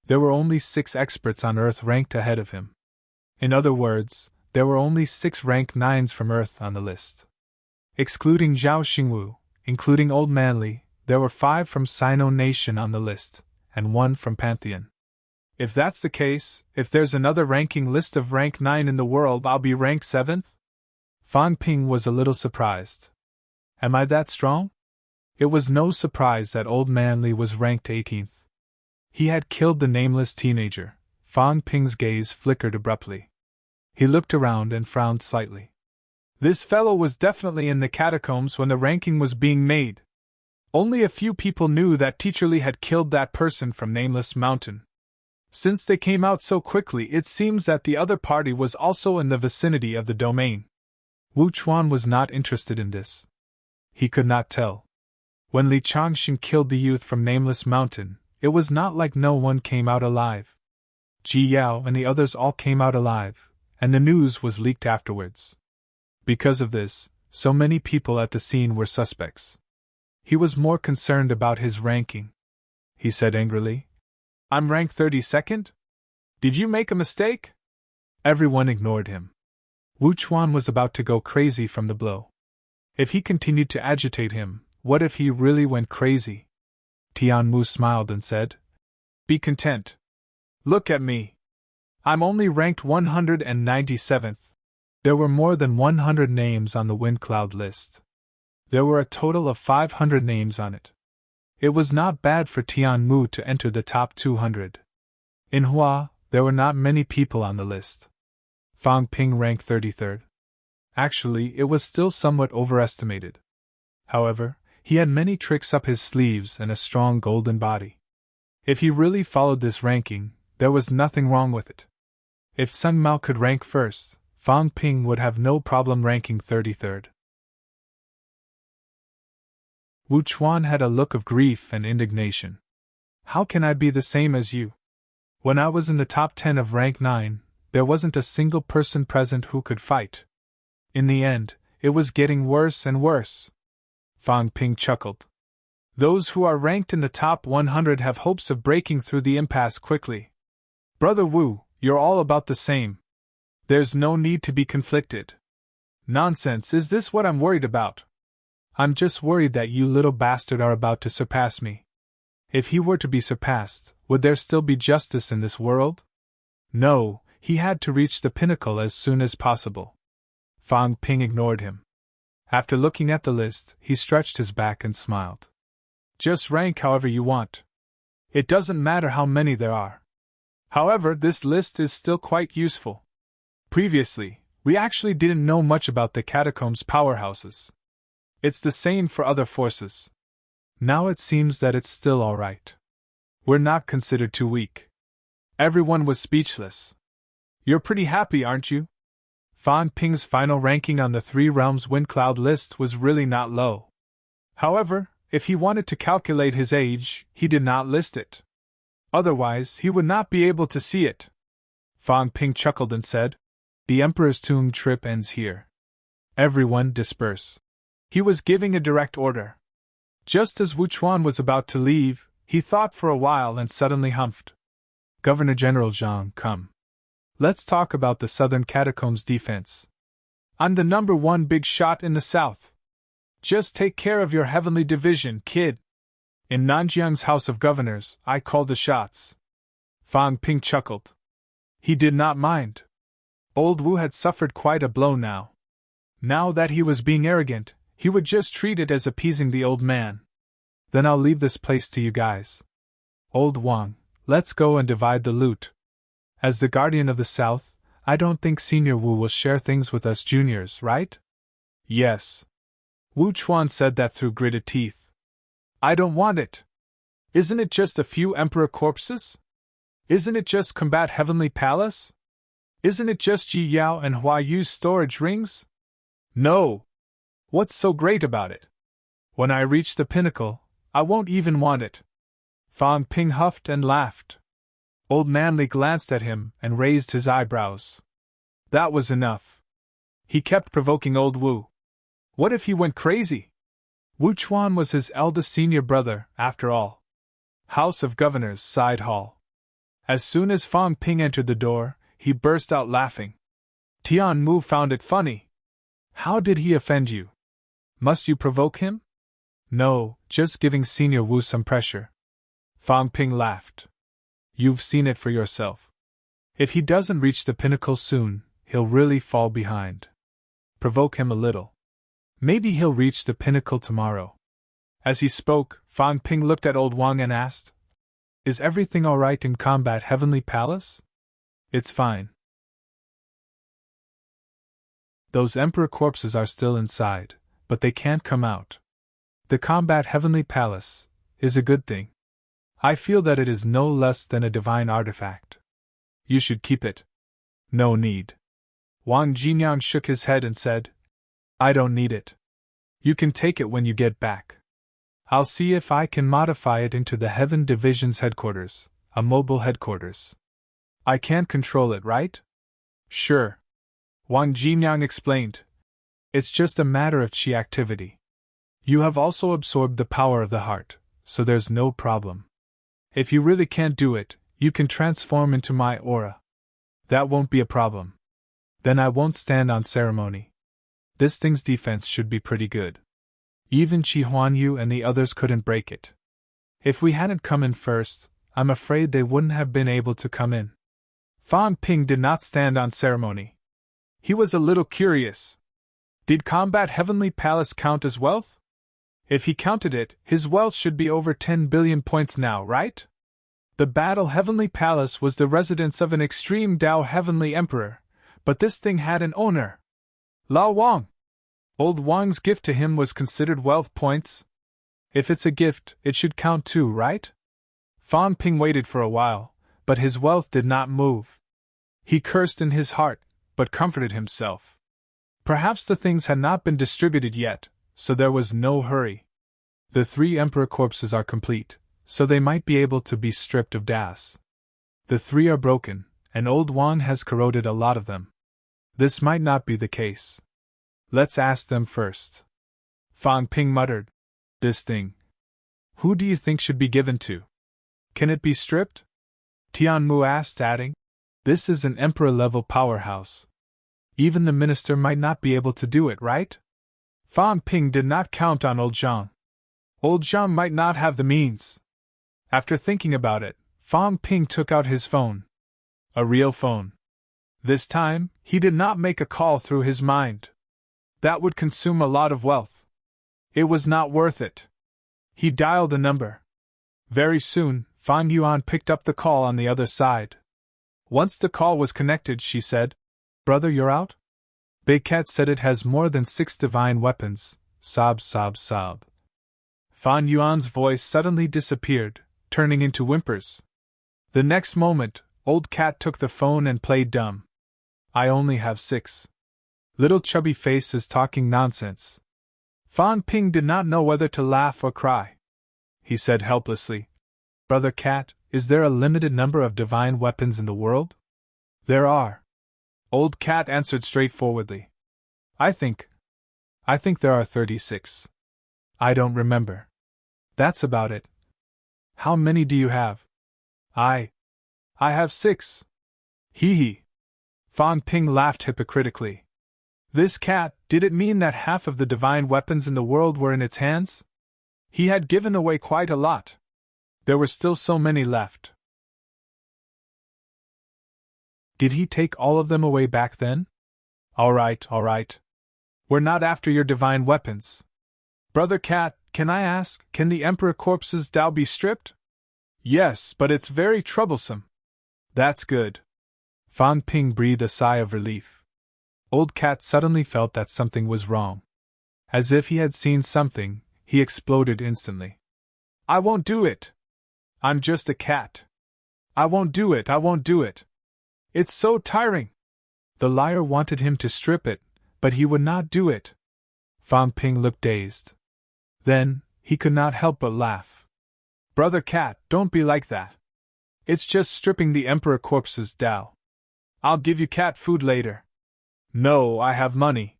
There were only 6 experts on Earth ranked ahead of him. In other words, there were only 6 rank 9s from Earth on the list. Excluding Zhao Xingwu, including Old Man Li, there were 5 from Sino Nation on the list, and 1 from Pantheon. If that's the case, if there's another ranking list of rank 9 in the world, I'll be ranked 7th? Fan Ping was a little surprised. Am I that strong? It was no surprise that Old Man Li was ranked 18th. He had killed the nameless teenager. Fan Ping's gaze flickered abruptly. He looked around and frowned slightly. This fellow was definitely in the catacombs when the ranking was being made. Only a few people knew that Teacher Li had killed that person from Nameless Mountain. Since they came out so quickly, it seems that the other party was also in the vicinity of the domain. Wu Chuan was not interested in this. He could not tell. When Li Changxing killed the youth from Nameless Mountain, it was not like no one came out alive. Ji Yao and the others all came out alive, and the news was leaked afterwards. Because of this, so many people at the scene were suspects. He was more concerned about his ranking. He said angrily, I'm ranked 32nd? Did you make a mistake? Everyone ignored him. Wu Chuan was about to go crazy from the blow. If he continued to agitate him, what if he really went crazy? Tian Mu smiled and said, Be content. Look at me. I'm only ranked 197th. There were more than 100 names on the Wind Cloud list. There were a total of 500 names on it. It was not bad for Tian Mu to enter the top 200. In Hua, there were not many people on the list. Fang Ping ranked 33rd. Actually, it was still somewhat overestimated. However, he had many tricks up his sleeves and a strong golden body. If he really followed this ranking, there was nothing wrong with it. If Sung Mao could rank first, Fang Ping would have no problem ranking 33rd. Wu Chuan had a look of grief and indignation. How can I be the same as you? When I was in the top 10 of rank 9, there wasn't a single person present who could fight. In the end, it was getting worse and worse. Fang Ping chuckled. Those who are ranked in the top 100 have hopes of breaking through the impasse quickly. Brother Wu, you're all about the same. There's no need to be conflicted. Nonsense, is this what I'm worried about? I'm just worried that you little bastard are about to surpass me. If he were to be surpassed, would there still be justice in this world? No, he had to reach the pinnacle as soon as possible. Fang Ping ignored him. After looking at the list, he stretched his back and smiled. Just rank however you want. It doesn't matter how many there are. However, this list is still quite useful. Previously, we actually didn't know much about the catacombs' powerhouses. It's the same for other forces. Now it seems that it's still alright. We're not considered too weak. Everyone was speechless. You're pretty happy, aren't you? Fan Ping's final ranking on the Three Realms Wind Cloud list was really not low. However, if he wanted to calculate his age, he did not list it. Otherwise, he would not be able to see it. Fan Ping chuckled and said, "The Emperor's tomb trip ends here. Everyone disperse." He was giving a direct order. Just as Wu Chuan was about to leave, he thought for a while and suddenly humphed. "Governor General Zhang, come. Let's talk about the Southern Catacombs defense. I'm the #1 big shot in the south. Just take care of your heavenly division, kid. In Nanjiang's House of Governors, I call the shots." Fang Ping chuckled. He did not mind. Old Wu had suffered quite a blow now. Now that he was being arrogant, he would just treat it as appeasing the old man. "Then I'll leave this place to you guys. Old Wang, let's go and divide the loot. As the guardian of the South, I don't think Senior Wu will share things with us juniors, right?" "Yes." Wu Chuan said that through gritted teeth. "I don't want it. Isn't it just a few emperor corpses? Isn't it just combat Heavenly Palace? Isn't it just Ji Yao and Hua Yu's storage rings? No. What's so great about it? When I reach the pinnacle, I won't even want it." Fang Ping huffed and laughed. Old Manly glanced at him and raised his eyebrows. That was enough. He kept provoking old Wu. What if he went crazy? Wu Chuan was his eldest senior brother, after all. House of Governors, side hall. As soon as Fang Ping entered the door, he burst out laughing. Tian Mu found it funny. How did he offend you? Must you provoke him? No, just giving Senior Wu some pressure. Fang Ping laughed. You've seen it for yourself. If he doesn't reach the pinnacle soon, he'll really fall behind. Provoke him a little. Maybe he'll reach the pinnacle tomorrow. As he spoke, Fang Ping looked at old Wang and asked, "Is everything alright in Combat Heavenly Palace?" "It's fine. Those emperor corpses are still inside, but they can't come out. The Combat Heavenly Palace is a good thing. I feel that it is no less than a divine artifact. You should keep it." "No need." Wang Jinyan shook his head and said, "I don't need it. You can take it when you get back. I'll see if I can modify it into the Heaven Division's headquarters, a mobile headquarters. I can't control it, right?" "Sure." Wang Jinyan explained. "It's just a matter of chi activity. You have also absorbed the power of the heart, so there's no problem. If you really can't do it, you can transform into my aura. That won't be a problem. Then I won't stand on ceremony. This thing's defense should be pretty good. Even Qi Huanyu and the others couldn't break it. If we hadn't come in first, I'm afraid they wouldn't have been able to come in." Fang Ping did not stand on ceremony. He was a little curious. Did Combat Heavenly Palace count as wealth? If he counted it, his wealth should be over 10 billion points now, right? The Battle Heavenly Palace was the residence of an extreme Dao Heavenly Emperor, but this thing had an owner. Lao Wang. Old Wang's gift to him was considered wealth points. If it's a gift, it should count too, right? Fang Ping waited for a while, but his wealth did not move. He cursed in his heart, but comforted himself. Perhaps the things had not been distributed yet, so there was no hurry. The 3 emperor corpses are complete, so they might be able to be stripped of das. The 3 are broken, and old Wang has corroded a lot of them. This might not be the case. Let's ask them first. Fang Ping muttered. This thing. Who do you think should be given to? Can it be stripped? Tianmu asked, adding, "This is an emperor-level powerhouse. Even the minister might not be able to do it, right?" Fan Ping did not count on old Zhang. Old Zhang might not have the means. After thinking about it, Fan Ping took out his phone. A real phone. This time, he did not make a call through his mind. That would consume a lot of wealth. It was not worth it. He dialed a number. Very soon, Fan Yuan picked up the call on the other side. Once the call was connected, she said, "Brother, you're out?" Big Cat said it has more than 6 divine weapons. Sob, sob, sob. Fan Yuan's voice suddenly disappeared, turning into whimpers. The next moment, Old Cat took the phone and played dumb. "I only have 6. Little chubby face is talking nonsense." Fan Ping did not know whether to laugh or cry. He said helplessly, "Brother Cat, is there a limited number of divine weapons in the world?" "There are." Old Cat answered straightforwardly. I think there are 36. I don't remember. That's about it." "How many do you have?" I have 6. Hee hee. Fan Ping laughed hypocritically. This cat, did it mean that half of the divine weapons in the world were in its hands? He had given away quite a lot. There were still so many left. Did he take all of them away back then? All right. We're not after your divine weapons. Brother Cat, can I ask, can the Emperor Corpse's Tao be stripped? Yes, but it's very troublesome. That's good. Fan Ping breathed a sigh of relief. Old Cat suddenly felt that something was wrong. As if he had seen something, he exploded instantly. "I won't do it! I'm just a cat. I won't do it! It's so tiring!" The liar wanted him to strip it, but he would not do it. Fan Ping looked dazed. Then, he could not help but laugh. "Brother Cat, don't be like that. It's just stripping the Emperor Corpse's Tao. I'll give you cat food later." "No, I have money.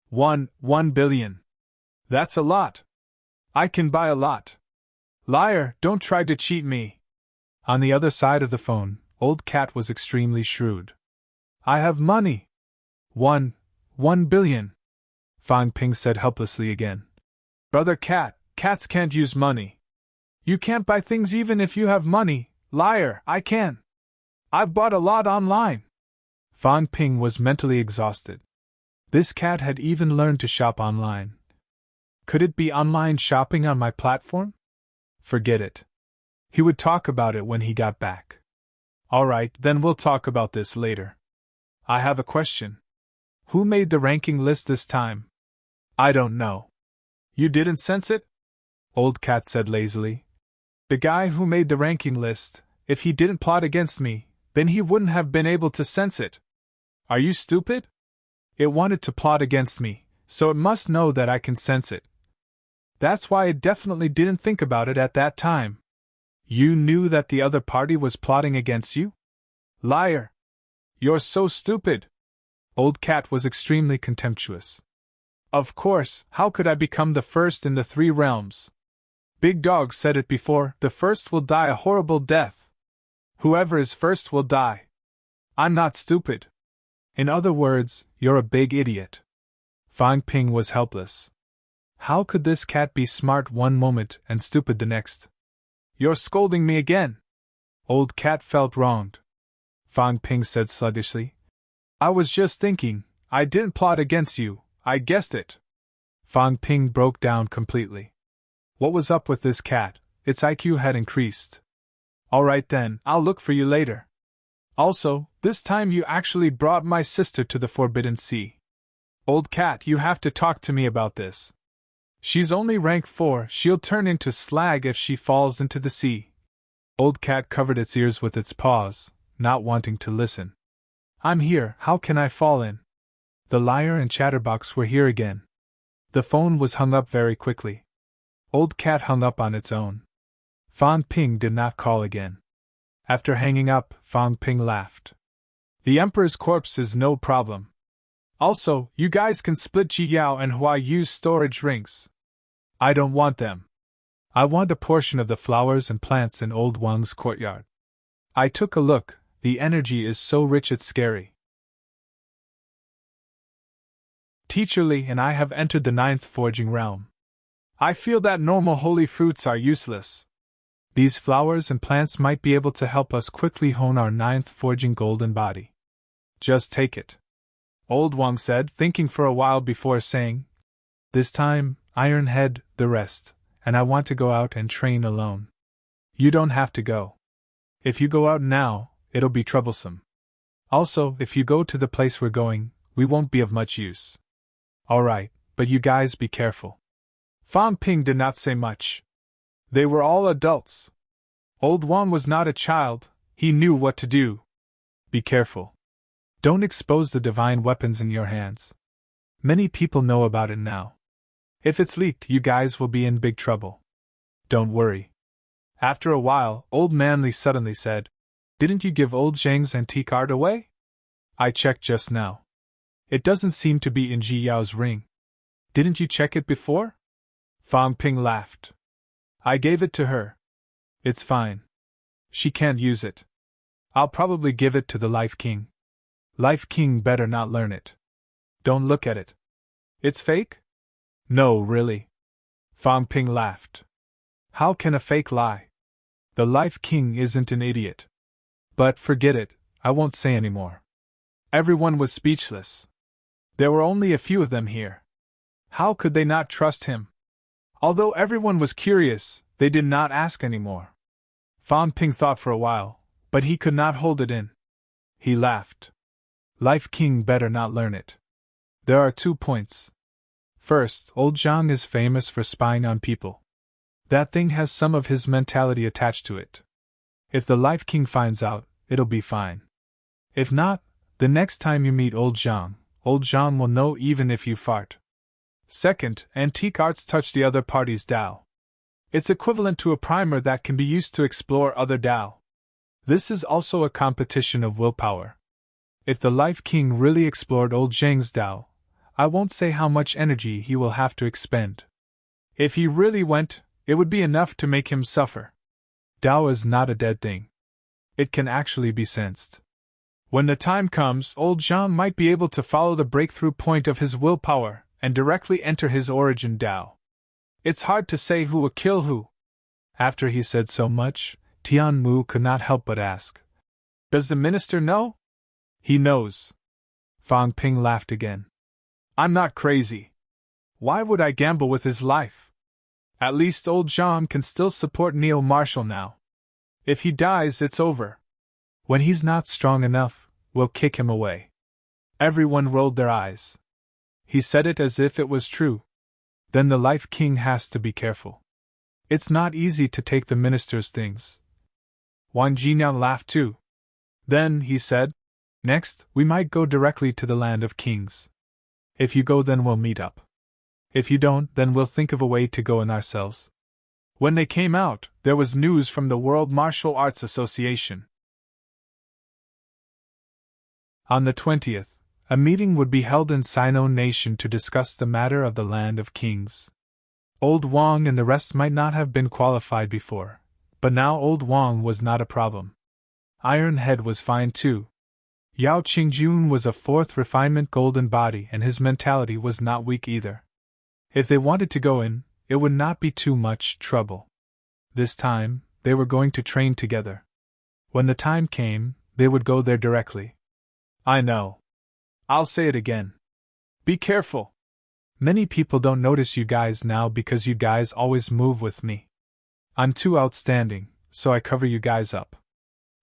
1 billion. That's a lot. I can buy a lot." "Liar, don't try to cheat me." On the other side of the phone, Old Cat was extremely shrewd. "I have money. 1 billion. Fan Ping said helplessly again. "Brother Cat, cats can't use money. You can't buy things even if you have money. Liar, I can. I've bought a lot online." Fan Ping was mentally exhausted. This cat had even learned to shop online. Could it be online shopping on my platform? Forget it. He would talk about it when he got back. Alright, then we'll talk about this later. I have a question. Who made the ranking list this time? I don't know. You didn't sense it? Old Cat said lazily. The guy who made the ranking list, if he didn't plot against me, then he wouldn't have been able to sense it. Are you stupid? It wanted to plot against me, so it must know that I can sense it. That's why it definitely didn't think about it at that time. You knew that the other party was plotting against you? Liar! You're so stupid! Old Cat was extremely contemptuous. Of course, how could I become the first in the 3 realms? Big Dog said it before, the first will die a horrible death. Whoever is first will die. I'm not stupid. In other words, you're a big idiot. Fan Ping was helpless. How could this cat be smart one moment and stupid the next? You're scolding me again. Old Cat felt wronged. Fan Ping said sluggishly. I was just thinking, I didn't plot against you, I guessed it. Fan Ping broke down completely. What was up with this cat? Its IQ had increased. Alright then, I'll look for you later. Also, this time you actually brought my sister to the Forbidden Sea. Old Cat, you have to talk to me about this. She's only rank 4, she'll turn into slag if she falls into the sea. Old Cat covered its ears with its paws, not wanting to listen. I'm here, how can I fall in? The liar and chatterbox were here again. The phone was hung up very quickly. Old Cat hung up on its own. Fan Ping did not call again. After hanging up, Fan Ping laughed. The Emperor's corpse is no problem. Also, you guys can split Ji Yao and Hua Yu's storage rings. I don't want them. I want a portion of the flowers and plants in old Wang's courtyard. I took a look, the energy is so rich it's scary. Teacher Li and I have entered the 9th forging realm. I feel that normal holy fruits are useless. These flowers and plants might be able to help us quickly hone our 9th forging golden body. Just take it. Old Wang said, thinking for a while before saying, This time, Iron Head, the rest, and I want to go out and train alone. You don't have to go. If you go out now, it'll be troublesome. Also, if you go to the place we're going, we won't be of much use. Alright, but you guys be careful. Fang Ping did not say much. They were all adults. Old Wang was not a child, he knew what to do. Be careful. Don't expose the divine weapons in your hands. Many people know about it now. If it's leaked, you guys will be in big trouble. Don't worry. After a while, Old Manly suddenly said, Didn't you give old Zhang's antique art away? I checked just now. It doesn't seem to be in Ji Yao's ring. Didn't you check it before? Fang Ping laughed. I gave it to her. It's fine. She can't use it. I'll probably give it to the Life King. Life King better not learn it. Don't look at it. It's fake? No, really. Fang Ping laughed. How can a fake lie? The Life King isn't an idiot. But forget it, I won't say any more. Everyone was speechless. There were only a few of them here. How could they not trust him? Although everyone was curious, they did not ask any more. Fang Ping thought for a while, but he could not hold it in. He laughed. Life King better not learn it. There are 2 points. First, old Zhang is famous for spying on people. That thing has some of his mentality attached to it. If the Life King finds out, it'll be fine. If not, the next time you meet old Zhang will know even if you fart. Second, antique arts touch the other party's Dao. It's equivalent to a primer that can be used to explore other Dao. This is also a competition of willpower. If the Life King really explored old Zhang's Dao, I won't say how much energy he will have to expend. If he really went, it would be enough to make him suffer. Dao is not a dead thing. It can actually be sensed. When the time comes, old Zhang might be able to follow the breakthrough point of his willpower and directly enter his origin Dao. It's hard to say who will kill who. After he said so much, Tian Mu could not help but ask, Does the minister know? He knows. Fang Ping laughed again. I'm not crazy. Why would I gamble with his life? At least old Zhang can still support Neo-Martial now. If he dies, it's over. When he's not strong enough, we'll kick him away. Everyone rolled their eyes. He said it as if it was true. Then the Life King has to be careful. It's not easy to take the minister's things. Wang Jinyan laughed too. Then, he said, Next, we might go directly to the land of kings. If you go, then we'll meet up. If you don't, then we'll think of a way to go in ourselves. When they came out, there was news from the World Martial Arts Association. On the 20th, a meeting would be held in Sino Nation to discuss the matter of the land of kings. Old Wang and the rest might not have been qualified before, but now old Wang was not a problem. Iron Head was fine too. Yao Qingjun was a 4th refinement golden body and his mentality was not weak either. If they wanted to go in, it would not be too much trouble. This time, they were going to train together. When the time came, they would go there directly. I know. I'll say it again. Be careful. Many people don't notice you guys now because you guys always move with me. I'm too outstanding, so I cover you guys up.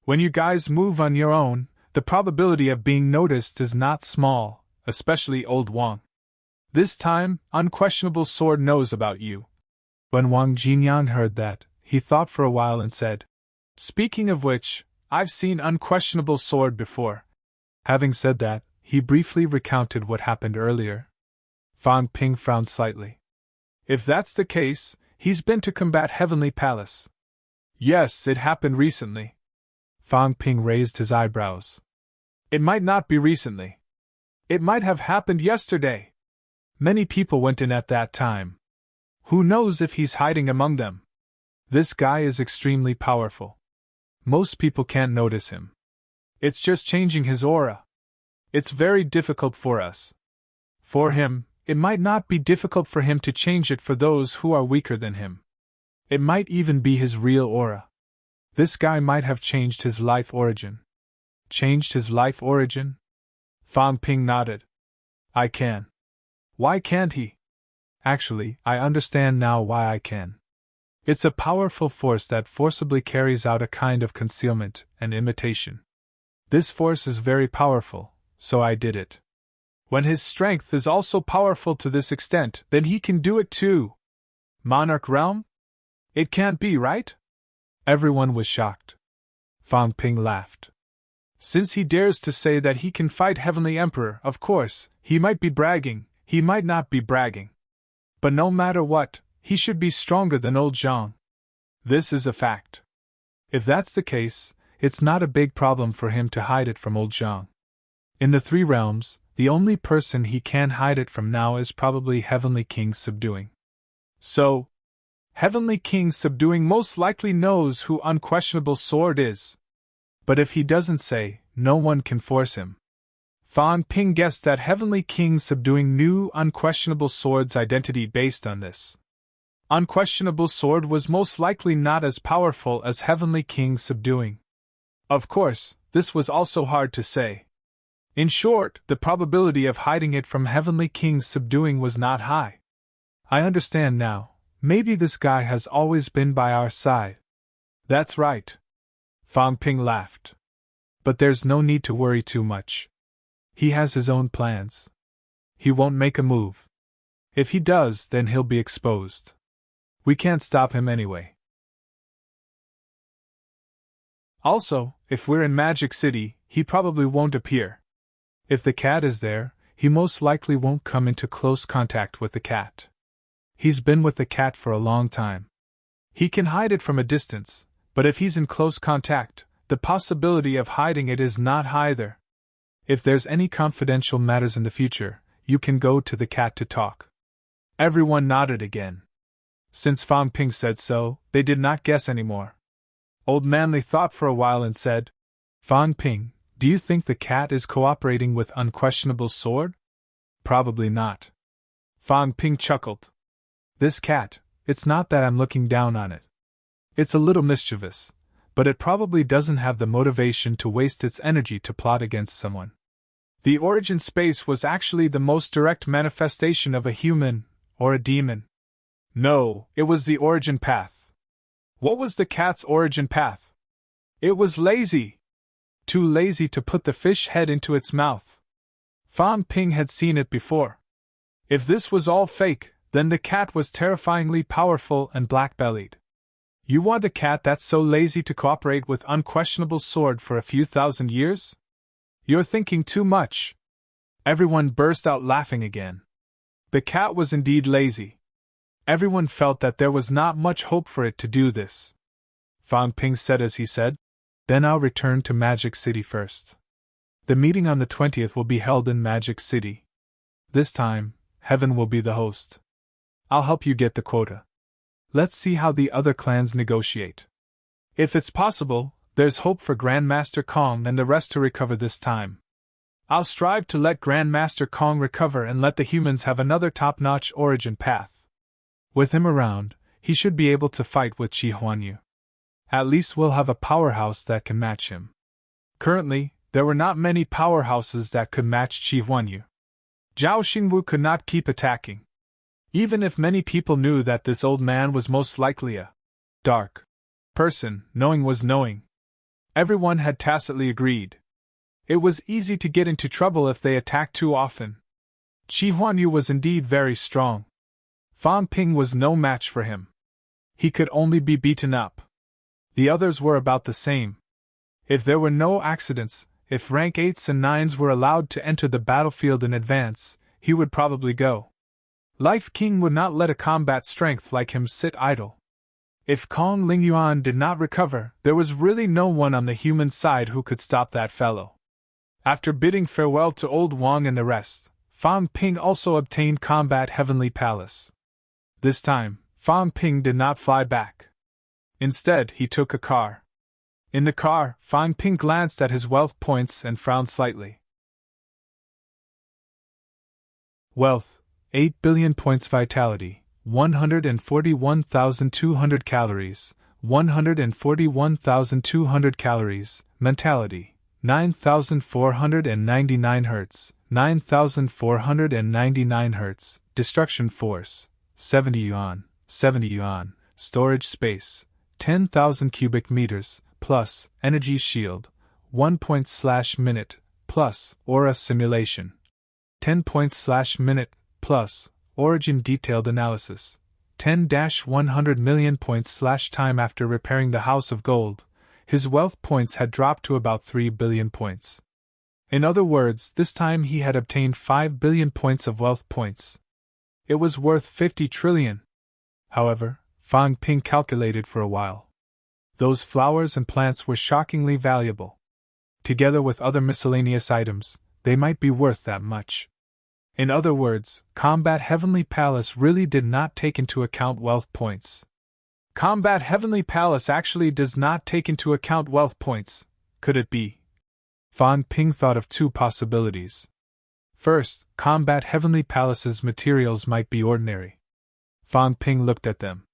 When you guys move on your own, the probability of being noticed is not small, especially old Wang. This time, Unquestionable Sword knows about you. When Wang Jinyan heard that, he thought for a while and said, Speaking of which, I've seen Unquestionable Sword before. Having said that, he briefly recounted what happened earlier. Fang Ping frowned slightly. If that's the case, he's been to combat Heavenly Palace. Yes, it happened recently. Fang Ping raised his eyebrows. It might not be recently. It might have happened yesterday. Many people went in at that time. Who knows if he's hiding among them? This guy is extremely powerful. Most people can't notice him. It's just changing his aura. It's very difficult for us. For him, it might not be difficult for him to change it for those who are weaker than him. It might even be his real aura. This guy might have changed his life origin. Changed his life origin? Fang Ping nodded. I can. Why can't he? Actually, I understand now why I can. It's a powerful force that forcibly carries out a kind of concealment and imitation. This force is very powerful, so I did it. When his strength is also powerful to this extent, then he can do it too. Monarch realm? It can't be, right? Everyone was shocked. Fang Ping laughed. Since he dares to say that he can fight Heavenly Emperor, of course, he might be bragging, he might not be bragging. But no matter what, he should be stronger than old Zhang. This is a fact. If that's the case, it's not a big problem for him to hide it from old Zhang. In the three realms, the only person he can hide it from now is probably Heavenly King Subduing. So, Heavenly King Subduing most likely knows who Unquestionable Sword is. But if he doesn't say, no one can force him. Fang Ping guessed that Heavenly King Subduing knew Unquestionable Sword's identity based on this. Unquestionable Sword was most likely not as powerful as Heavenly King Subduing. Of course, this was also hard to say. In short, the probability of hiding it from Heavenly King Subduing was not high. I understand now. Maybe this guy has always been by our side. That's right. Fang Ping laughed. But there's no need to worry too much. He has his own plans. He won't make a move. If he does, then he'll be exposed. We can't stop him anyway. Also, if we're in Magic City, he probably won't appear. If the cat is there, he most likely won't come into close contact with the cat. He's been with the cat for a long time. He can hide it from a distance, but if he's in close contact, the possibility of hiding it is not high either. If there's any confidential matters in the future, you can go to the cat to talk. Everyone nodded again. Since Fang Ping said so, they did not guess anymore. Old Manly thought for a while and said, Fang Ping, do you think the cat is cooperating with Unquestionable Sword? Probably not. Fang Ping chuckled. This cat, it's not that I'm looking down on it. It's a little mischievous, but it probably doesn't have the motivation to waste its energy to plot against someone. The origin space was actually the most direct manifestation of a human, or a demon. No, it was the origin path. What was the cat's origin path? It was lazy. Too lazy to put the fish head into its mouth. Fang Ping had seen it before. If this was all fake, then the cat was terrifyingly powerful and black-bellied. You want a cat that's so lazy to cooperate with Unquestionable Sword for a few thousand years? You're thinking too much. Everyone burst out laughing again. The cat was indeed lazy. Everyone felt that there was not much hope for it to do this. Fang Ping said as he said, Then I'll return to Magic City first. The meeting on the 20th will be held in Magic City. This time, Heaven will be the host. I'll help you get the quota. Let's see how the other clans negotiate. If it's possible, there's hope for Grandmaster Kong and the rest to recover this time. I'll strive to let Grandmaster Kong recover and let the humans have another top-notch origin path. With him around, he should be able to fight with Qi Huanyu. At least we'll have a powerhouse that can match him. Currently, there were not many powerhouses that could match Qi Huanyu. Zhao Xingwu could not keep attacking. Even if many people knew that this old man was most likely a dark person, knowing was knowing. Everyone had tacitly agreed. It was easy to get into trouble if they attacked too often. Qi Huanyu was indeed very strong. Fang Ping was no match for him. He could only be beaten up. The others were about the same. If there were no accidents, if rank 8s and 9s were allowed to enter the battlefield in advance, he would probably go. Life King would not let a combat strength like him sit idle. If Kong Lingyuan did not recover, there was really no one on the human side who could stop that fellow. After bidding farewell to Old Wang and the rest, Fang Ping also obtained Combat Heavenly Palace. This time, Fang Ping did not fly back. Instead, he took a car. In the car, Fang Ping glanced at his wealth points and frowned slightly. Wealth, 8 billion points. Vitality, 141,200 calories, 141,200 calories. Mentality, 9,499 Hz, 9,499 Hz. Destruction force, 70 yuan, 70 yuan. Storage space, 10,000 cubic meters, plus energy shield, 1 point/minute, plus aura simulation, 10 points/minute, plus origin detailed analysis, 10-100 million points/time. After repairing the House of Gold, his wealth points had dropped to about 3 billion points. In other words, this time he had obtained 5 billion points of wealth points. It was worth 50 trillion. However, Fang Ping calculated for a while. Those flowers and plants were shockingly valuable. Together with other miscellaneous items, they might be worth that much. In other words, Combat Heavenly Palace really did not take into account wealth points. Combat Heavenly Palace actually does not take into account wealth points, could it be? Fang Ping thought of two possibilities. First, Combat Heavenly Palace's materials might be ordinary. Fang Ping looked at them.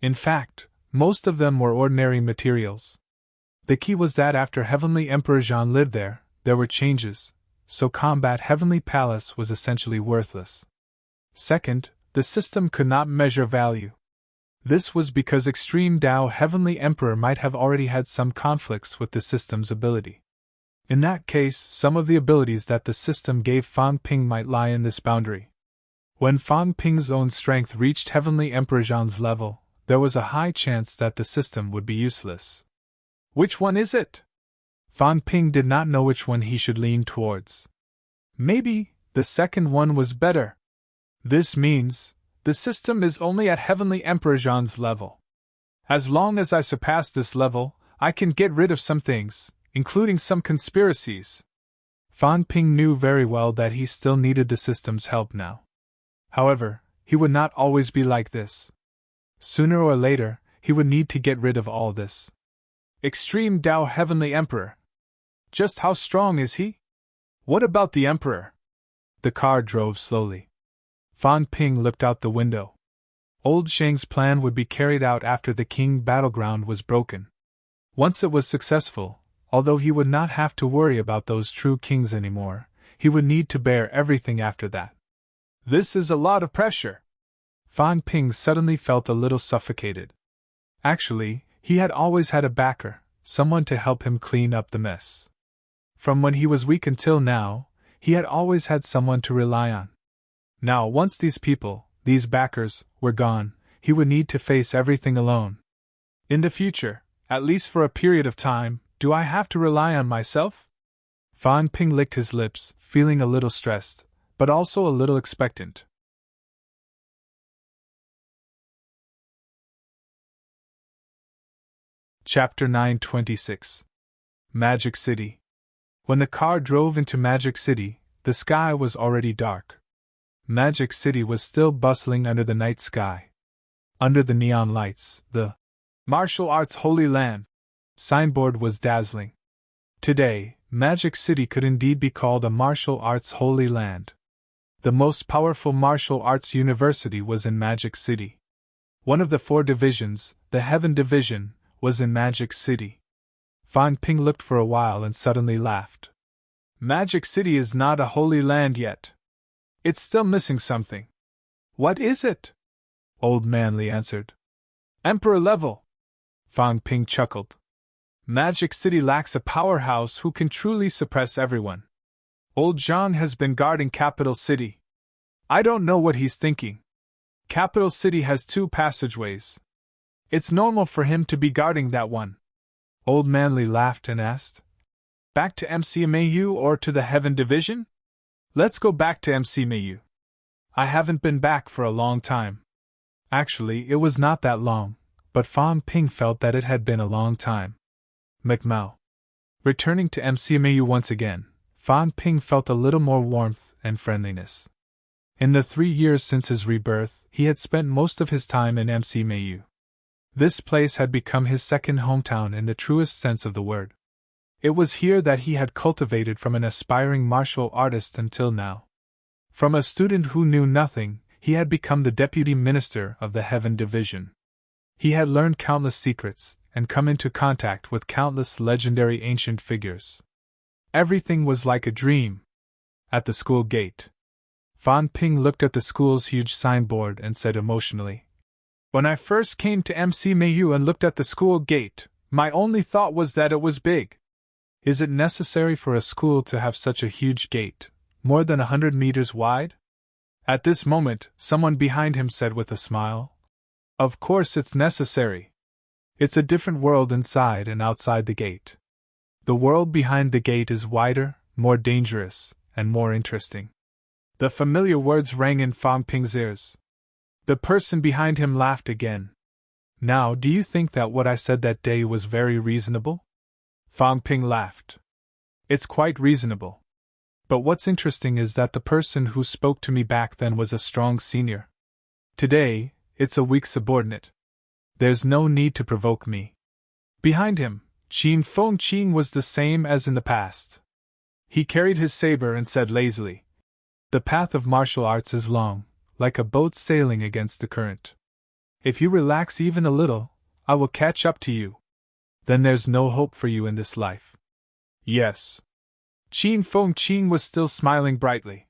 In fact, most of them were ordinary materials. The key was that after Heavenly Emperor Zhang lived there were changes, so Combat Heavenly Palace was essentially worthless. Second, the system could not measure value. This was because Extreme Tao Heavenly Emperor might have already had some conflicts with the system's ability. In that case, some of the abilities that the system gave Fang Ping might lie in this boundary. When Fang Ping's own strength reached Heavenly Emperor Zhang's level, there was a high chance that the system would be useless. Which one is it? Fang Ping did not know which one he should lean towards. Maybe the second one was better. This means the system is only at Heavenly Emperor Zhang's level. As long as I surpass this level, I can get rid of some things, including some conspiracies. Fang Ping knew very well that he still needed the system's help now. However, he would not always be like this. Sooner or later, he would need to get rid of all this. Extreme Tao Heavenly Emperor. Just how strong is he? What about the Emperor? The car drove slowly. Fang Ping looked out the window. Old Shang's plan would be carried out after the King battleground was broken. Once it was successful, although he would not have to worry about those true kings anymore, he would need to bear everything after that. This is a lot of pressure. Fang Ping suddenly felt a little suffocated. Actually, he had always had a backer, someone to help him clean up the mess. From when he was weak until now, he had always had someone to rely on. Now, once these people, these backers, were gone, he would need to face everything alone. In the future, at least for a period of time, do I have to rely on myself? Fang Ping licked his lips, feeling a little stressed, but also a little expectant. Chapter 926. Magic City. When the car drove into Magic City, the sky was already dark. Magic City was still bustling under the night sky. Under the neon lights, the Martial Arts Holy Land signboard was dazzling. Today, Magic City could indeed be called a martial arts holy land. The most powerful martial arts university was in Magic City. One of the 4 divisions, the Heaven Division, was in Magic City. Fang Ping looked for a while and suddenly laughed. Magic City is not a holy land yet. It's still missing something. What is it? Old Man Li answered. Emperor level. Fang Ping chuckled. Magic City lacks a powerhouse who can truly suppress everyone. Old Zhang has been guarding Capital City. I don't know what he's thinking. Capital City has 2 passageways. It's normal for him to be guarding that one. Old Man Li laughed and asked, Back to MCMAU or to the Heaven Division? Let's go back to MCMAU. I haven't been back for a long time. Actually, it was not that long, but Fang Ping felt that it had been a long time. McMao. Returning to MCMAU once again, Fang Ping felt a little more warmth and friendliness. In the 3 years since his rebirth, he had spent most of his time in MCMAU. This place had become his second hometown in the truest sense of the word. It was here that he had cultivated from an aspiring martial artist until now. From a student who knew nothing, he had become the deputy minister of the Heaven Division. He had learned countless secrets, and come into contact with countless legendary ancient figures. Everything was like a dream. At the school gate, Fan Ping looked at the school's huge signboard and said emotionally, "When I first came to MC Mayu and looked at the school gate, my only thought was that it was big. Is it necessary for a school to have such a huge gate, more than 100 meters wide?" At this moment, someone behind him said with a smile, "Of course it's necessary. It's a different world inside and outside the gate. The world behind the gate is wider, more dangerous, and more interesting." The familiar words rang in Fan Ping's ears. The person behind him laughed again. "Now, do you think that what I said that day was very reasonable?" Fan Ping laughed. "It's quite reasonable. But what's interesting is that the person who spoke to me back then was a strong senior. Today, it's a weak subordinate. There's no need to provoke me." Behind him, Qin Fengqin was the same as in the past. He carried his saber and said lazily, "The path of martial arts is long, like a boat sailing against the current. If you relax even a little, I will catch up to you. Then there's no hope for you in this life." "Yes." Qin Fengqin was still smiling brightly.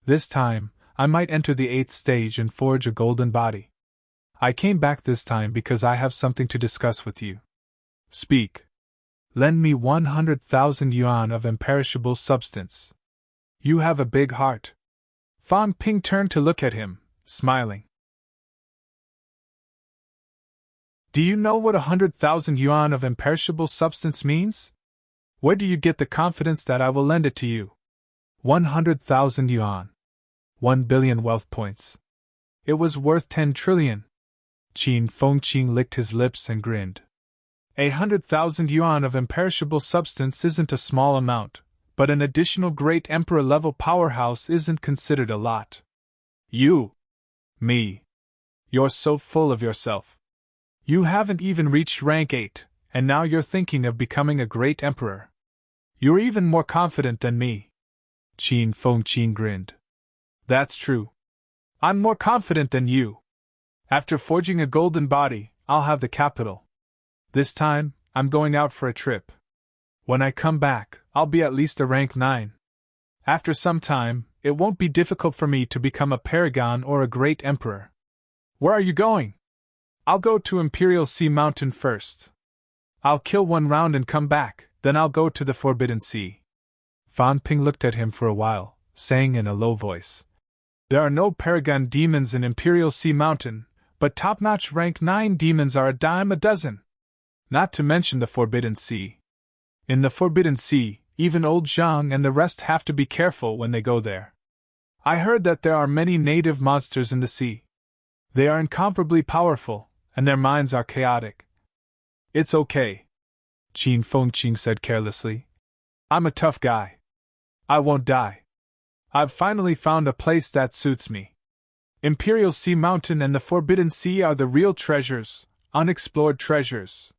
"This time, I might enter the 8th stage and forge a golden body. I came back this time because I have something to discuss with you." "Speak." "Lend me 100,000 yuan of imperishable substance." "You have a big heart." Fan Ping turned to look at him, smiling. "Do you know what 100,000 yuan of imperishable substance means? Where do you get the confidence that I will lend it to you?" 100,000 yuan. 1 billion wealth points. It was worth 10 trillion. Qin Fengqin licked his lips and grinned. 100,000 yuan of imperishable substance isn't a small amount, but an additional great emperor-level powerhouse isn't considered a lot. You. Me. You're so full of yourself. You haven't even reached rank 8, and now you're thinking of becoming a great emperor. You're even more confident than me." Qin Fengqin grinned. "That's true. I'm more confident than you. After forging a golden body, I'll have the capital. This time, I'm going out for a trip. When I come back, I'll be at least a rank 9. After some time, it won't be difficult for me to become a paragon or a great emperor." "Where are you going?" "I'll go to Imperial Sea Mountain first. I'll kill one round and come back, then I'll go to the Forbidden Sea." Fan Ping looked at him for a while, saying in a low voice, "There are no paragon demons in Imperial Sea Mountain, but top-notch rank 9 demons are a dime a dozen. Not to mention the Forbidden Sea. In the Forbidden Sea, even old Zhang and the rest have to be careful when they go there. I heard that there are many native monsters in the sea. They are incomparably powerful, and their minds are chaotic." "It's okay," Qin Fengqin said carelessly. "I'm a tough guy. I won't die. I've finally found a place that suits me. Imperial Sea Mountain and the Forbidden Sea are the real treasures, unexplored treasures.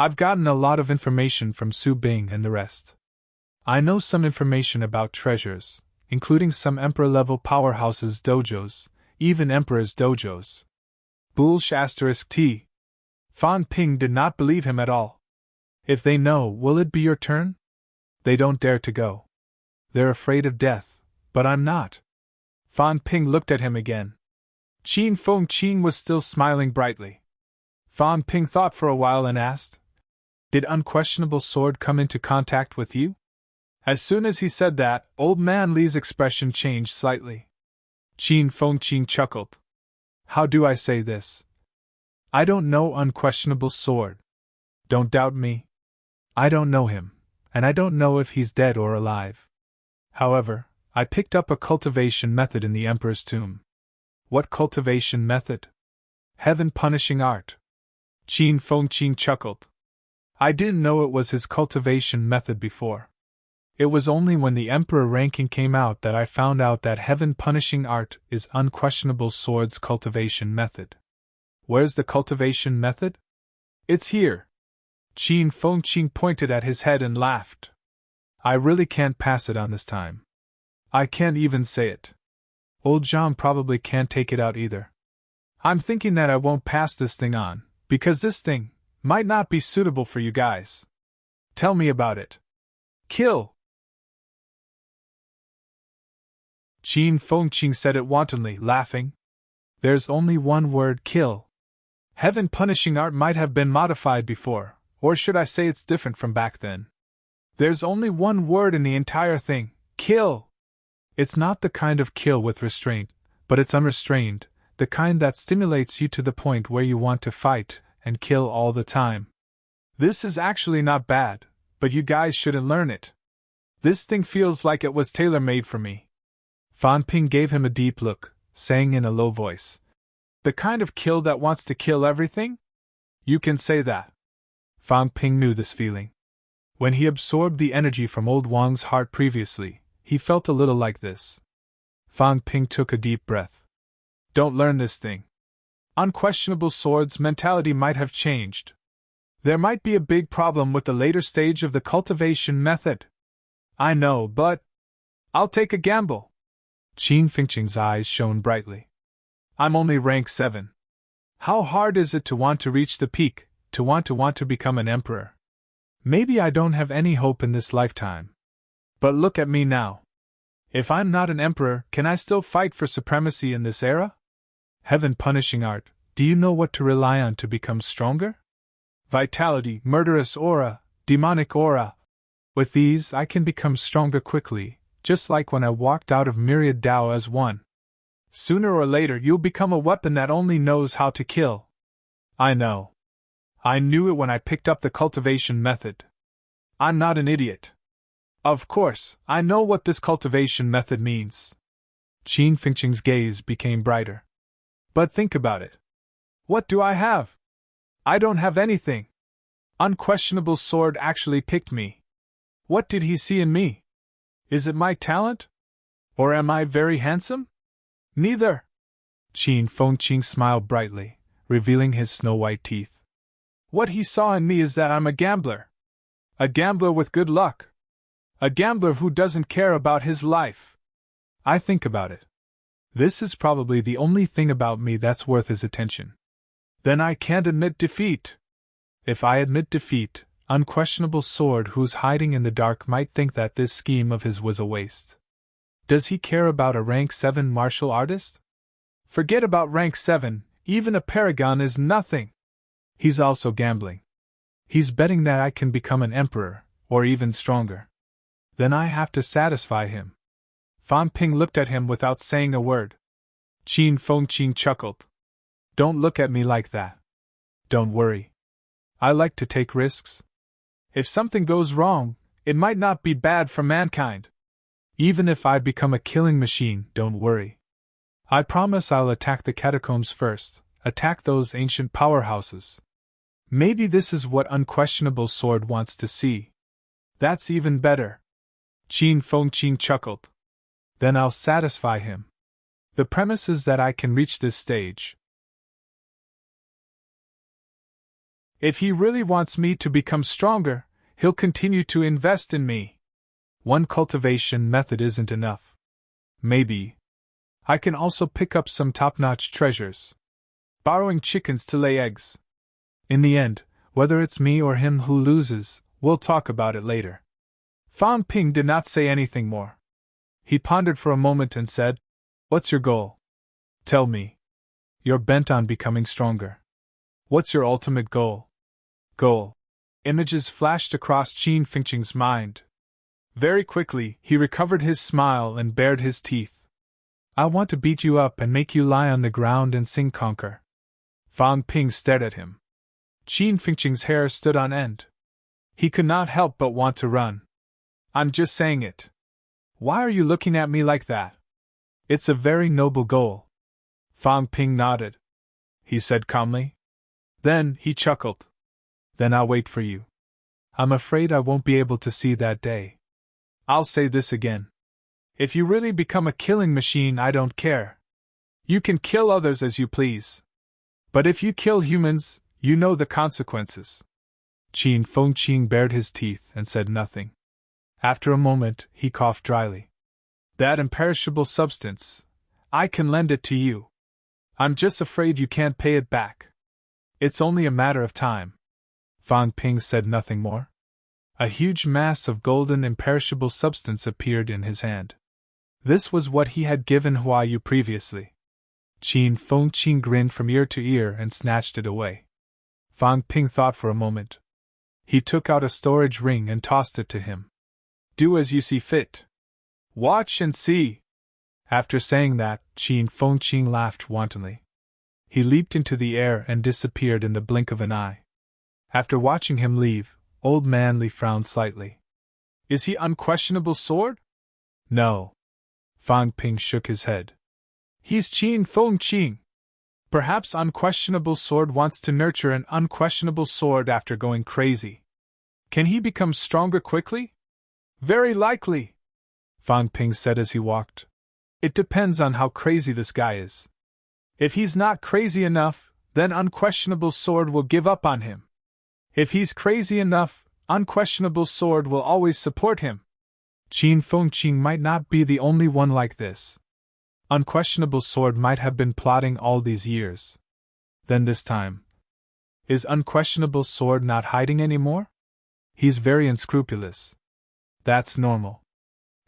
I've gotten a lot of information from Su Bing and the rest. I know some information about treasures, including some emperor-level powerhouses' dojos, even emperors' dojos." *T. Fan Ping did not believe him at all. "If they know, will it be your turn? They don't dare to go. They're afraid of death, but I'm not." Fan Ping looked at him again. Qin Fengqin was still smiling brightly. Fan Ping thought for a while and asked, "Did Unquestionable Sword come into contact with you?" As soon as he said that, Old Man Li's expression changed slightly. Qin Fengqin chuckled. "How do I say this? I don't know Unquestionable Sword. Don't doubt me. I don't know him, and I don't know if he's dead or alive. However, I picked up a cultivation method in the Emperor's tomb." "What cultivation method?" "Heaven punishing art." Qin Fengqin chuckled. "I didn't know it was his cultivation method before. It was only when the Emperor ranking came out that I found out that heaven punishing art is Unquestionable Sword's cultivation method." Where's the cultivation method? It's here. Qin Fengqing pointed at his head and laughed. I really can't pass it on this time. I can't even say it. Old John probably can't take it out either. I'm thinking that I won't pass this thing on, because this thing might not be suitable for you guys. Tell me about it. Kill! Qin Fengqing said it wantonly, laughing. There's only one word, kill. Heaven punishing art might have been modified before, or should I say it's different from back then. There's only one word in the entire thing, kill. It's not the kind of kill with restraint, but it's unrestrained, the kind that stimulates you to the point where you want to fight and kill all the time. This is actually not bad, but you guys shouldn't learn it. This thing feels like it was tailor-made for me. Fan Ping gave him a deep look, saying in a low voice, the kind of kill that wants to kill everything? You can say that. Fan Ping knew this feeling. When he absorbed the energy from old Wang's heart previously, he felt a little like this. Fan Ping took a deep breath. Don't learn this thing. Unquestionable Sword's mentality might have changed. There might be a big problem with the later stage of the cultivation method. I know, but I'll take a gamble. Qin Fengqing's eyes shone brightly. I'm only rank 7. How hard is it to want to reach the peak, to want to become an emperor? Maybe I don't have any hope in this lifetime. But look at me now. If I'm not an emperor, can I still fight for supremacy in this era? Heaven punishing art, do you know what to rely on to become stronger? Vitality, murderous aura, demonic aura. With these, I can become stronger quickly, just like when I walked out of Myriad Dao as one. Sooner or later, you'll become a weapon that only knows how to kill. I know. I knew it when I picked up the cultivation method. I'm not an idiot. Of course, I know what this cultivation method means. Qin Fengqing's gaze became brighter. But think about it. What do I have? I don't have anything. Unquestionable Sword actually picked me. What did he see in me? Is it my talent? Or am I very handsome? Neither. Qin Fengqing smiled brightly, revealing his snow-white teeth. What he saw in me is that I'm a gambler. A gambler with good luck. A gambler who doesn't care about his life. I think about it. This is probably the only thing about me that's worth his attention. Then I can't admit defeat. If I admit defeat, Unquestionable Sword who's hiding in the dark might think that this scheme of his was a waste. Does he care about a rank 7 martial artist? Forget about rank 7, even a paragon is nothing. He's also gambling. He's betting that I can become an emperor, or even stronger. Then I have to satisfy him. Fan Ping looked at him without saying a word. Qin Fengqing chuckled. Don't look at me like that. Don't worry. I like to take risks. If something goes wrong, it might not be bad for mankind. Even if I become a killing machine, don't worry. I promise I'll attack the catacombs first, attack those ancient powerhouses. Maybe this is what Unquestionable Sword wants to see. That's even better. Qin Fengqing chuckled. Then I'll satisfy him. The premise is that I can reach this stage. If he really wants me to become stronger, he'll continue to invest in me. One cultivation method isn't enough. Maybe I can also pick up some top-notch treasures. Borrowing chickens to lay eggs. In the end, whether it's me or him who loses, we'll talk about it later. Fan Ping did not say anything more. He pondered for a moment and said, What's your goal? Tell me. You're bent on becoming stronger. What's your ultimate goal? Goal. Images flashed across Qin Fengqing's mind. Very quickly, he recovered his smile and bared his teeth. I want to beat you up and make you lie on the ground and sing conquer. Fan Ping stared at him. Qin Fengqing's hair stood on end. He could not help but want to run. I'm just saying it. Why are you looking at me like that? It's a very noble goal. Fan Ping nodded. He said calmly. Then he chuckled. Then I'll wait for you. I'm afraid I won't be able to see that day. I'll say this again. If you really become a killing machine, I don't care. You can kill others as you please. But if you kill humans, you know the consequences. Qin Fengqing bared his teeth and said nothing. After a moment, he coughed dryly. That imperishable substance, I can lend it to you. I'm just afraid you can't pay it back. It's only a matter of time. Fang Ping said nothing more. A huge mass of golden imperishable substance appeared in his hand. This was what he had given Huayu previously. Qin Fengqing grinned from ear to ear and snatched it away. Fang Ping thought for a moment. He took out a storage ring and tossed it to him. Do as you see fit. Watch and see. After saying that, Qin Fengqing laughed wantonly. He leaped into the air and disappeared in the blink of an eye. After watching him leave, Old Man Li frowned slightly. Is he unquestionable sword? No. Fang Ping shook his head. He's Qin Fengqing. Perhaps unquestionable sword wants to nurture an unquestionable sword after going crazy. Can he become stronger quickly? Very likely, Fang Ping said as he walked. It depends on how crazy this guy is. If he's not crazy enough, then unquestionable sword will give up on him. If he's crazy enough, unquestionable sword will always support him. Qin Fengqing might not be the only one like this. Unquestionable sword might have been plotting all these years. Then this time. Is unquestionable sword not hiding anymore? He's very unscrupulous. That's normal.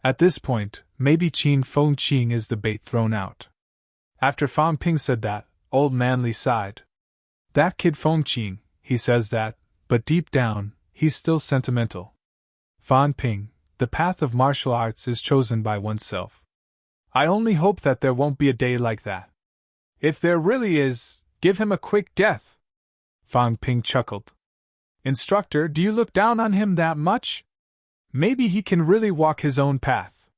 At this point, maybe Qin Fengqing is the bait thrown out. After Fang Ping said that, Old Man Li sighed. That kid Fengqing, he says that, but deep down, he's still sentimental. Fang Ping, the path of martial arts is chosen by oneself. I only hope that there won't be a day like that. If there really is, give him a quick death. Fang Ping chuckled. Instructor, do you look down on him that much? Maybe he can really walk his own path.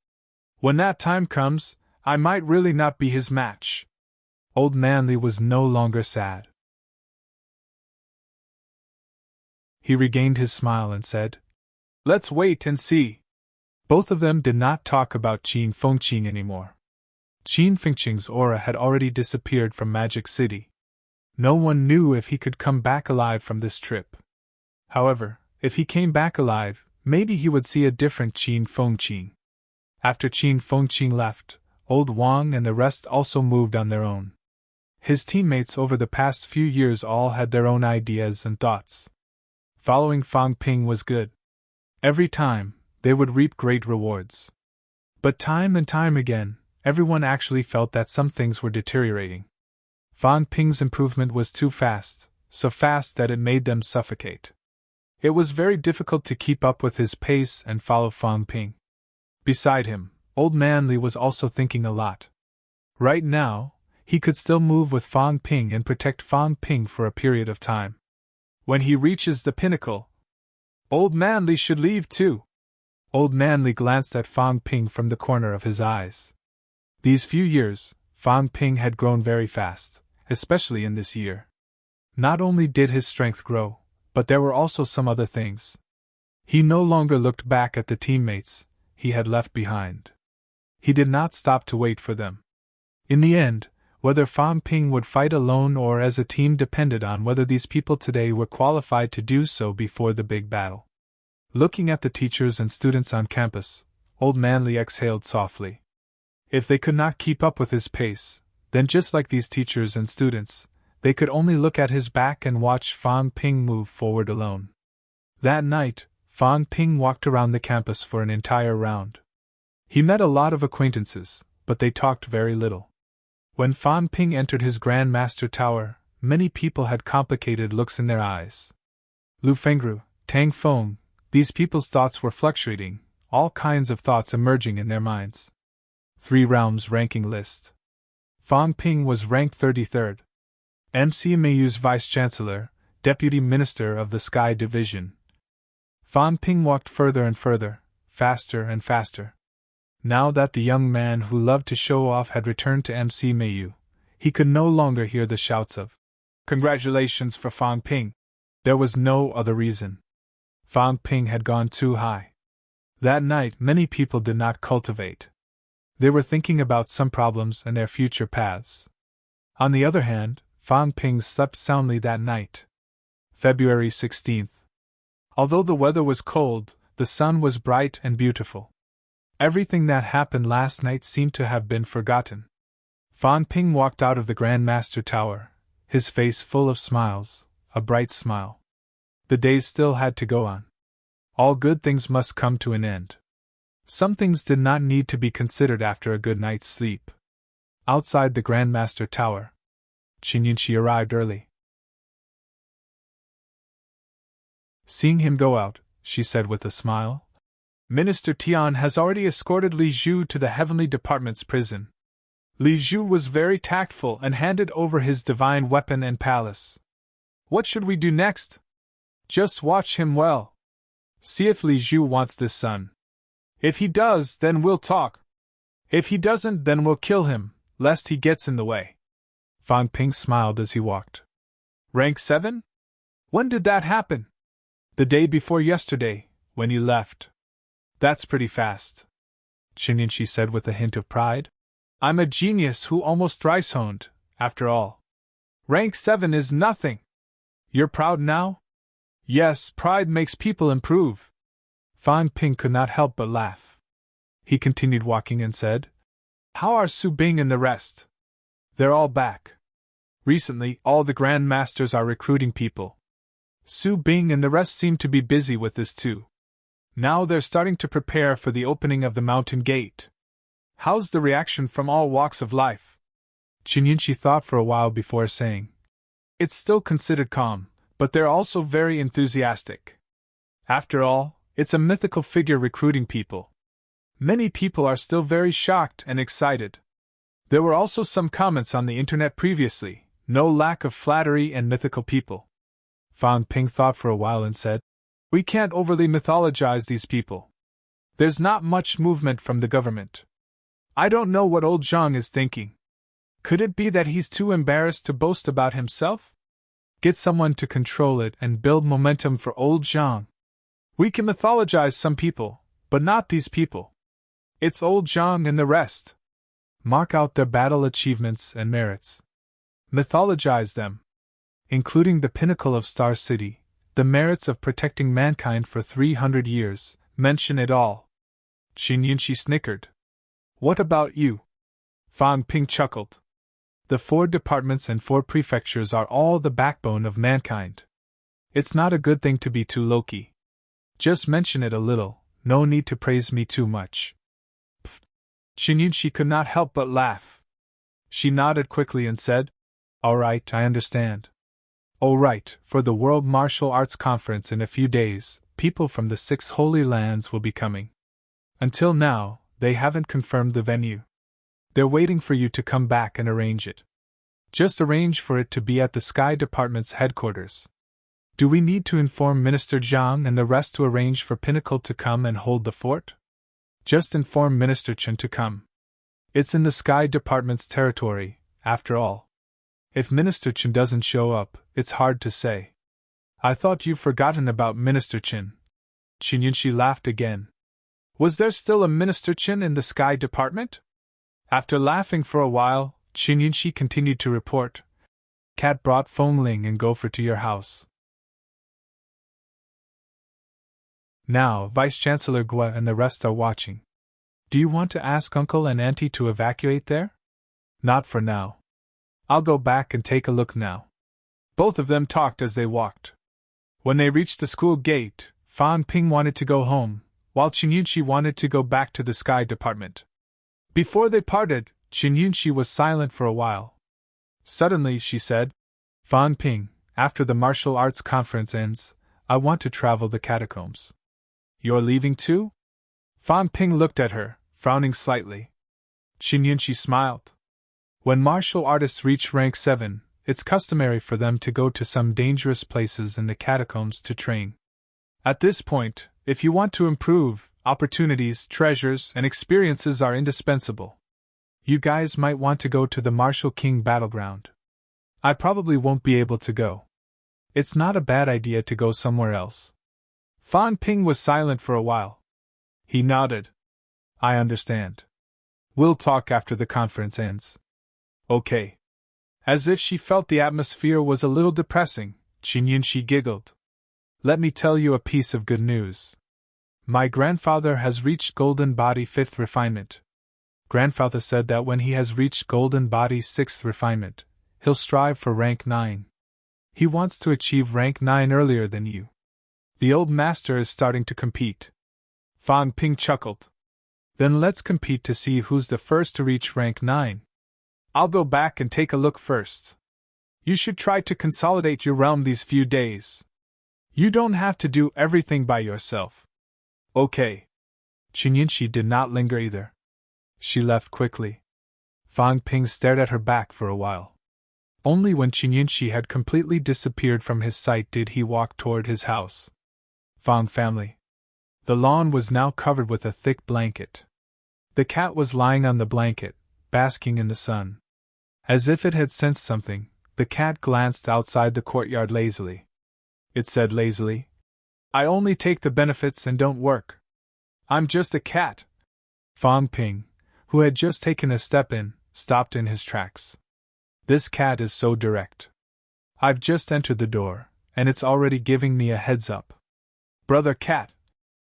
When that time comes, I might really not be his match. Old Man Li was no longer sad. He regained his smile and said, Let's wait and see. Both of them did not talk about Qin Fengqing anymore. Qin Fengqing's aura had already disappeared from Magic City. No one knew if he could come back alive from this trip. However, if he came back alive, maybe he would see a different Qin Fengqing. After Qin Fengqing left, Old Wang and the rest also moved on their own. His teammates over the past few years all had their own ideas and thoughts. Following Fang Ping was good. Every time, they would reap great rewards. But time and time again, everyone actually felt that some things were deteriorating. Fang Ping's improvement was too fast, so fast that it made them suffocate. It was very difficult to keep up with his pace and follow Fang Ping. Beside him, Old Man Li was also thinking a lot. Right now, he could still move with Fang Ping and protect Fang Ping for a period of time. When he reaches the pinnacle, Old Man Li should leave too. Old Man Li glanced at Fang Ping from the corner of his eyes. These few years, Fang Ping had grown very fast, especially in this year. Not only did his strength grow, but there were also some other things. He no longer looked back at the teammates he had left behind. He did not stop to wait for them. In the end, whether Fang Ping would fight alone or as a team depended on whether these people today were qualified to do so before the big battle. Looking at the teachers and students on campus, Old Man Li exhaled softly. If they could not keep up with his pace, then just like these teachers and students, they could only look at his back and watch Fang Ping move forward alone. That night, Fang Ping walked around the campus for an entire round. He met a lot of acquaintances, but they talked very little. When Fang Ping entered his Grand Master Tower, many people had complicated looks in their eyes. Lu Fengru, Tang Feng, these people's thoughts were fluctuating, all kinds of thoughts emerging in their minds. 3 realms ranking list. Fang Ping was ranked 33rd. MC Meiyu's Vice-Chancellor, Deputy Minister of the Sky Division. Fang Ping walked further and further, faster and faster. Now that the young man who loved to show off had returned to MC Meiyu, he could no longer hear the shouts of "Congratulations for Fang Ping." There was no other reason. Fang Ping had gone too high. That night, many people did not cultivate. They were thinking about some problems and their future paths. On the other hand, Fan Ping slept soundly that night. February 16th. Although the weather was cold, the sun was bright and beautiful. Everything that happened last night seemed to have been forgotten. Fan Ping walked out of the Grand Master Tower, his face full of smiles, a bright smile. The days still had to go on. All good things must come to an end. Some things did not need to be considered after a good night's sleep. Outside the Grand Master Tower, Qin Yunxi arrived early. Seeing him go out, she said with a smile, "Minister Tian has already escorted Li Zhu to the Heavenly Department's prison." Li Zhu was very tactful and handed over his divine weapon and palace. "What should we do next?" "Just watch him well. See if Li Zhu wants this son. If he does, then we'll talk. If he doesn't, then we'll kill him, lest he gets in the way." Fan Ping smiled as he walked. "Rank 7? When did that happen?" "The day before yesterday, when you left." "That's pretty fast," Qin Yunxi said with a hint of pride. "I'm a genius who almost thrice-honed, after all. Rank 7 is nothing. You're proud now?" "Yes, pride makes people improve." Fan Ping could not help but laugh. He continued walking and said, "How are Su Bing and the rest?" "They're all back. Recently, all the Grand Masters are recruiting people. Su Bing and the rest seem to be busy with this too. Now they're starting to prepare for the opening of the mountain gate." "How's the reaction from all walks of life?" Qin Yunxi thought for a while before saying, "It's still considered calm, but they're also very enthusiastic. After all, it's a mythical figure recruiting people. Many people are still very shocked and excited. There were also some comments on the internet previously, no lack of flattery and mythical people." Fan Ping thought for a while and said, "We can't overly mythologize these people. There's not much movement from the government. I don't know what old Zhang is thinking. Could it be that he's too embarrassed to boast about himself? Get someone to control it and build momentum for old Zhang. We can mythologize some people, but not these people. It's old Zhang and the rest. Mark out their battle achievements and merits. Mythologize them. Including the pinnacle of Star City, the merits of protecting mankind for 300 years, mention it all." Qin Yunxi snickered. "What about you?" Fan Ping chuckled. "The 4 departments and 4 prefectures are all the backbone of mankind. It's not a good thing to be too low-key. Just mention it a little, no need to praise me too much." Pfft. Qin Yunxi could not help but laugh. She nodded quickly and said, "All right, I understand. Oh right, for the World Martial Arts Conference in a few days, people from the 6 Holy Lands will be coming. Until now, they haven't confirmed the venue. They're waiting for you to come back and arrange it. Just arrange for it to be at the Sky Department's headquarters. Do we need to inform Minister Zhang and the rest to arrange for Pinnacle to come and hold the fort? Just inform Minister Chen to come. It's in the Sky Department's territory, after all. If Minister Chen doesn't show up, it's hard to say." "I thought you've forgotten about Minister Chen." Qin Yunxi laughed again. "Was there still a Minister Chen in the Sky Department?" After laughing for a while, Qin Yunxi continued to report, "Cat brought Feng Ling and Gopher to your house. Now Vice-Chancellor Gua and the rest are watching. Do you want to ask Uncle and Auntie to evacuate there?" "Not for now. I'll go back and take a look now." Both of them talked as they walked. When they reached the school gate, Fan Ping wanted to go home, while Qin Yunxi wanted to go back to the Sky Department. Before they parted, Qin Yunxi was silent for a while. Suddenly she said, "Fan Ping, after the martial arts conference ends, I want to travel the catacombs." "You're leaving too?" Fan Ping looked at her, frowning slightly. Qin Yunxi smiled. When martial artists reach rank 7, it's customary for them to go to some dangerous places in the catacombs to train. At this point, if you want to improve, opportunities, treasures, and experiences are indispensable. You guys might want to go to the Martial King battleground. I probably won't be able to go. It's not a bad idea to go somewhere else." Fan Ping was silent for a while. He nodded. "I understand. We'll talk after the conference ends." "Okay." As if she felt the atmosphere was a little depressing, Qinyanshi giggled. Let me tell you a piece of good news. My grandfather has reached Golden Body 5th refinement. Grandfather said that when he has reached Golden Body 6th refinement, he'll strive for rank 9. He wants to achieve rank 9 earlier than you. The old master is starting to compete. Fang Ping chuckled. Then let's compete to see who's the first to reach rank 9. I'll go back and take a look first. You should try to consolidate your realm these few days. You don't have to do everything by yourself. Okay. Qinyanshi did not linger either. She left quickly. Fang Ping stared at her back for a while. Only when Qinyanshi had completely disappeared from his sight did he walk toward his house. Fang family. The lawn was now covered with a thick blanket. The cat was lying on the blanket, basking in the sun. As if it had sensed something, the cat glanced outside the courtyard lazily. It said lazily, I only take the benefits and don't work. I'm just a cat. Fang Ping, who had just taken a step in, stopped in his tracks. This cat is so direct. I've just entered the door, and it's already giving me a heads up. Brother cat.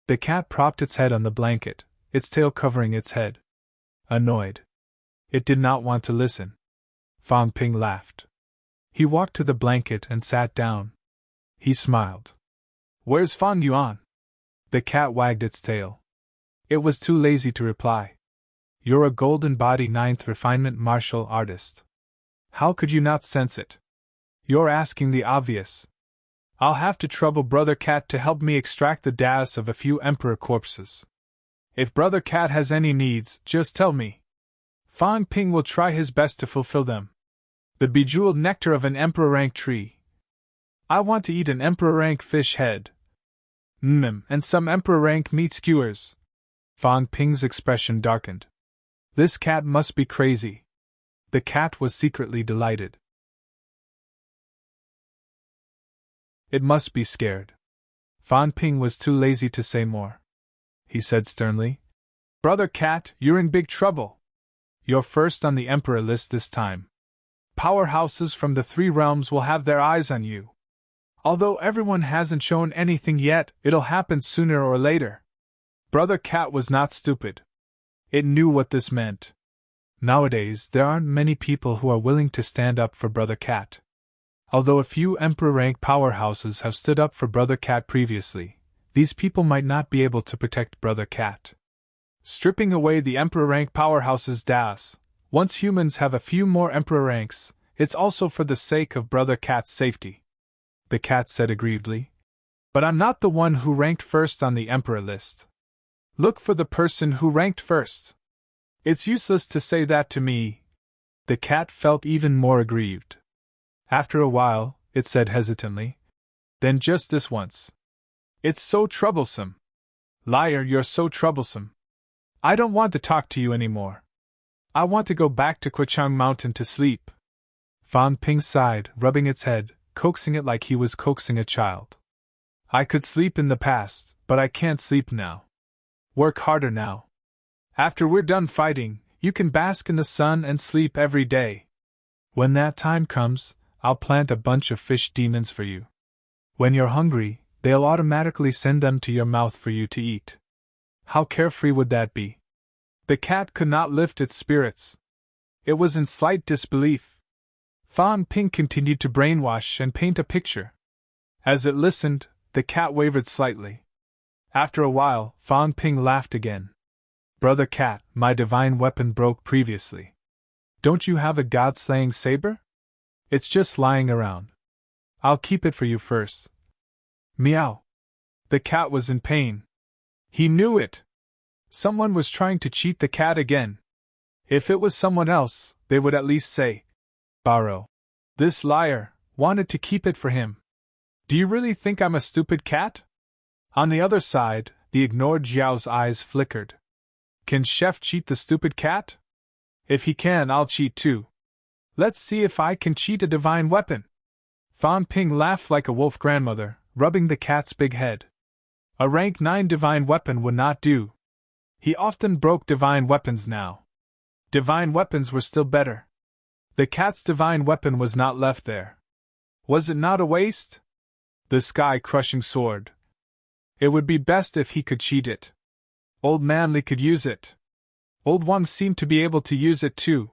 The cat propped its head on the blanket, its tail covering its head. Annoyed. It did not want to listen. Fang Ping laughed. He walked to the blanket and sat down. He smiled. Where's Fang Yuan? The cat wagged its tail. It was too lazy to reply. You're a Golden Body 9th refinement martial artist. How could you not sense it? You're asking the obvious. I'll have to trouble Brother Cat to help me extract the das of a few Emperor corpses. If Brother Cat has any needs, just tell me. Fang Ping will try his best to fulfill them. The bejeweled nectar of an Emperor rank tree. I want to eat an Emperor rank fish head. And some Emperor rank meat skewers. Fang Ping's expression darkened. This cat must be crazy. The cat was secretly delighted. It must be scared. Fang Ping was too lazy to say more. He said sternly, Brother Cat, you're in big trouble. You're first on the Emperor list this time. Powerhouses from the 3 realms will have their eyes on you. Although everyone hasn't shown anything yet, it'll happen sooner or later. Brother Cat was not stupid. It knew what this meant. Nowadays, there aren't many people who are willing to stand up for Brother Cat. Although a few Emperor-rank powerhouses have stood up for Brother Cat previously, these people might not be able to protect Brother Cat. Stripping away the Emperor-rank powerhouses das, once humans have a few more Emperor ranks, it's also for the sake of Brother Cat's safety. The cat said aggrievedly. But I'm not the one who ranked first on the Emperor list. Look for the person who ranked first. It's useless to say that to me. The cat felt even more aggrieved. After a while, it said hesitantly. Then just this once. It's so troublesome. Liar, you're so troublesome. I don't want to talk to you anymore. I want to go back to Quechang Mountain to sleep. Fang Ping sighed, rubbing its head, coaxing it like he was coaxing a child. I could sleep in the past, but I can't sleep now. Work harder now. After we're done fighting, you can bask in the sun and sleep every day. When that time comes, I'll plant a bunch of fish demons for you. When you're hungry, they'll automatically send them to your mouth for you to eat. How carefree would that be? The cat could not lift its spirits. It was in slight disbelief. Fang Ping continued to brainwash and paint a picture. As it listened, the cat wavered slightly. After a while, Fang Ping laughed again. Brother Cat, my divine weapon broke previously. Don't you have a god-slaying saber? It's just lying around. I'll keep it for you first. Meow. The cat was in pain. He knew it. Someone was trying to cheat the cat again. If it was someone else, they would at least say, Borrow. This liar wanted to keep it for him. Do you really think I'm a stupid cat? On the other side, the ignored Zhao's eyes flickered. Can Chef cheat the stupid cat? If he can, I'll cheat too. Let's see if I can cheat a divine weapon. Fang Ping laughed like a wolf grandmother, rubbing the cat's big head. A rank 9 divine weapon would not do. He often broke divine weapons now. Divine weapons were still better. The cat's divine weapon was not left there. Was it not a waste? The sky-crushing sword. It would be best if he could cheat it. Old Manly could use it. Old Wang seemed to be able to use it too.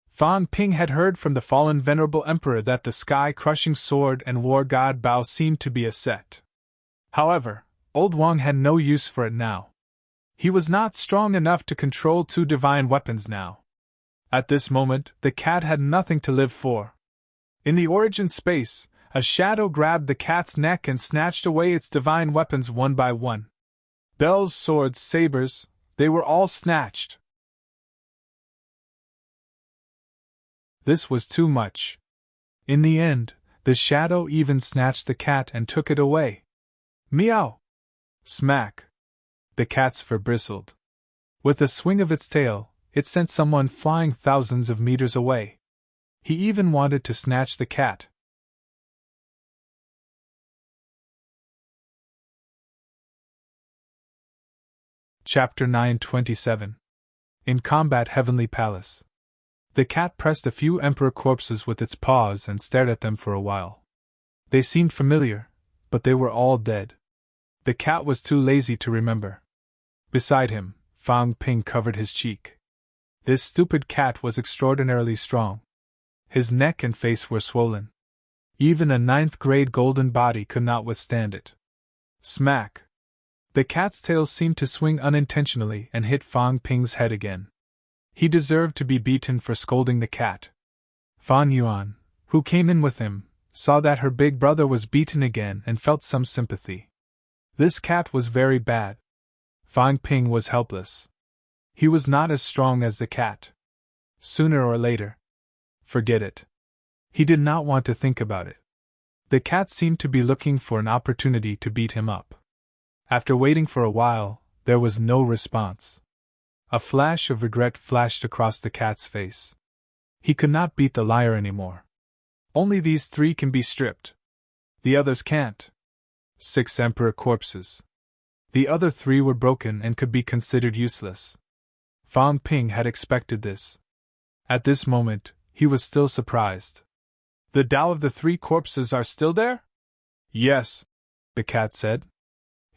Fan Ping had heard from the fallen venerable emperor that the sky-crushing sword and war god Bao seemed to be a set. However, Old Wang had no use for it now. He was not strong enough to control two divine weapons now. At this moment, the cat had nothing to live for. In the origin space, a shadow grabbed the cat's neck and snatched away its divine weapons one by one. Bells, swords, sabers, they were all snatched. This was too much. In the end, the shadow even snatched the cat and took it away. Meow! Smack! The cat's fur bristled. With a swing of its tail, it sent someone flying thousands of meters away. He even wanted to snatch the cat. Chapter 927. In Combat Heavenly Palace. The cat pressed a few emperor corpses with its paws and stared at them for a while. They seemed familiar, but they were all dead. The cat was too lazy to remember. Beside him, Fang Ping covered his cheek. This stupid cat was extraordinarily strong. His neck and face were swollen. Even a ninth-grade golden body could not withstand it. Smack! The cat's tail seemed to swing unintentionally and hit Fang Ping's head again. He deserved to be beaten for scolding the cat. Fan Yuan, who came in with him, saw that her big brother was beaten again and felt some sympathy. This cat was very bad. Fang Ping was helpless. He was not as strong as the cat. Sooner or later. Forget it. He did not want to think about it. The cat seemed to be looking for an opportunity to beat him up. After waiting for a while, there was no response. A flash of regret flashed across the cat's face. He could not beat the liar anymore. Only these three can be stripped. The others can't. 6 emperor corpses. The other 3 were broken and could be considered useless. Fang Ping had expected this. At this moment, he was still surprised. The Tao of the 3 corpses are still there? Yes, the cat said.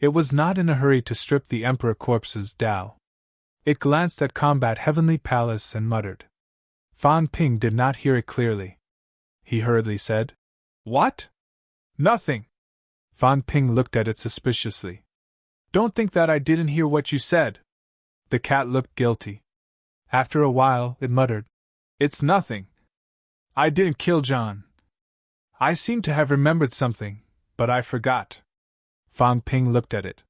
It was not in a hurry to strip the emperor corpses' Tao. It glanced at Combat Heavenly Palace and muttered. Fang Ping did not hear it clearly. He hurriedly said, "What?" "Nothing." Fang Ping looked at it suspiciously. "Don't think that I didn't hear what you said." The cat looked guilty. After a while, it muttered, "It's nothing. I didn't kill John. I seem to have remembered something, but I forgot." Fang Ping looked at it.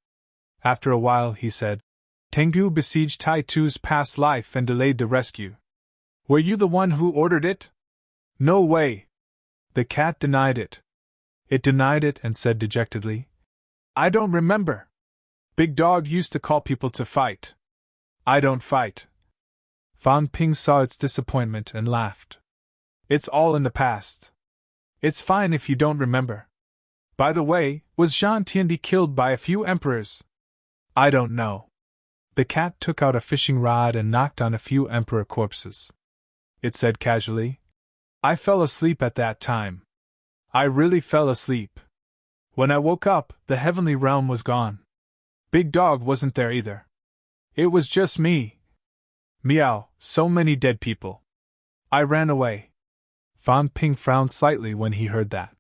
After a while, he said, "Tengu besieged Tai Tu's past life and delayed the rescue. Were you the one who ordered it?" "No way." The cat denied it. It denied it and said dejectedly, "I don't remember. Big Dog used to call people to fight. I don't fight." Fang Ping saw its disappointment and laughed. "It's all in the past. It's fine if you don't remember. By the way, was Zhang Tiandi killed by a few emperors?" "I don't know." The cat took out a fishing rod and knocked on a few emperor corpses. It said casually, "I fell asleep at that time. I really fell asleep. When I woke up, the heavenly realm was gone. Big Dog wasn't there either. It was just me. Meow, so many dead people. I ran away." Fang Ping frowned slightly when he heard that.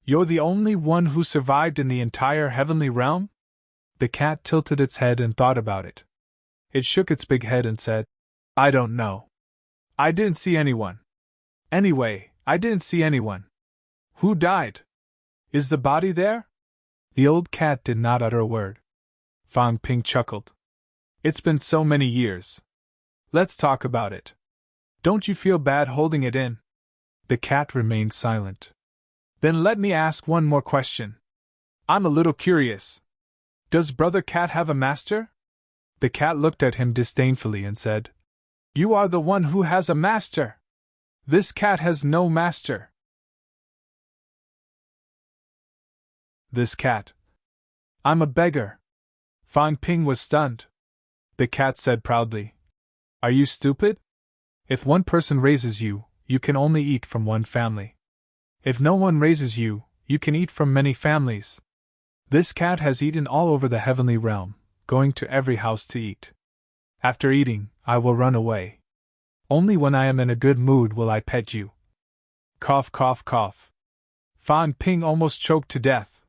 "You're the only one who survived in the entire heavenly realm?" The cat tilted its head and thought about it. It shook its big head and said, "I don't know. I didn't see anyone. Anyway, I didn't see anyone. Who died? Is the body there?" The old cat did not utter a word. Fang Ping chuckled. "It's been so many years. Let's talk about it. Don't you feel bad holding it in?" The cat remained silent. "Then let me ask one more question. I'm a little curious. Does Brother Cat have a master?" The cat looked at him disdainfully and said, "You are the one who has a master. This cat has no master." "This cat. I'm a beggar." Fang Ping was stunned. The cat said proudly, "Are you stupid? If one person raises you, you can only eat from one family. If no one raises you, you can eat from many families. This cat has eaten all over the heavenly realm, going to every house to eat. After eating, I will run away. Only when I am in a good mood will I pet you. Cough, cough, cough. Fan Ping almost choked to death.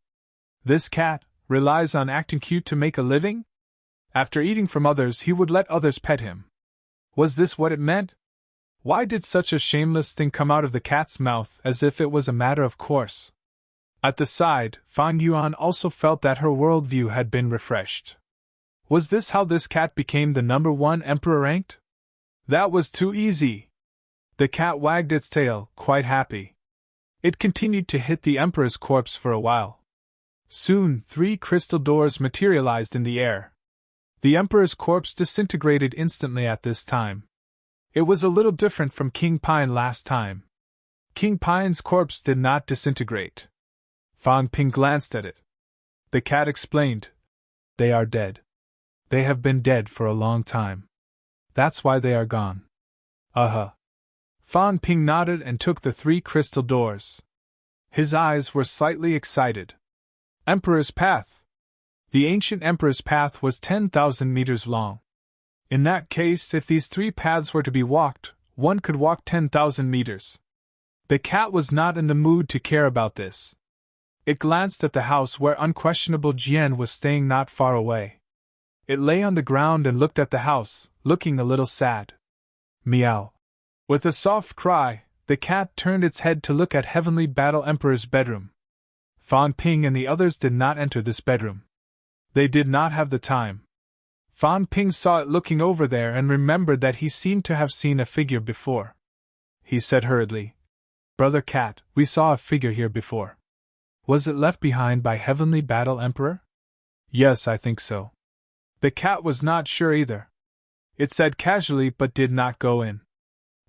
This cat relies on acting cute to make a living? After eating from others, he would let others pet him. Was this what it meant? Why did such a shameless thing come out of the cat's mouth as if it was a matter of course? At the side, Fan Yuan also felt that her worldview had been refreshed. Was this how this cat became the #1 emperor ranked? That was too easy. The cat wagged its tail, quite happy. It continued to hit the emperor's corpse for a while. Soon, 3 crystal doors materialized in the air. The emperor's corpse disintegrated instantly at this time. It was a little different from King Pine last time. King Pine's corpse did not disintegrate. Fan Ping glanced at it. The cat explained, "They are dead. They have been dead for a long time. That's why they are gone." Fan Ping nodded and took the 3 crystal doors. His eyes were slightly excited. Emperor's Path. The ancient Emperor's Path was 10,000 meters long. In that case, if these 3 paths were to be walked, one could walk 10,000 meters. The cat was not in the mood to care about this. It glanced at the house where unquestionable Jian was staying not far away. It lay on the ground and looked at the house, looking a little sad. Meow. With a soft cry, the cat turned its head to look at Heavenly Battle Emperor's bedroom. Fan Ping and the others did not enter this bedroom. They did not have the time. Fan Ping saw it looking over there and remembered that he seemed to have seen a figure before. He said hurriedly, "Brother Cat, we saw a figure here before. Was it left behind by Heavenly Battle Emperor?" "Yes, I think so." The cat was not sure either. It said casually but did not go in.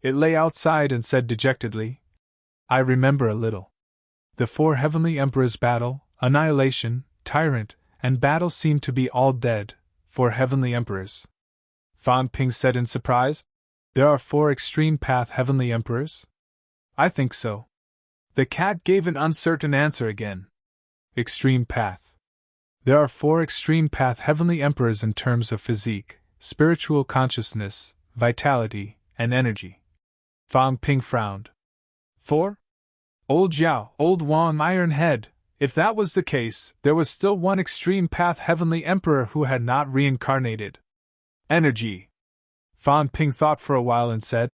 It lay outside and said dejectedly, "I remember a little. The 4 Heavenly Emperors Battle, Annihilation, Tyrant, and Battle seem to be all dead, 4 Heavenly Emperors." Fan Ping said in surprise, "There are 4 Extreme Path Heavenly Emperors?" "I think so." The cat gave an uncertain answer again. Extreme Path. There are 4 Extreme Path Heavenly Emperors in terms of physique, spiritual consciousness, vitality, and energy. Fan Ping frowned. 4? Old Zhao, Old Wang Iron Head. If that was the case, there was still one Extreme Path Heavenly Emperor who had not reincarnated. Energy. Fan Ping thought for a while and said,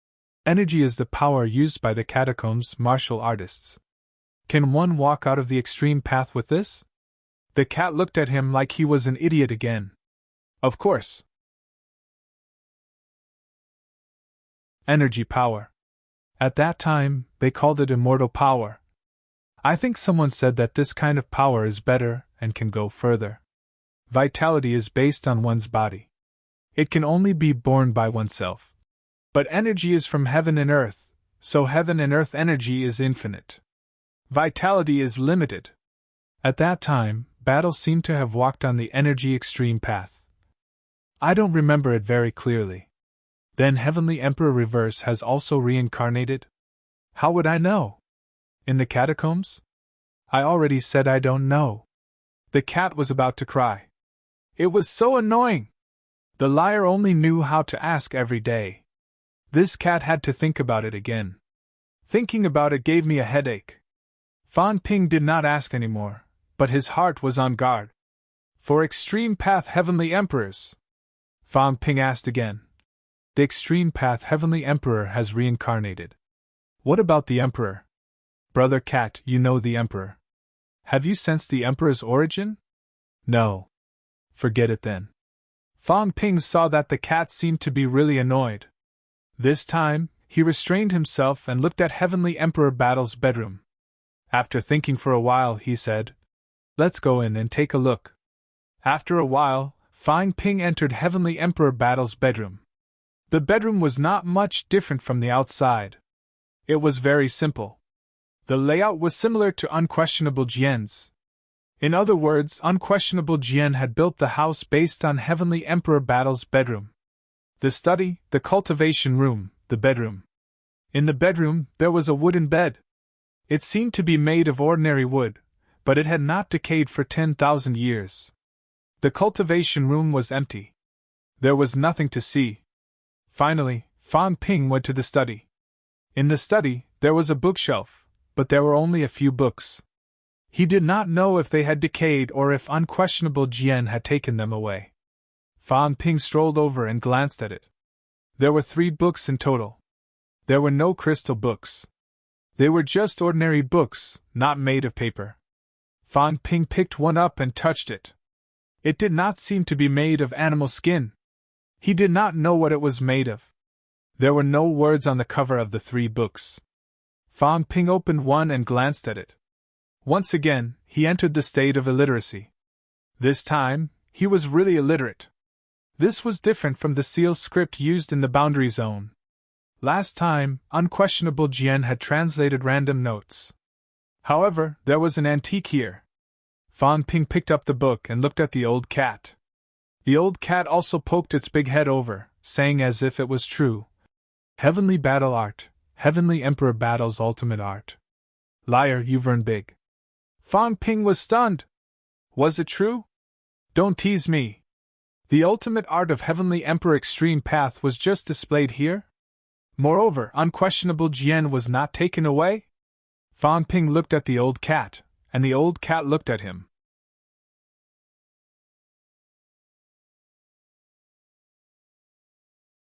"Energy is the power used by the catacombs martial artists. Can one walk out of the extreme path with this?" The cat looked at him like he was an idiot again. "Of course." Energy power. At that time, they called it immortal power. I think someone said that this kind of power is better and can go further. Vitality is based on one's body. It can only be born by oneself. But energy is from heaven and earth, so heaven and earth energy is infinite. Vitality is limited. At that time, Battle seemed to have walked on the energy extreme path. I don't remember it very clearly. Then Heavenly Emperor Reverse has also reincarnated? How would I know? In the catacombs? I already said I don't know. The cat was about to cry. It was so annoying! The liar only knew how to ask every day. This cat had to think about it again. Thinking about it gave me a headache. Fan Ping did not ask anymore, but his heart was on guard. For Extreme Path Heavenly Emperors? Fan Ping asked again. The Extreme Path Heavenly Emperor has reincarnated. What about the Emperor? Brother Cat, you know the Emperor. Have you sensed the Emperor's origin? No. Forget it then. Fan Ping saw that the cat seemed to be really annoyed. This time, he restrained himself and looked at Heavenly Emperor Battle's bedroom. After thinking for a while, he said, "Let's go in and take a look." After a while, Fan Ping entered Heavenly Emperor Battle's bedroom. The bedroom was not much different from the outside. It was very simple. The layout was similar to Unquestionable Jian's. In other words, Unquestionable Jian had built the house based on Heavenly Emperor Battle's bedroom. The study, the cultivation room, the bedroom. In the bedroom, there was a wooden bed. It seemed to be made of ordinary wood, but it had not decayed for 10,000 years. The cultivation room was empty. There was nothing to see. Finally, Fan Ping went to the study. In the study, there was a bookshelf, but there were only a few books. He did not know if they had decayed or if unquestionable Jian had taken them away. Fan Ping strolled over and glanced at it. There were 3 books in total. There were no crystal books. They were just ordinary books, not made of paper. Fan Ping picked one up and touched it. It did not seem to be made of animal skin. He did not know what it was made of. There were no words on the cover of the 3 books. Fan Ping opened one and glanced at it. Once again, he entered the state of illiteracy. This time, he was really illiterate. This was different from the seal script used in the boundary zone. Last time, unquestionable Jian had translated random notes. However, there was an antique here. Fan Ping picked up the book and looked at the old cat. The old cat also poked its big head over, saying as if it was true, "Heavenly battle art, Heavenly Emperor battles ultimate art. Liar, you've earned big." Fan Ping was stunned. Was it true? Don't tease me. The ultimate art of Heavenly Emperor Extreme Path was just displayed here? Moreover, unquestionable Jian was not taken away? Fan Ping looked at the old cat, and the old cat looked at him.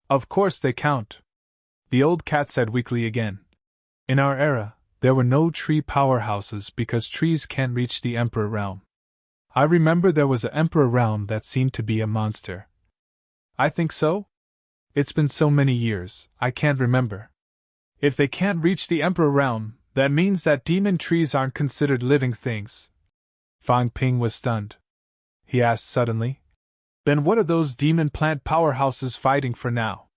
Of course they count. The old cat said weakly again. In our era, there were no tree powerhouses because trees can't reach the Emperor realm. I remember there was an Emperor realm that seemed to be a monster. I think so? It's been so many years, I can't remember. If they can't reach the Emperor realm, that means that demon trees aren't considered living things. Fan Ping was stunned. He asked suddenly, "Then what are those demon plant powerhouses fighting for now?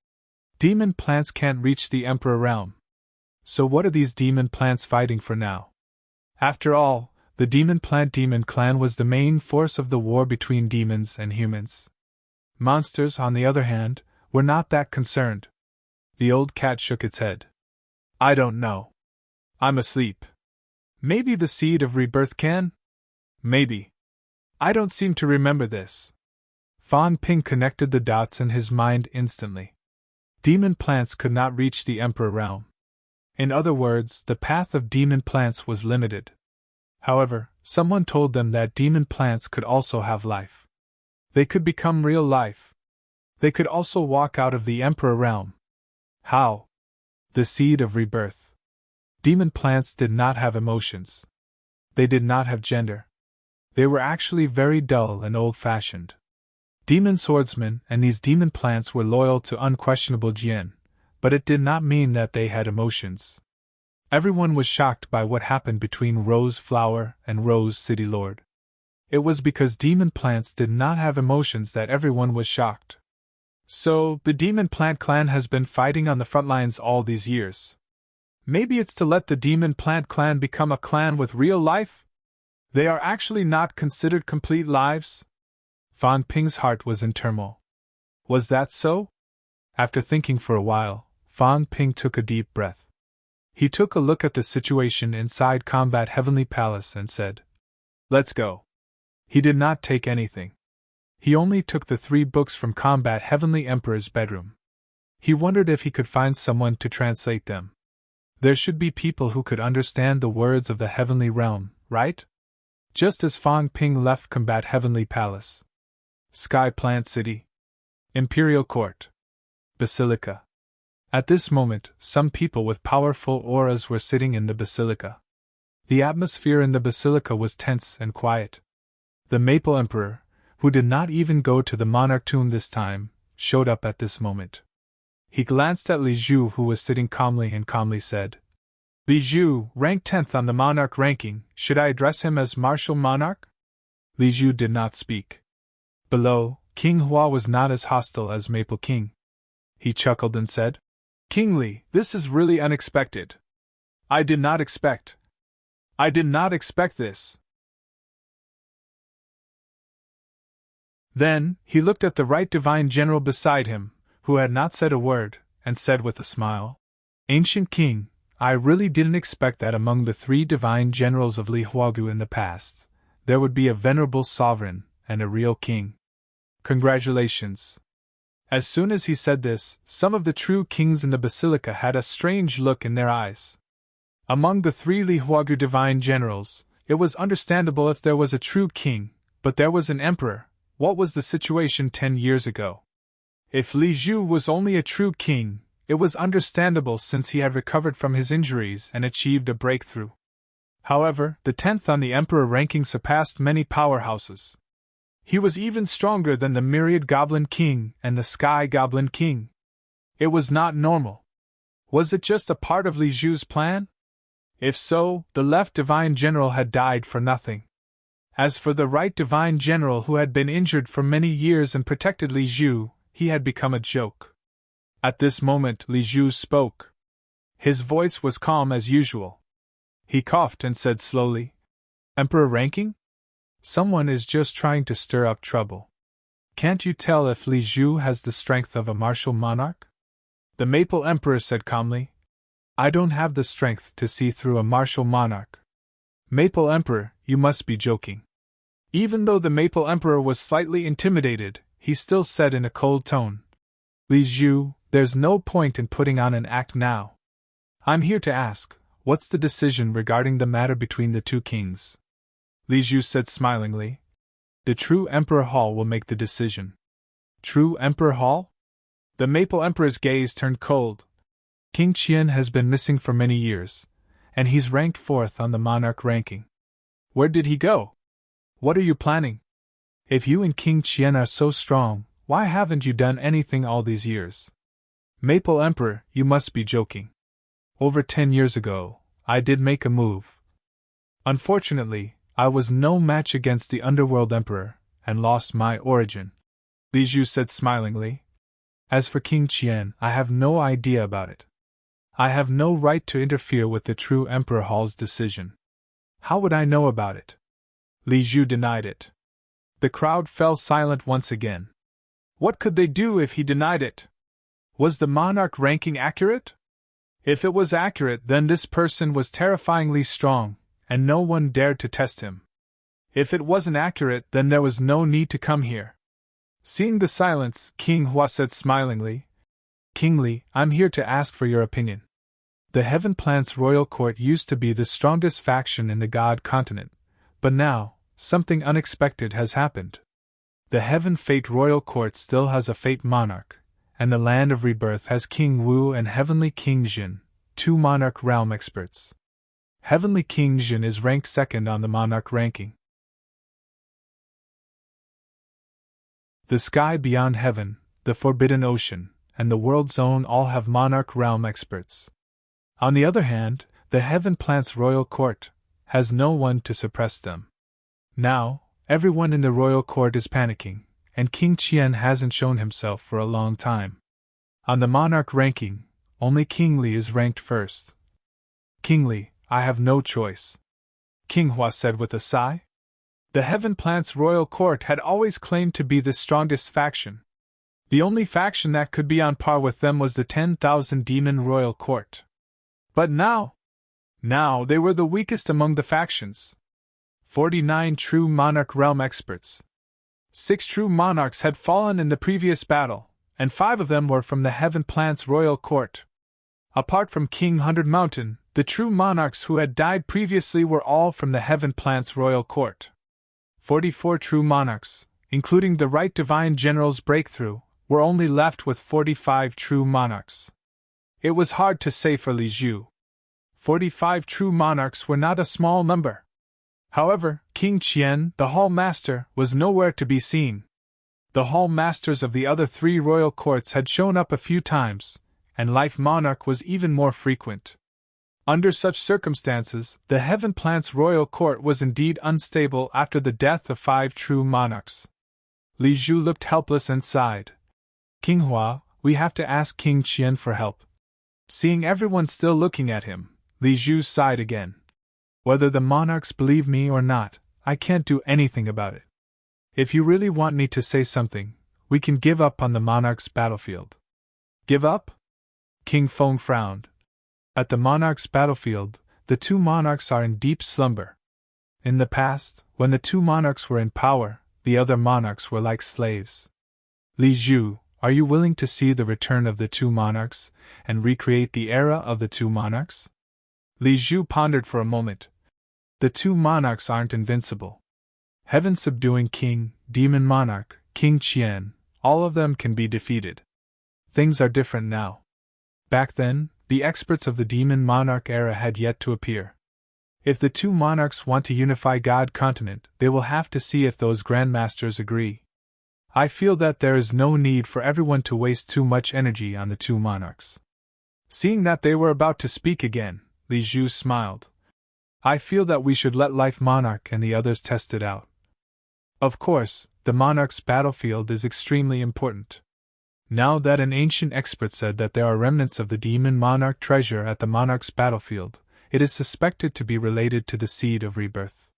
Demon plants can't reach the Emperor realm. So what are these demon plants fighting for now?" After all, the demon plant demon clan was the main force of the war between demons and humans. Monsters, on the other hand, were not that concerned. The old cat shook its head. I don't know. I'm asleep. Maybe the seed of rebirth can? Maybe. I don't seem to remember this. Fan Ping connected the dots in his mind instantly. Demon plants could not reach the Emperor realm. In other words, the path of demon plants was limited. However, someone told them that demon plants could also have life. They could become real life. They could also walk out of the Emperor realm. How? The seed of rebirth. Demon plants did not have emotions. They did not have gender. They were actually very dull and old-fashioned. Demon swordsmen and these demon plants were loyal to unquestionable Jian, but it did not mean that they had emotions. Everyone was shocked by what happened between Rose Flower and Rose City Lord. It was because demon plants did not have emotions that everyone was shocked. So, the demon plant clan has been fighting on the front lines all these years. Maybe it's to let the demon plant clan become a clan with real life? They are actually not considered complete lives? Fan Ping's heart was in turmoil. Was that so? After thinking for a while, Fan Ping took a deep breath. He took a look at the situation inside Combat Heavenly Palace and said, "Let's go." He did not take anything. He only took the 3 books from Combat Heavenly Emperor's bedroom. He wondered if he could find someone to translate them. There should be people who could understand the words of the Heavenly Realm, right? Just as Fan Ping left Combat Heavenly Palace. Sky Plant City. Imperial Court. Basilica. At this moment, some people with powerful auras were sitting in the basilica. The atmosphere in the basilica was tense and quiet. The Maple Emperor, who did not even go to the monarch tomb this time, showed up at this moment. He glanced at Li Zhu, who was sitting calmly, and calmly said, "Li Zhu, ranked 10th on the monarch ranking, should I address him as martial monarch?" Li Zhu did not speak. Below, King Hua was not as hostile as Maple King. He chuckled and said, "King Li, this is really unexpected. I did not expect this." Then, he looked at the right divine general beside him, who had not said a word, and said with a smile, Ancient king, I really didn't expect that among the 3 divine generals of Li Huagu in the past, there would be a venerable sovereign and a real king. Congratulations. As soon as he said this, some of the true kings in the basilica had a strange look in their eyes. Among the 3 Li Huagu divine generals, it was understandable if there was a true king, but there was an emperor. What was the situation 10 years ago? If Li Zhu was only a true king, it was understandable since he had recovered from his injuries and achieved a breakthrough. However, the 10th on the emperor ranking surpassed many powerhouses. He was even stronger than the Myriad Goblin King and the Sky Goblin King. It was not normal. Was it just a part of Li Zhu's plan? If so, the left divine general had died for nothing. As for the right divine general who had been injured for many years and protected Li Zhu, he had become a joke. At this moment Li Zhu spoke. His voice was calm as usual. He coughed and said slowly, "Emperor ranking? Someone is just trying to stir up trouble. Can't you tell if Li Zhu has the strength of a martial monarch?" The Maple Emperor said calmly, "I don't have the strength to see through a martial monarch." Maple Emperor, you must be joking. Even though the Maple Emperor was slightly intimidated, he still said in a cold tone, "Li Zhu, there's no point in putting on an act now. I'm here to ask, what's the decision regarding the matter between the 2 kings?" Li Zhu said smilingly, "The true Emperor Hall will make the decision." True Emperor Hall? The Maple Emperor's gaze turned cold. King Qian has been missing for many years, and he's ranked 4th on the monarch ranking. Where did he go? What are you planning? If you and King Qian are so strong, why haven't you done anything all these years? Maple Emperor, you must be joking. Over 10 years ago, I did make a move. Unfortunately, I was no match against the Underworld Emperor, and lost my origin. Li Zhu said smilingly. As for King Qian, I have no idea about it. I have no right to interfere with the true Emperor Hall's decision. How would I know about it? Li Zhu denied it. The crowd fell silent once again. What could they do if he denied it? Was the monarch ranking accurate? If it was accurate, then this person was terrifyingly strong, and no one dared to test him. If it wasn't accurate, then there was no need to come here. Seeing the silence, King Hua said smilingly, "King Li, I'm here to ask for your opinion. The Heaven Plant's royal court used to be the strongest faction in the God continent, but now, something unexpected has happened. The Heaven Fate royal court still has a Fate monarch, and the Land of Rebirth has King Wu and Heavenly King Jin, 2 monarch realm experts. Heavenly King Jin is ranked 2nd on the monarch ranking. The sky beyond heaven, the forbidden ocean, and the world zone all have monarch realm experts. On the other hand, the Heaven Plant's royal court has no one to suppress them. Now, everyone in the royal court is panicking, and King Qian hasn't shown himself for a long time. On the monarch ranking, only King Li is ranked 1st. King Li, I have no choice," King Hua said with a sigh. The Heaven Plant's royal court had always claimed to be the strongest faction. The only faction that could be on par with them was the 10,000 Demon Royal Court. But now they were the weakest among the factions. 49 true monarch realm experts. 6 true monarchs had fallen in the previous battle, and 5 of them were from the Heaven Plant's royal court. Apart from King 100 Mountain, the true monarchs who had died previously were all from the Heaven Plant's royal court. 44 true monarchs, including the right divine general's breakthrough, were only left with 45 true monarchs. It was hard to say for Li Zhu. 45 true monarchs were not a small number. However, King Qian, the Hall Master, was nowhere to be seen. The Hall Masters of the other 3 royal courts had shown up a few times, and Life Monarch was even more frequent. Under such circumstances, the Heaven Plant's royal court was indeed unstable after the death of 5 true monarchs. Li Zhu looked helpless and sighed. King Hua, we have to ask King Qian for help. Seeing everyone still looking at him, Li Zhu sighed again. Whether the monarchs believe me or not, I can't do anything about it. If you really want me to say something, we can give up on the monarch's battlefield. Give up? King Feng frowned. At the monarch's battlefield, the two monarchs are in deep slumber. In the past, when the two monarchs were in power, the other monarchs were like slaves. Li Zhu, are you willing to see the return of the two monarchs, and recreate the era of the two monarchs? Li Zhu pondered for a moment. The two monarchs aren't invincible. Heaven-subduing king, demon monarch, King Qian, all of them can be defeated. Things are different now. Back then, the experts of the demon monarch era had yet to appear. If the two monarchs want to unify God continent, they will have to see if those grandmasters agree. I feel that there is no need for everyone to waste too much energy on the two monarchs. Seeing that they were about to speak again, Li Zhu smiled. I feel that we should let Life Monarch and the others test it out. Of course, the monarch's battlefield is extremely important. Now that an ancient expert said that there are remnants of the demon monarch treasure at the monarch's battlefield, it is suspected to be related to the seed of rebirth.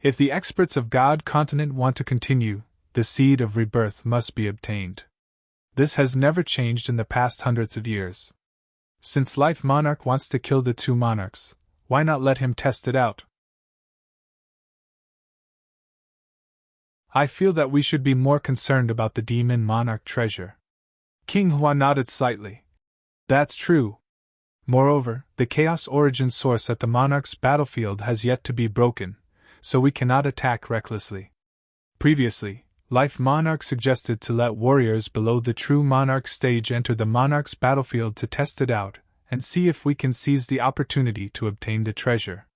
If the experts of God continent want to continue, the seed of rebirth must be obtained. This has never changed in the past hundreds of years. Since Life Monarch wants to kill the two monarchs, why not let him test it out? I feel that we should be more concerned about the demon monarch treasure. King Hua nodded slightly. That's true. Moreover, the chaos origin source at the monarch's battlefield has yet to be broken, so we cannot attack recklessly. Previously, Life Monarch suggested to let warriors below the true monarch stage enter the monarch's battlefield to test it out, and see if we can seize the opportunity to obtain the treasure.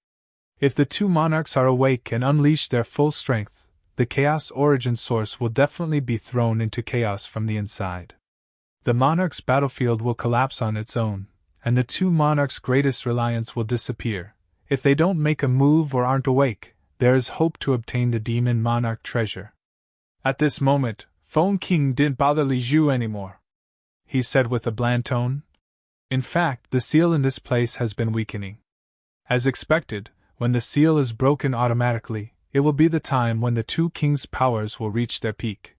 If the two monarchs are awake and unleash their full strength, the chaos origin source will definitely be thrown into chaos from the inside. The monarch's battlefield will collapse on its own, and the two monarchs' greatest reliance will disappear. If they don't make a move or aren't awake, there is hope to obtain the demon monarch treasure. At this moment, Feng King didn't bother Li Zhu anymore. He said with a bland tone, in fact, the seal in this place has been weakening. As expected, when the seal is broken automatically, it will be the time when the two kings' powers will reach their peak.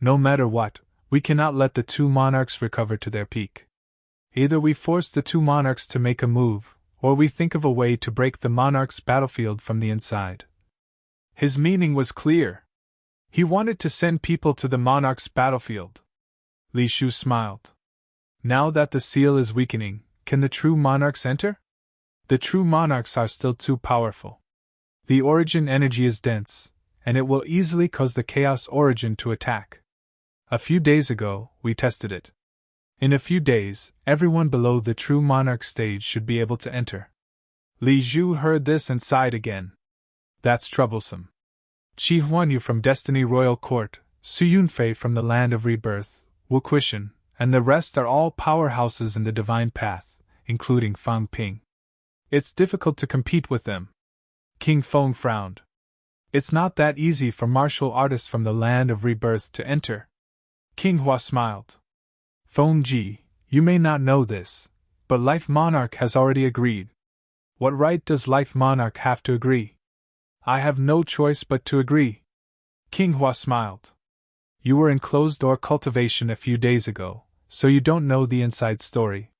No matter what, we cannot let the two monarchs recover to their peak. Either we force the two monarchs to make a move, or we think of a way to break the monarch's battlefield from the inside. His meaning was clear. He wanted to send people to the monarch's battlefield. Li Shu smiled. Now that the seal is weakening, can the true monarchs enter? The true monarchs are still too powerful. The origin energy is dense, and it will easily cause the chaos origin to attack. A few days ago, we tested it. In a few days, everyone below the true monarch stage should be able to enter. Li Zhu heard this and sighed again. That's troublesome. Qi Huanyu from Destiny Royal Court, Su Yunfei from the Land of Rebirth, Wu Quishan, and the rest are all powerhouses in the Divine Path, including Fang Ping. It's difficult to compete with them. King Feng frowned. It's not that easy for martial artists from the Land of Rebirth to enter. King Hua smiled. Feng Ji, you may not know this, but Life Monarch has already agreed. What right does Life Monarch have to agree? I have no choice but to agree. King Hua smiled. You were in closed-door cultivation a few days ago, so you don't know the inside story.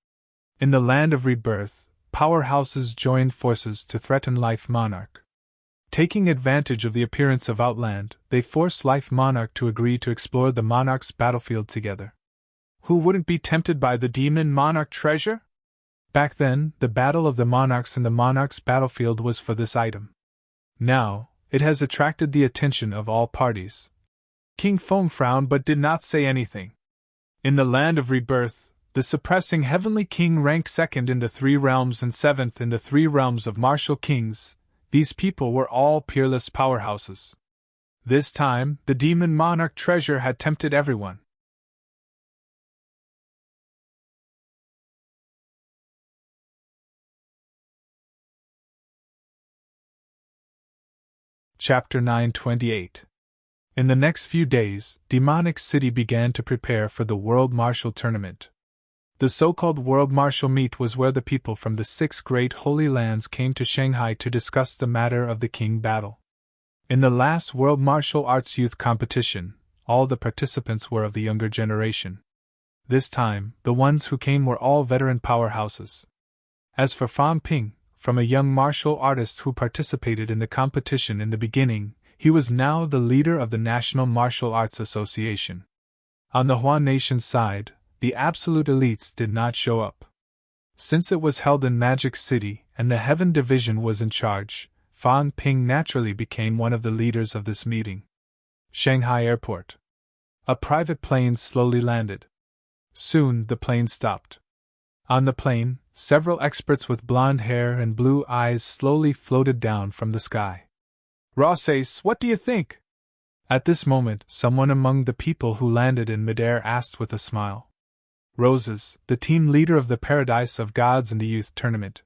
In the Land of Rebirth, powerhouses joined forces to threaten Life Monarch. Taking advantage of the appearance of Outland, they forced Life Monarch to agree to explore the Monarch's battlefield together. Who wouldn't be tempted by the Demon Monarch treasure? Back then, the battle of the Monarchs in the Monarch's battlefield was for this item. Now, it has attracted the attention of all parties. King Feng frowned but did not say anything. In the Land of Rebirth, the suppressing Heavenly King ranked second in the three realms and seventh in the three realms of martial kings. These people were all peerless powerhouses. This time, the Demon Monarch treasure had tempted everyone. Chapter 928. In the next few days, Demonic City began to prepare for the World Martial Tournament. The so-called World Martial Meet was where the people from the 6 great holy lands came to Shanghai to discuss the matter of the King battle. In the last World Martial Arts Youth Competition, all the participants were of the younger generation. This time, the ones who came were all veteran powerhouses. As for Fan Ping, from a young martial artist who participated in the competition in the beginning, he was now the leader of the National Martial Arts Association. On the Hua Nation's side, the absolute elites did not show up. Since it was held in Magic City and the Heaven Division was in charge, Fan Ping naturally became one of the leaders of this meeting. Shanghai Airport. A private plane slowly landed. Soon the plane stopped. On the plane, several experts with blonde hair and blue eyes slowly floated down from the sky. "Rosace, what do you think?" At this moment, someone among the people who landed in midair asked with a smile. Roses, the team leader of the Paradise of Gods in the youth tournament.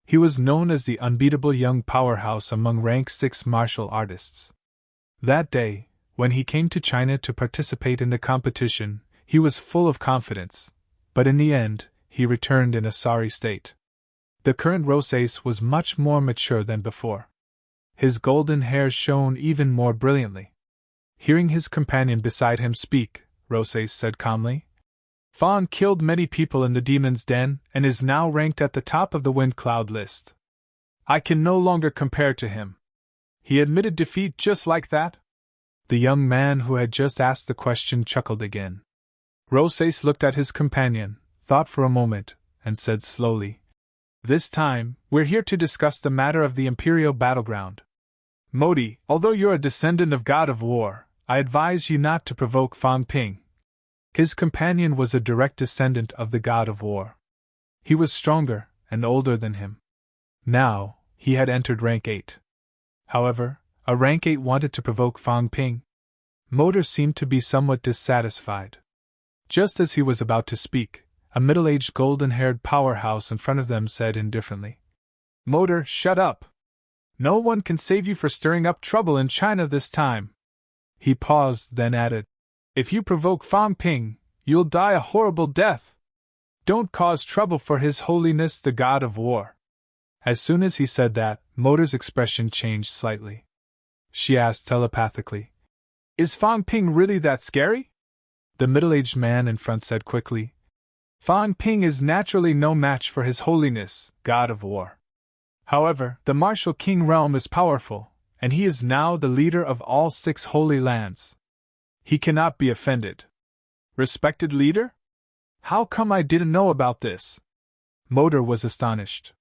He was known as the unbeatable young powerhouse among rank 6 martial artists. That day, when he came to China to participate in the competition, he was full of confidence, but in the end, he returned in a sorry state. The current Rosace was much more mature than before. His golden hair shone even more brilliantly. Hearing his companion beside him speak, Rosace said calmly, "Fan killed many people in the Demon's Den and is now ranked at the top of the Wind Cloud list. I can no longer compare to him." He admitted defeat just like that? The young man who had just asked the question chuckled again. Rosace looked at his companion, thought for a moment, and said slowly, "This time, we're here to discuss the matter of the Imperial Battleground. Modi, although you're a descendant of God of War, I advise you not to provoke Fan Ping." His companion was a direct descendant of the God of War. He was stronger and older than him. Now, he had entered rank 8. However, a rank 8 wanted to provoke Fan Ping. Motor seemed to be somewhat dissatisfied. Just as he was about to speak, a middle-aged golden-haired powerhouse in front of them said indifferently, "Motor, shut up! No one can save you for stirring up trouble in China this time." He paused, then added, "If you provoke Fan Ping, you'll die a horrible death. Don't cause trouble for His Holiness the God of War." As soon as he said that, Motor's expression changed slightly. She asked telepathically, "Is Fan Ping really that scary?" The middle-aged man in front said quickly, "Fan Ping is naturally no match for His Holiness, God of War. However, the martial king realm is powerful, and he is now the leader of all 6 holy lands. He cannot be offended." "Respected leader? How come I didn't know about this?" Motor was astonished.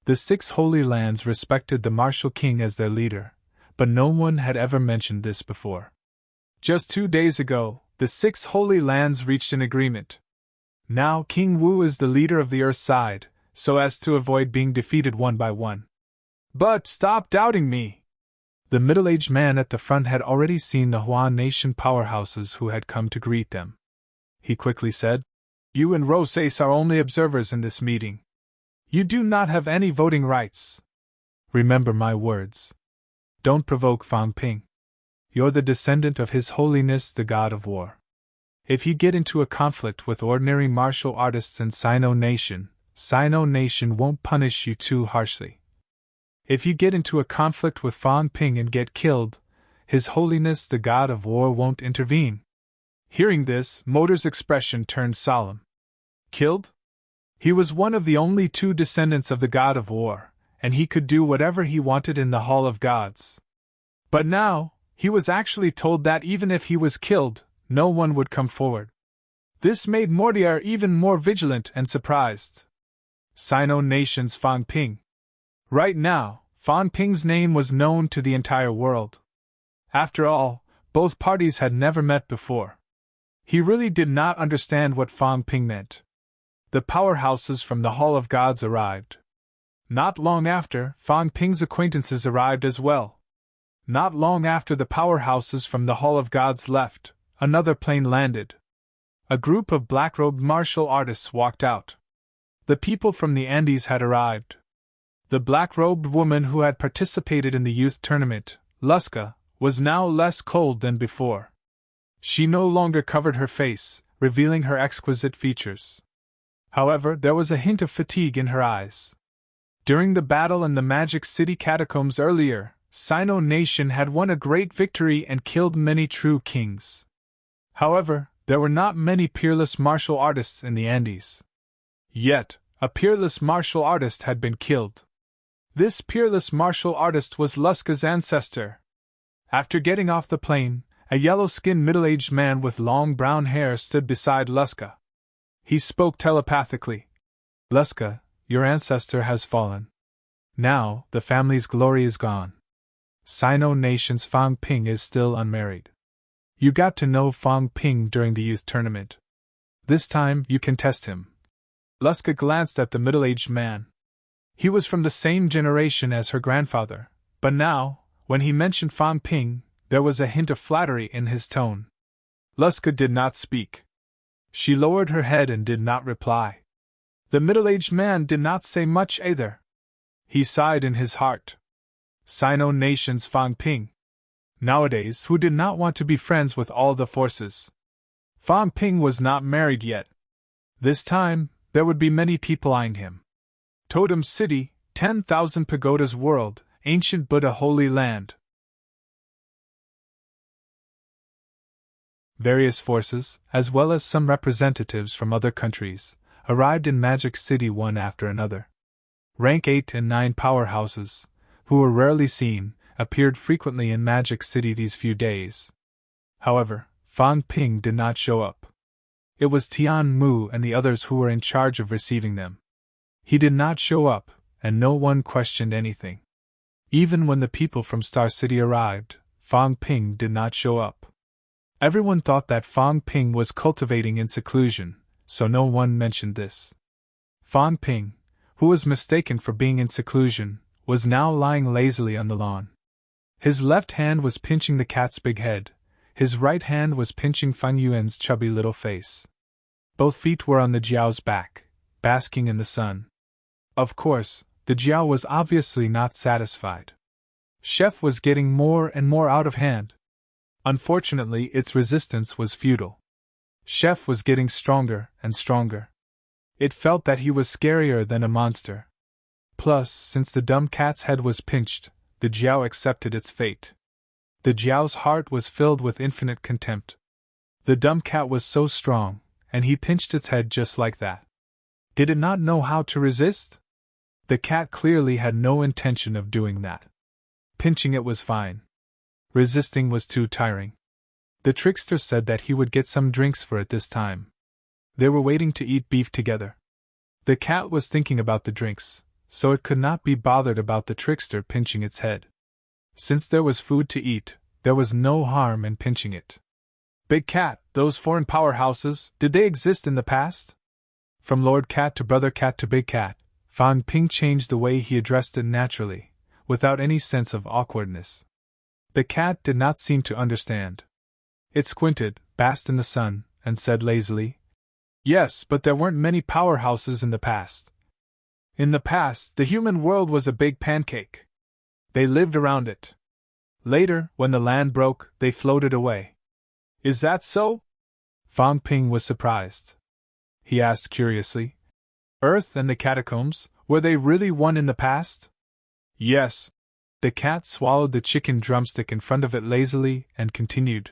The 6 holy lands respected the martial king as their leader, but no one had ever mentioned this before. Just 2 days ago, the 6 holy lands reached an agreement. Now King Wu is the leader of the Earth side, so as to avoid being defeated one by one. "But stop doubting me!" The middle-aged man at the front had already seen the Hua Nation powerhouses who had come to greet them. He quickly said, "You and Rosace are only observers in this meeting. You do not have any voting rights. Remember my words. Don't provoke Fan Ping. You're the descendant of His Holiness the God of War. If you get into a conflict with ordinary martial artists in Sino Nation won't punish you too harshly. If you get into a conflict with Fan Ping and get killed, His Holiness the God of War won't intervene." Hearing this, Motor's expression turned solemn. Killed? He was one of the only 2 descendants of the God of War, and he could do whatever he wanted in the Hall of Gods. But now, he was actually told that even if he was killed, no one would come forward. This made Mortier even more vigilant and surprised. Sino Nation's Fan Ping. Right now, Fan Ping's name was known to the entire world. After all, both parties had never met before. He really did not understand what Fan Ping meant. The powerhouses from the Hall of Gods arrived. Not long after, Fan Ping's acquaintances arrived as well. Not long after the powerhouses from the Hall of Gods left, another plane landed. A group of black-robed martial artists walked out. The people from the Andes had arrived. The black-robed woman who had participated in the youth tournament, Luska, was now less cold than before. She no longer covered her face, revealing her exquisite features. However, there was a hint of fatigue in her eyes. During the battle in the Magic City catacombs earlier, Sino Nation had won a great victory and killed many true kings. However, There were not many peerless martial artists in the Andes. Yet, a peerless martial artist had been killed. This peerless martial artist was Luska's ancestor. After getting off the plane, a yellow-skinned middle-aged man with long brown hair stood beside Luska. He spoke telepathically. Luska, your ancestor has fallen. Now, the family's glory is gone. Sino Nation's Fang Ping is still unmarried. You got to know Fang Ping during the youth tournament. This time, you can test him. Luska glanced at the middle-aged man. He was from the same generation as her grandfather, but now, when he mentioned Fang Ping, there was a hint of flattery in his tone. Luska did not speak. She lowered her head and did not reply. The middle-aged man did not say much either. He sighed in his heart. Sino Nation's Fang Ping. Nowadays, who did not want to be friends with all the forces? Fang Ping was not married yet. This time, there would be many people eyeing him. Totem City, 10,000 pagodas world, ancient Buddha holy land. Various forces, as well as some representatives from other countries, arrived in Magic City one after another. Rank 8 and 9 powerhouses, who were rarely seen, appeared frequently in Magic City these few days. However, Fang Ping did not show up. It was Tian Mu and the others who were in charge of receiving them. He did not show up, and no one questioned anything. Even when the people from Star City arrived, Fang Ping did not show up. Everyone thought that Fang Ping was cultivating in seclusion, so no one mentioned this. Fang Ping, who was mistaken for being in seclusion, was now lying lazily on the lawn. His left hand was pinching the cat's big head, his right hand was pinching Fang Yuan's chubby little face. Both feet were on the Jiao's back, basking in the sun. Of course, the Jiao was obviously not satisfied. Chef was getting more and more out of hand. Unfortunately, its resistance was futile. Chef was getting stronger and stronger. It felt that he was scarier than a monster. Plus, since the dumb cat's head was pinched, the Jiao accepted its fate. The Jiao's heart was filled with infinite contempt. The dumb cat was so strong, and he pinched its head just like that. Did it not know how to resist? The cat clearly had no intention of doing that. Pinching it was fine. Resisting was too tiring. The trickster said that he would get some drinks for it this time. They were waiting to eat beef together. The cat was thinking about the drinks, so it could not be bothered about the trickster pinching its head. Since there was food to eat, there was no harm in pinching it. Big Cat, those foreign powerhouses, did they exist in the past? From Lord Cat to Brother Cat to Big Cat, Fang Ping changed the way he addressed it naturally, without any sense of awkwardness. The cat did not seem to understand. It squinted, basked in the sun, and said lazily, "Yes, but there weren't many powerhouses in the past. In the past, the human world was a big pancake. They lived around it. Later, when the land broke, they floated away." "Is that so?" Fang Ping was surprised. He asked curiously, "Earth and the catacombs, were they really one in the past?" "Yes." The cat swallowed the chicken drumstick in front of it lazily and continued.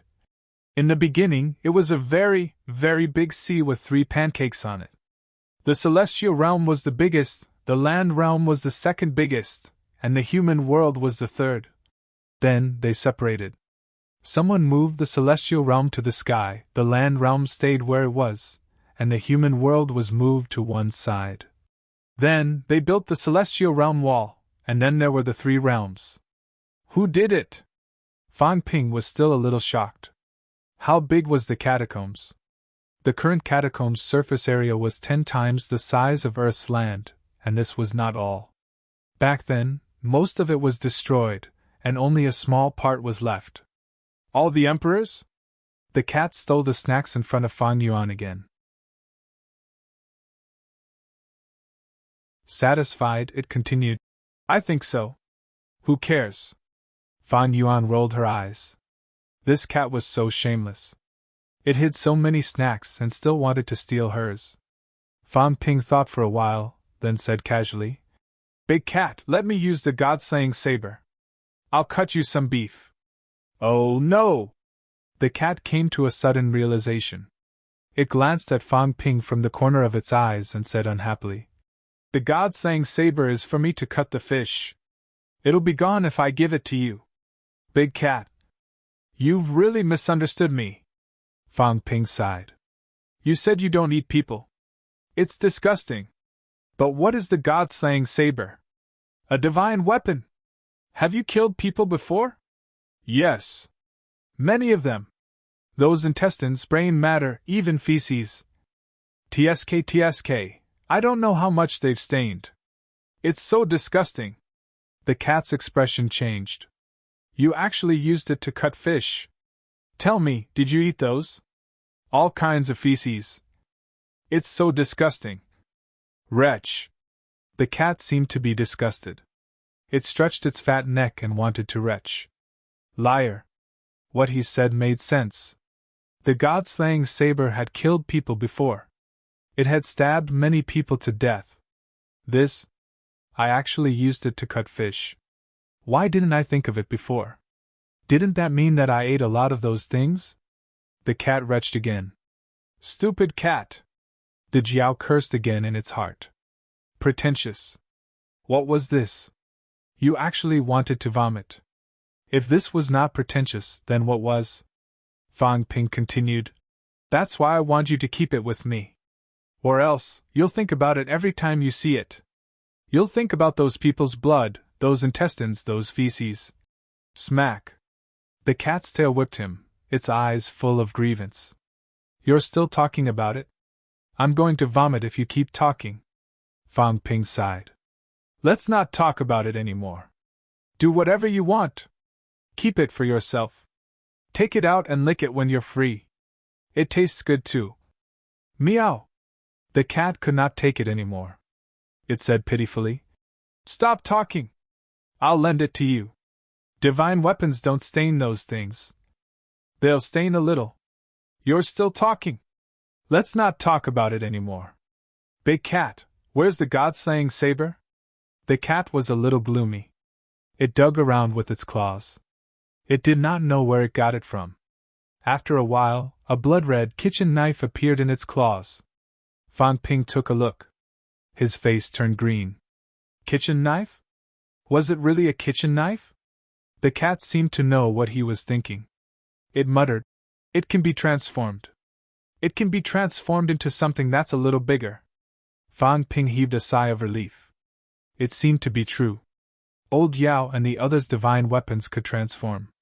"In the beginning, it was a very, very big sea with 3 pancakes on it. The celestial realm was the biggest, the land realm was the second biggest, and the human world was the third. Then they separated. Someone moved the celestial realm to the sky, the land realm stayed where it was, and the human world was moved to one side. Then they built the celestial realm wall, and then there were the 3 realms." "Who did it?" Fang Ping was still a little shocked. How big was the catacombs? The current catacombs' surface area was 10 times the size of Earth's land, and this was not all. Back then, most of it was destroyed, and only a small part was left. "All the emperors?" The cat stole the snacks in front of Fang Yuan again. Satisfied, it continued, "I think so. Who cares?" Fang Yuan rolled her eyes. This cat was so shameless. It hid so many snacks and still wanted to steal hers. Fang Ping thought for a while, then said casually, "Big Cat, let me use the God-slaying saber. I'll cut you some beef." "Oh no!" The cat came to a sudden realization. It glanced at Fang Ping from the corner of its eyes and said unhappily, "The God-slaying saber is for me to cut the fish. It'll be gone if I give it to you. Big cat. You've really misunderstood me." Fang Ping sighed. "You said you don't eat people. It's disgusting. But what is the God-slaying saber? A divine weapon. Have you killed people before?" "Yes. Many of them. Those intestines, brain matter, even feces. TSK, I don't know how much they've stained. It's so disgusting." The cat's expression changed. "You actually used it to cut fish. Tell me, did you eat those? All kinds of feces. It's so disgusting." "Wretch." The cat seemed to be disgusted. It stretched its fat neck and wanted to retch. Liar. What he said made sense. The God-slaying saber had killed people before. It had stabbed many people to death. I actually used it to cut fish. Why didn't I think of it before? Didn't that mean that I ate a lot of those things?" The cat retched again. "Stupid cat!" The Jiao cursed again in its heart. Pretentious. What was this? You actually wanted to vomit. If this was not pretentious, then what was? Fang Ping continued. "That's why I want you to keep it with me. Or else, you'll think about it every time you see it. You'll think about those people's blood, those intestines, those feces." Smack! The cat's tail whipped him, its eyes full of grievance. "You're still talking about it? I'm going to vomit if you keep talking." Fang Ping sighed. "Let's not talk about it anymore. Do whatever you want. Keep it for yourself. Take it out and lick it when you're free. It tastes good too." Meow! The cat could not take it anymore. It said pitifully, "Stop talking. I'll lend it to you. Divine weapons don't stain those things. They'll stain a little. You're still talking. Let's not talk about it anymore. Big cat, where's the God-slaying saber?" The cat was a little gloomy. It dug around with its claws. It did not know where it got it from. After a while, a blood-red kitchen knife appeared in its claws. Fang Ping took a look. His face turned green. Kitchen knife? Was it really a kitchen knife? The cat seemed to know what he was thinking. It muttered, "It can be transformed. It can be transformed into something that's a little bigger." Fang Ping heaved a sigh of relief. It seemed to be true. Old Yao and the others' divine weapons could transform.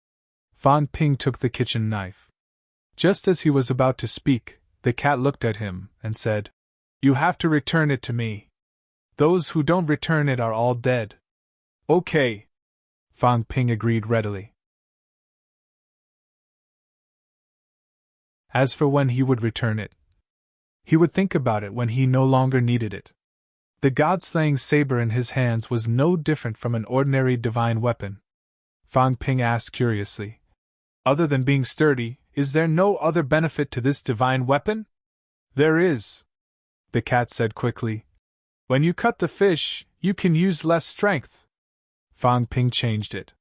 Fang Ping took the kitchen knife. Just as he was about to speak, the cat looked at him and said, "You have to return it to me. Those who don't return it are all dead." "Okay." Fang Ping agreed readily. As for when he would return it, he would think about it when he no longer needed it. The God-slaying saber in his hands was no different from an ordinary divine weapon. Fang Ping asked curiously, "Other than being sturdy, is there no other benefit to this divine weapon?" "There is," the cat said quickly. "When you cut the fish, you can use less strength." Fang Ping changed it.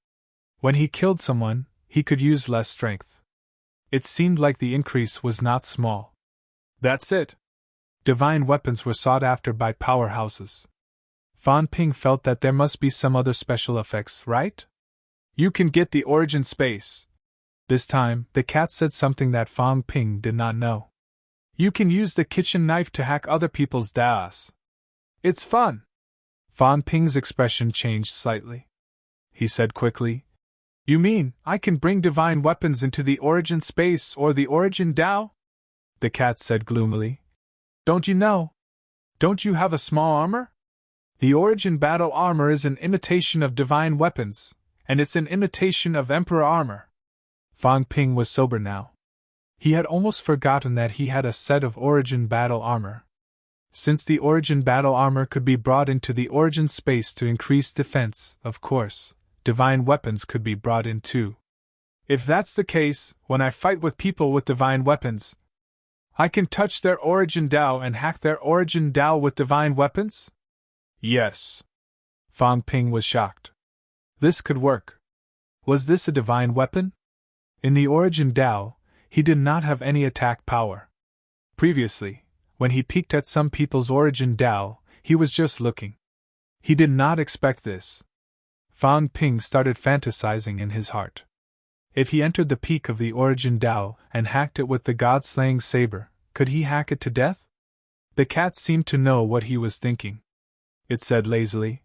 When he killed someone, he could use less strength. It seemed like the increase was not small. That's it. Divine weapons were sought after by powerhouses. Fang Ping felt that there must be some other special effects, right? "You can get the origin space." This time, the cat said something that Fang Ping did not know. "You can use the kitchen knife to hack other people's DAOs. It's fun." Fang Ping's expression changed slightly. He said quickly, "You mean, I can bring divine weapons into the origin space or the origin DAO?" The cat said gloomily, "Don't you know? Don't you have a small armor? The origin battle armor is an imitation of divine weapons, and it's an imitation of emperor armor." Fang Ping was sober now. He had almost forgotten that he had a set of origin battle armor. Since the origin battle armor could be brought into the origin space to increase defense, of course, divine weapons could be brought in too. "If that's the case, when I fight with people with divine weapons, I can touch their origin DAO and hack their origin DAO with divine weapons?" "Yes." Fang Ping was shocked. This could work. Was this a divine weapon? In the origin DAO, he did not have any attack power. Previously, when he peeked at some people's origin Dao, he was just looking. He did not expect this. Fan Ping started fantasizing in his heart. If he entered the peak of the origin Dao and hacked it with the god-slaying saber, could he hack it to death? The cat seemed to know what he was thinking. It said lazily,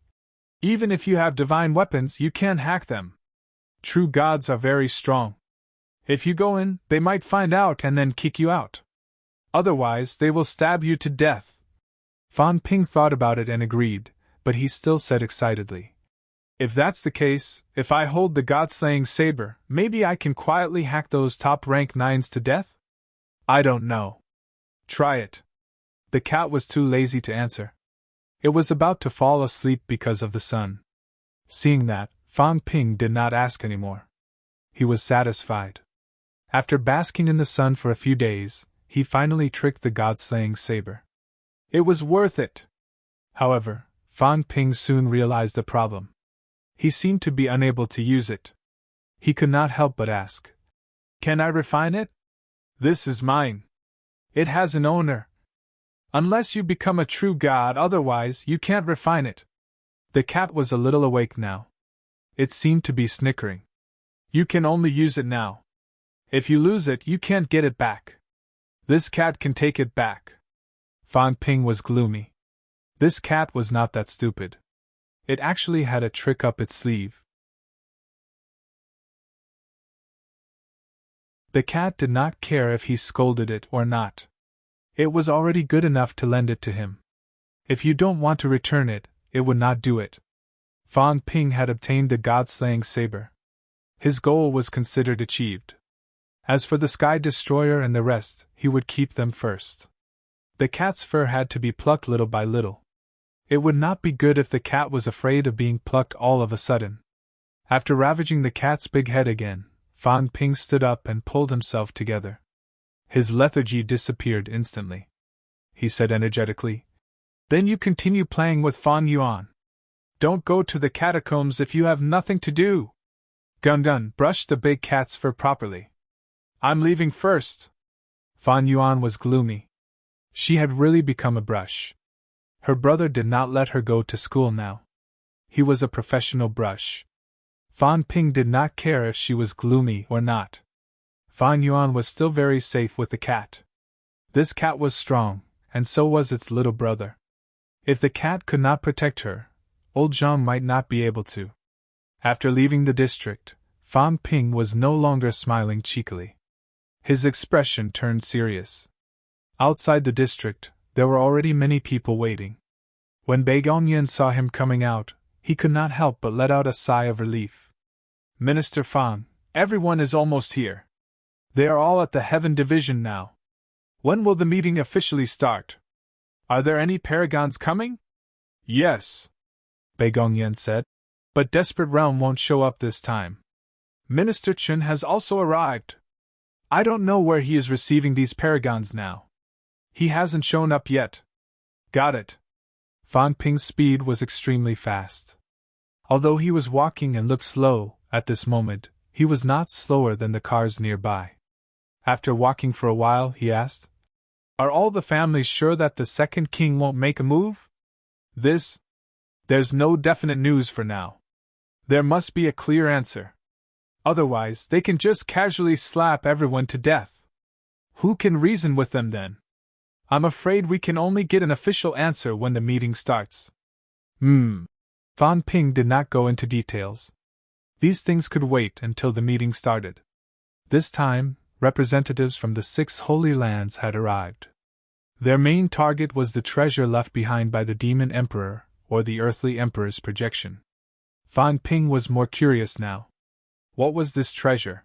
"Even if you have divine weapons, you can't hack them. True gods are very strong. If you go in, they might find out and then kick you out. Otherwise, they will stab you to death." Fan Ping thought about it and agreed, but he still said excitedly, "If that's the case, if I hold the god-slaying saber, maybe I can quietly hack those top-rank 9s to death? I don't know. Try it." The cat was too lazy to answer. It was about to fall asleep because of the sun. Seeing that, Fan Ping did not ask anymore. He was satisfied. After basking in the sun for a few days, he finally tricked the god-slaying saber. It was worth it. However, Fan Ping soon realized the problem. He seemed to be unable to use it. He could not help but ask, "Can I refine it? This is mine. It has an owner. Unless you become a true god, otherwise you can't refine it." The cat was a little awake now. It seemed to be snickering. "You can only use it now. If you lose it, you can't get it back. This cat can take it back." Fan Ping was gloomy. This cat was not that stupid. It actually had a trick up its sleeve. The cat did not care if he scolded it or not. It was already good enough to lend it to him. If you don't want to return it, it would not do it. Fan Ping had obtained the god-slaying saber. His goal was considered achieved. As for the Sky Destroyer and the rest, he would keep them first. The cat's fur had to be plucked little by little. It would not be good if the cat was afraid of being plucked all of a sudden. After ravaging the cat's big head again, Fan Ping stood up and pulled himself together. His lethargy disappeared instantly. He said energetically, "Then you continue playing with Fan Yuan. Don't go to the catacombs if you have nothing to do. Gun Gun, brush the big cat's fur properly. I'm leaving first." Fan Yuan was gloomy. She had really become a brush. Her brother did not let her go to school now. He was a professional brush. Fan Ping did not care if she was gloomy or not. Fan Yuan was still very safe with the cat. This cat was strong, and so was its little brother. If the cat could not protect her, old Zhang might not be able to. After leaving the district, Fan Ping was no longer smiling cheekily. His expression turned serious. Outside the district, there were already many people waiting. When Bai Gongyan saw him coming out, he could not help but let out a sigh of relief. "Minister Fan, everyone is almost here. They are all at the Heaven Division now. When will the meeting officially start? Are there any paragons coming?" "Yes," Bai Gongyan said. "But Desperate Realm won't show up this time. Minister Chen has also arrived. I don't know where he is receiving these paragons now. He hasn't shown up yet." "Got it." Fan Ping's speed was extremely fast. Although he was walking and looked slow, at this moment, he was not slower than the cars nearby. After walking for a while, he asked, "Are all the families sure that the second king won't make a move? There's no definite news for now. There must be a clear answer. Otherwise, they can just casually slap everyone to death. Who can reason with them then? I'm afraid we can only get an official answer when the meeting starts." Fan Ping did not go into details. These things could wait until the meeting started. This time, representatives from the 6 Holy Lands had arrived. Their main target was the treasure left behind by the Demon Emperor, or the Earthly Emperor's projection. Fan Ping was more curious now. What was this treasure?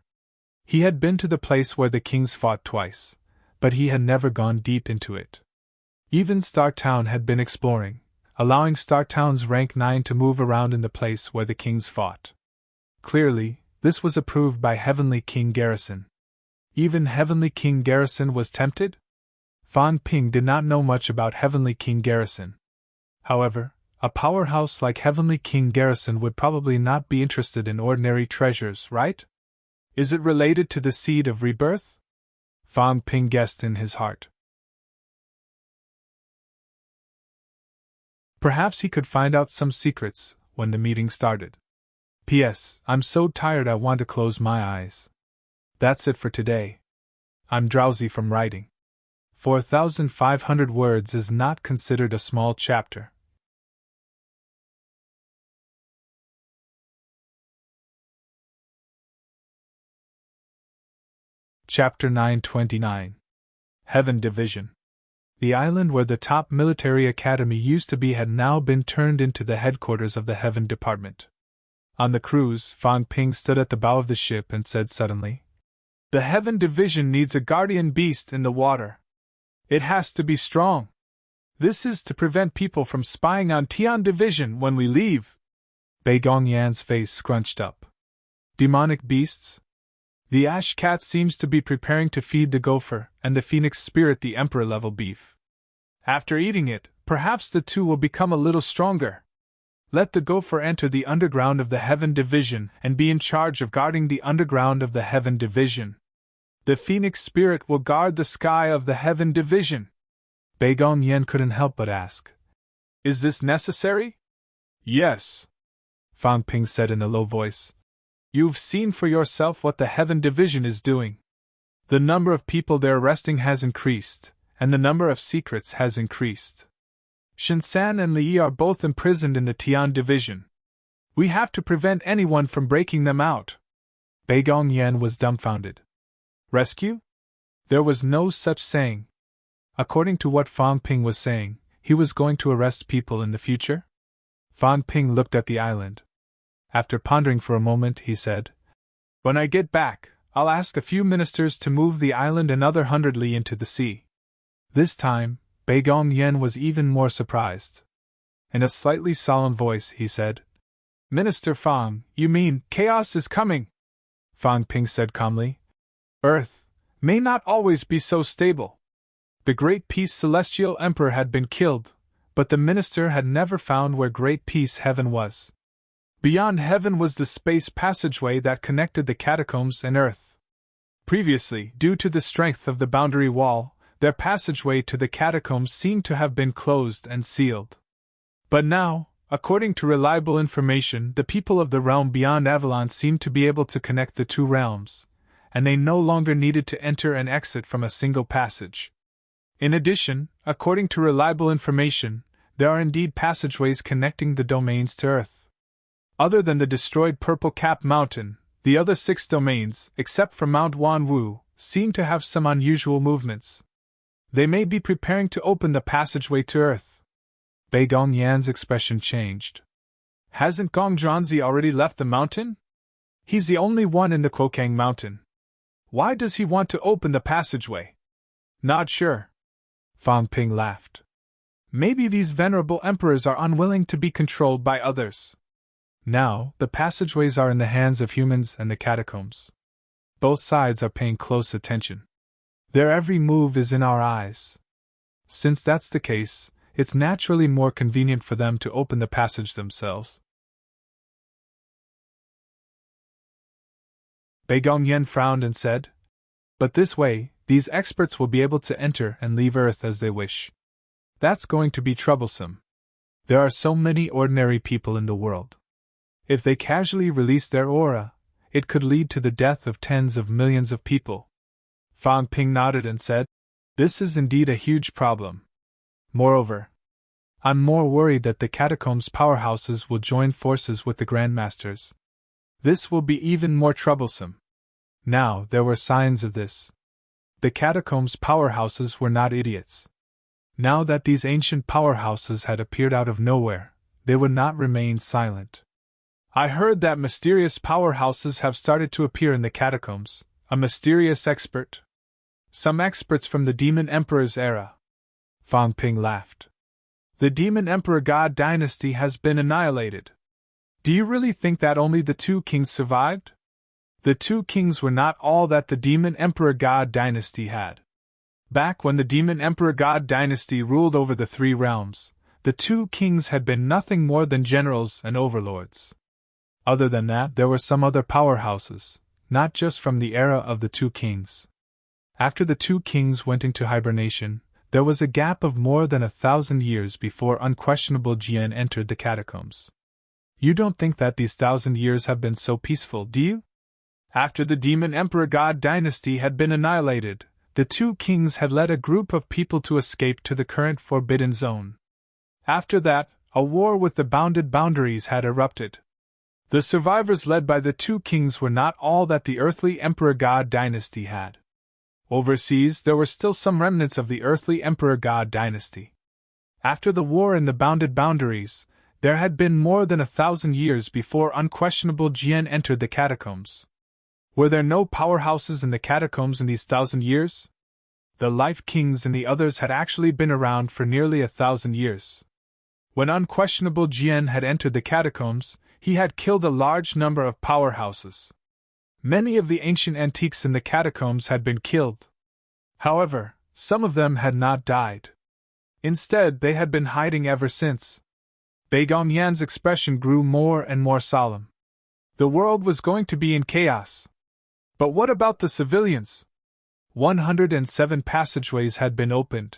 He had been to the place where the kings fought twice, but he had never gone deep into it. Even Star Town had been exploring, allowing Star Town's rank 9 to move around in the place where the kings fought. Clearly, this was approved by Heavenly King Garrison. Even Heavenly King Garrison was tempted? Fan Ping did not know much about Heavenly King Garrison. However, a powerhouse like Heavenly King Garrison would probably not be interested in ordinary treasures, right? Is it related to the Seed of Rebirth? Fan Ping guessed in his heart. Perhaps he could find out some secrets when the meeting started. P.S. I'm so tired I want to close my eyes. That's it for today. I'm drowsy from writing. 4,500 words is not considered a small chapter. Chapter 929. Heaven Division. The island where the top military academy used to be had now been turned into the headquarters of the Heaven Department. On the cruise, Fang Ping stood at the bow of the ship and said suddenly, "The Heaven Division needs a guardian beast in the water. It has to be strong. This is to prevent people from spying on Tian Division when we leave." Bei Gongyan's face scrunched up. Demonic beasts? The ash cat seems to be preparing to feed the gopher, and the phoenix spirit the emperor-level beef. After eating it, perhaps the two will become a little stronger. Let the gopher enter the underground of the Heaven Division and be in charge of guarding the underground of the Heaven Division. The phoenix spirit will guard the sky of the Heaven Division. Bei Gongyan couldn't help but ask, "Is this necessary?" "Yes," Fang Ping said in a low voice. "You've seen for yourself what the Heaven Division is doing. The number of people they're arresting has increased, and the number of secrets has increased. Shinsan and Li are both imprisoned in the Tian Division. We have to prevent anyone from breaking them out." Bei Gongyan was dumbfounded. Rescue? There was no such saying. According to what Fang Ping was saying, he was going to arrest people in the future? Fang Ping looked at the island. After pondering for a moment, he said, "When I get back, I'll ask a few ministers to move the island another 100 li into the sea." This time, Bei Gongyan was even more surprised. In a slightly solemn voice, he said, "Minister Fang, you mean chaos is coming?" Fang Ping said calmly, "Earth may not always be so stable. The Great Peace Celestial Emperor had been killed, but the minister had never found where Great Peace Heaven was. Beyond heaven was the space passageway that connected the catacombs and Earth. Previously, due to the strength of the boundary wall, their passageway to the catacombs seemed to have been closed and sealed. But now, according to reliable information, the people of the realm beyond Avalon seemed to be able to connect the two realms, and they no longer needed to enter and exit from a single passage. In addition, according to reliable information, there are indeed passageways connecting the domains to Earth. Other than the destroyed Purple Cap Mountain, the other 6 domains, except for Mount Wanwu, seem to have some unusual movements. They may be preparing to open the passageway to Earth. Bei Gongyan's expression changed. Hasn't Gong Zhanzi already left the mountain? He's the only one in the Kuokang Mountain. Why does he want to open the passageway? Not sure. Fang Ping laughed. Maybe these venerable emperors are unwilling to be controlled by others. Now, the passageways are in the hands of humans and the catacombs. Both sides are paying close attention. Their every move is in our eyes. Since that's the case, it's naturally more convenient for them to open the passage themselves. Bei Gongyan frowned and said, "But this way, these experts will be able to enter and leave Earth as they wish. That's going to be troublesome. There are so many ordinary people in the world. If they casually release their aura, it could lead to the death of tens of millions of people." Fang Ping nodded and said, "This is indeed a huge problem. Moreover, I'm more worried that the catacombs powerhouses will join forces with the Grandmasters. This will be even more troublesome." Now, there were signs of this. The catacombs powerhouses were not idiots. Now that these ancient powerhouses had appeared out of nowhere, they would not remain silent. "I heard that mysterious powerhouses have started to appear in the catacombs. A mysterious expert? Some experts from the Demon Emperor's era." Fang Ping laughed. "The Demon Emperor God dynasty has been annihilated. Do you really think that only the 2 kings survived? The 2 kings were not all that the Demon Emperor God dynasty had. Back when the Demon Emperor God dynasty ruled over the 3 realms, the 2 kings had been nothing more than generals and overlords. Other than that, there were some other powerhouses, not just from the era of the 2 kings. After the 2 kings went into hibernation, There was a gap of more than 1,000 years before unquestionable Jian entered the catacombs. You don't think that these 1,000 years have been so peaceful, do you? After the Demon Emperor God dynasty had been annihilated, the two kings had led a group of people to escape to the current Forbidden Zone. After that, a war with the bounded boundaries had erupted. The survivors led by the two kings were not all that the earthly Emperor God dynasty had. Overseas, there were still some remnants of the earthly Emperor God dynasty. After the war in the bounded boundaries, there had been more than 1,000 years before unquestionable Jian entered the catacombs. Were there no powerhouses in the catacombs in these 1,000 years? The Life Kings and the others had actually been around for nearly 1,000 years. When unquestionable Jian had entered the catacombs, he had killed a large number of powerhouses. Many of the ancient antiques in the catacombs had been killed. However, some of them had not died. Instead, they had been hiding ever since. Bei Gongyan's expression grew more and more solemn. The world was going to be in chaos. But what about the civilians? 107 passageways had been opened.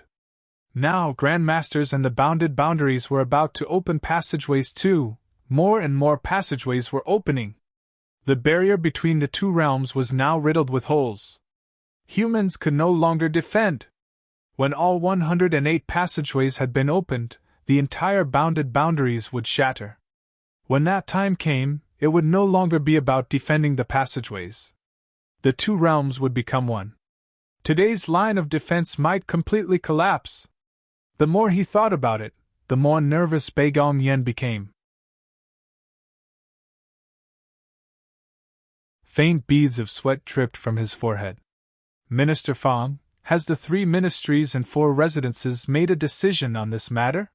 Now, Grandmasters and the bounded boundaries were about to open passageways too. More and more passageways were opening. The barrier between the two realms was now riddled with holes. Humans could no longer defend. When all 108 passageways had been opened, the entire bounded boundaries would shatter. When that time came, it would no longer be about defending the passageways. The two realms would become one. Today's line of defense might completely collapse. The more he thought about it, the more nervous Bei Gongyan became. Faint beads of sweat dripped from his forehead. Minister Fang, has the 3 ministries and 4 residences made a decision on this matter?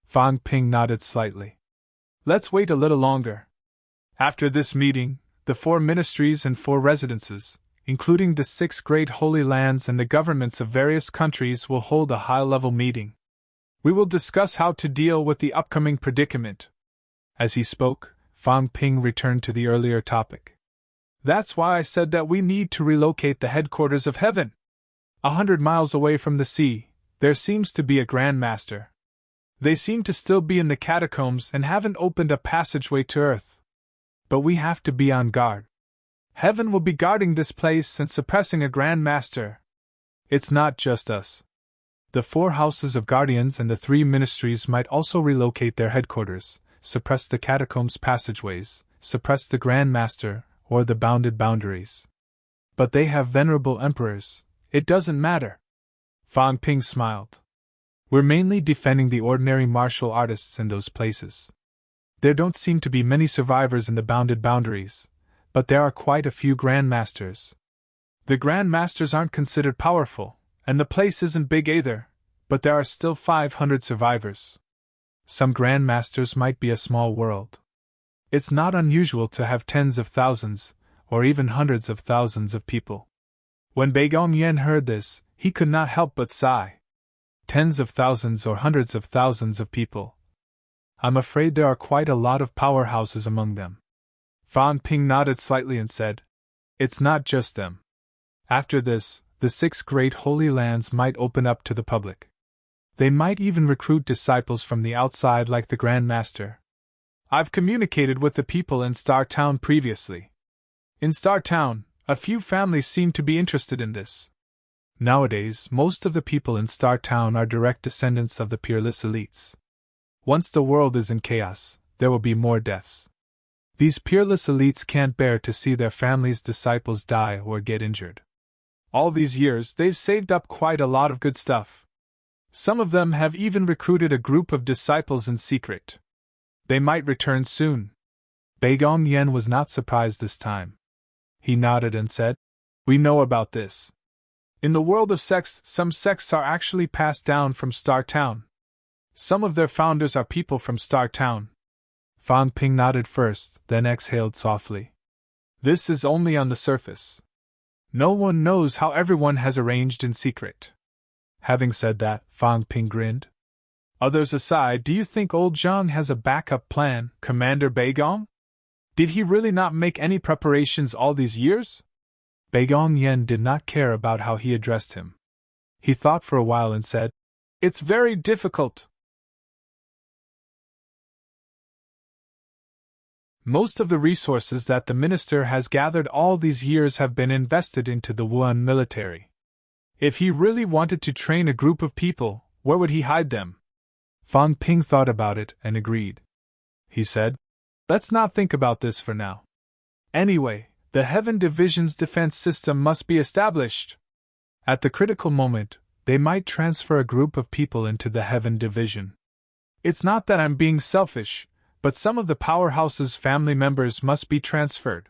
Fang Ping nodded slightly. Let's wait a little longer. After this meeting, the 4 ministries and 4 residences, including the 6 great holy lands and the governments of various countries, will hold a high-level meeting. We will discuss how to deal with the upcoming predicament. As he spoke, Fang Ping returned to the earlier topic. That's why I said that we need to relocate the headquarters of heaven. 100 miles away from the sea, there seems to be a Grand Master. They seem to still be in the catacombs and haven't opened a passageway to Earth. But we have to be on guard. Heaven will be guarding this place and suppressing a Grand Master. It's not just us. The 4 houses of guardians and the 3 ministries might also relocate their headquarters, suppress the catacombs passageways, suppress the Grand Master, or the bounded boundaries. But they have venerable emperors. It doesn't matter. Fang Ping smiled. We're mainly defending the ordinary martial artists in those places. There don't seem to be many survivors in the bounded boundaries, but there are quite a few grandmasters. The grandmasters aren't considered powerful, and the place isn't big either, but there are still 500 survivors. Some grandmasters might be a small world. It's not unusual to have tens of thousands, or even hundreds of thousands of people. When Bei Gongyan heard this, he could not help but sigh. Tens of thousands or hundreds of thousands of people. I'm afraid there are quite a lot of powerhouses among them. Fang Ping nodded slightly and said, It's not just them. After this, the 6 great holy lands might open up to the public. They might even recruit disciples from the outside like the Grand Master. I've communicated with the people in Star Town previously. In Star Town, a few families seem to be interested in this. Nowadays, most of the people in Star Town are direct descendants of the peerless elites. Once the world is in chaos, there will be more deaths. These peerless elites can't bear to see their families' disciples die or get injured. All these years, they've saved up quite a lot of good stuff. Some of them have even recruited a group of disciples in secret. They might return soon. Bei Gongyan was not surprised this time. He nodded and said, We know about this. In the world of sects, some sects are actually passed down from Star Town. Some of their founders are people from Star Town. Fang Ping nodded first, then exhaled softly. This is only on the surface. No one knows how everyone has arranged in secret. Having said that, Fang Ping grinned. Others aside, do you think old Zhang has a backup plan, Commander Bei Gong? Did he really not make any preparations all these years? Bei Gongyan did not care about how he addressed him. He thought for a while and said, "It's very difficult. Most of the resources that the minister has gathered all these years have been invested into the Wuhan military. If he really wanted to train a group of people, where would he hide them?" Fang Ping thought about it and agreed. He said, "Let's not think about this for now. Anyway, the Heaven Division's defense system must be established. At the critical moment, they might transfer a group of people into the Heaven Division. It's not that I'm being selfish, but some of the powerhouse's family members must be transferred.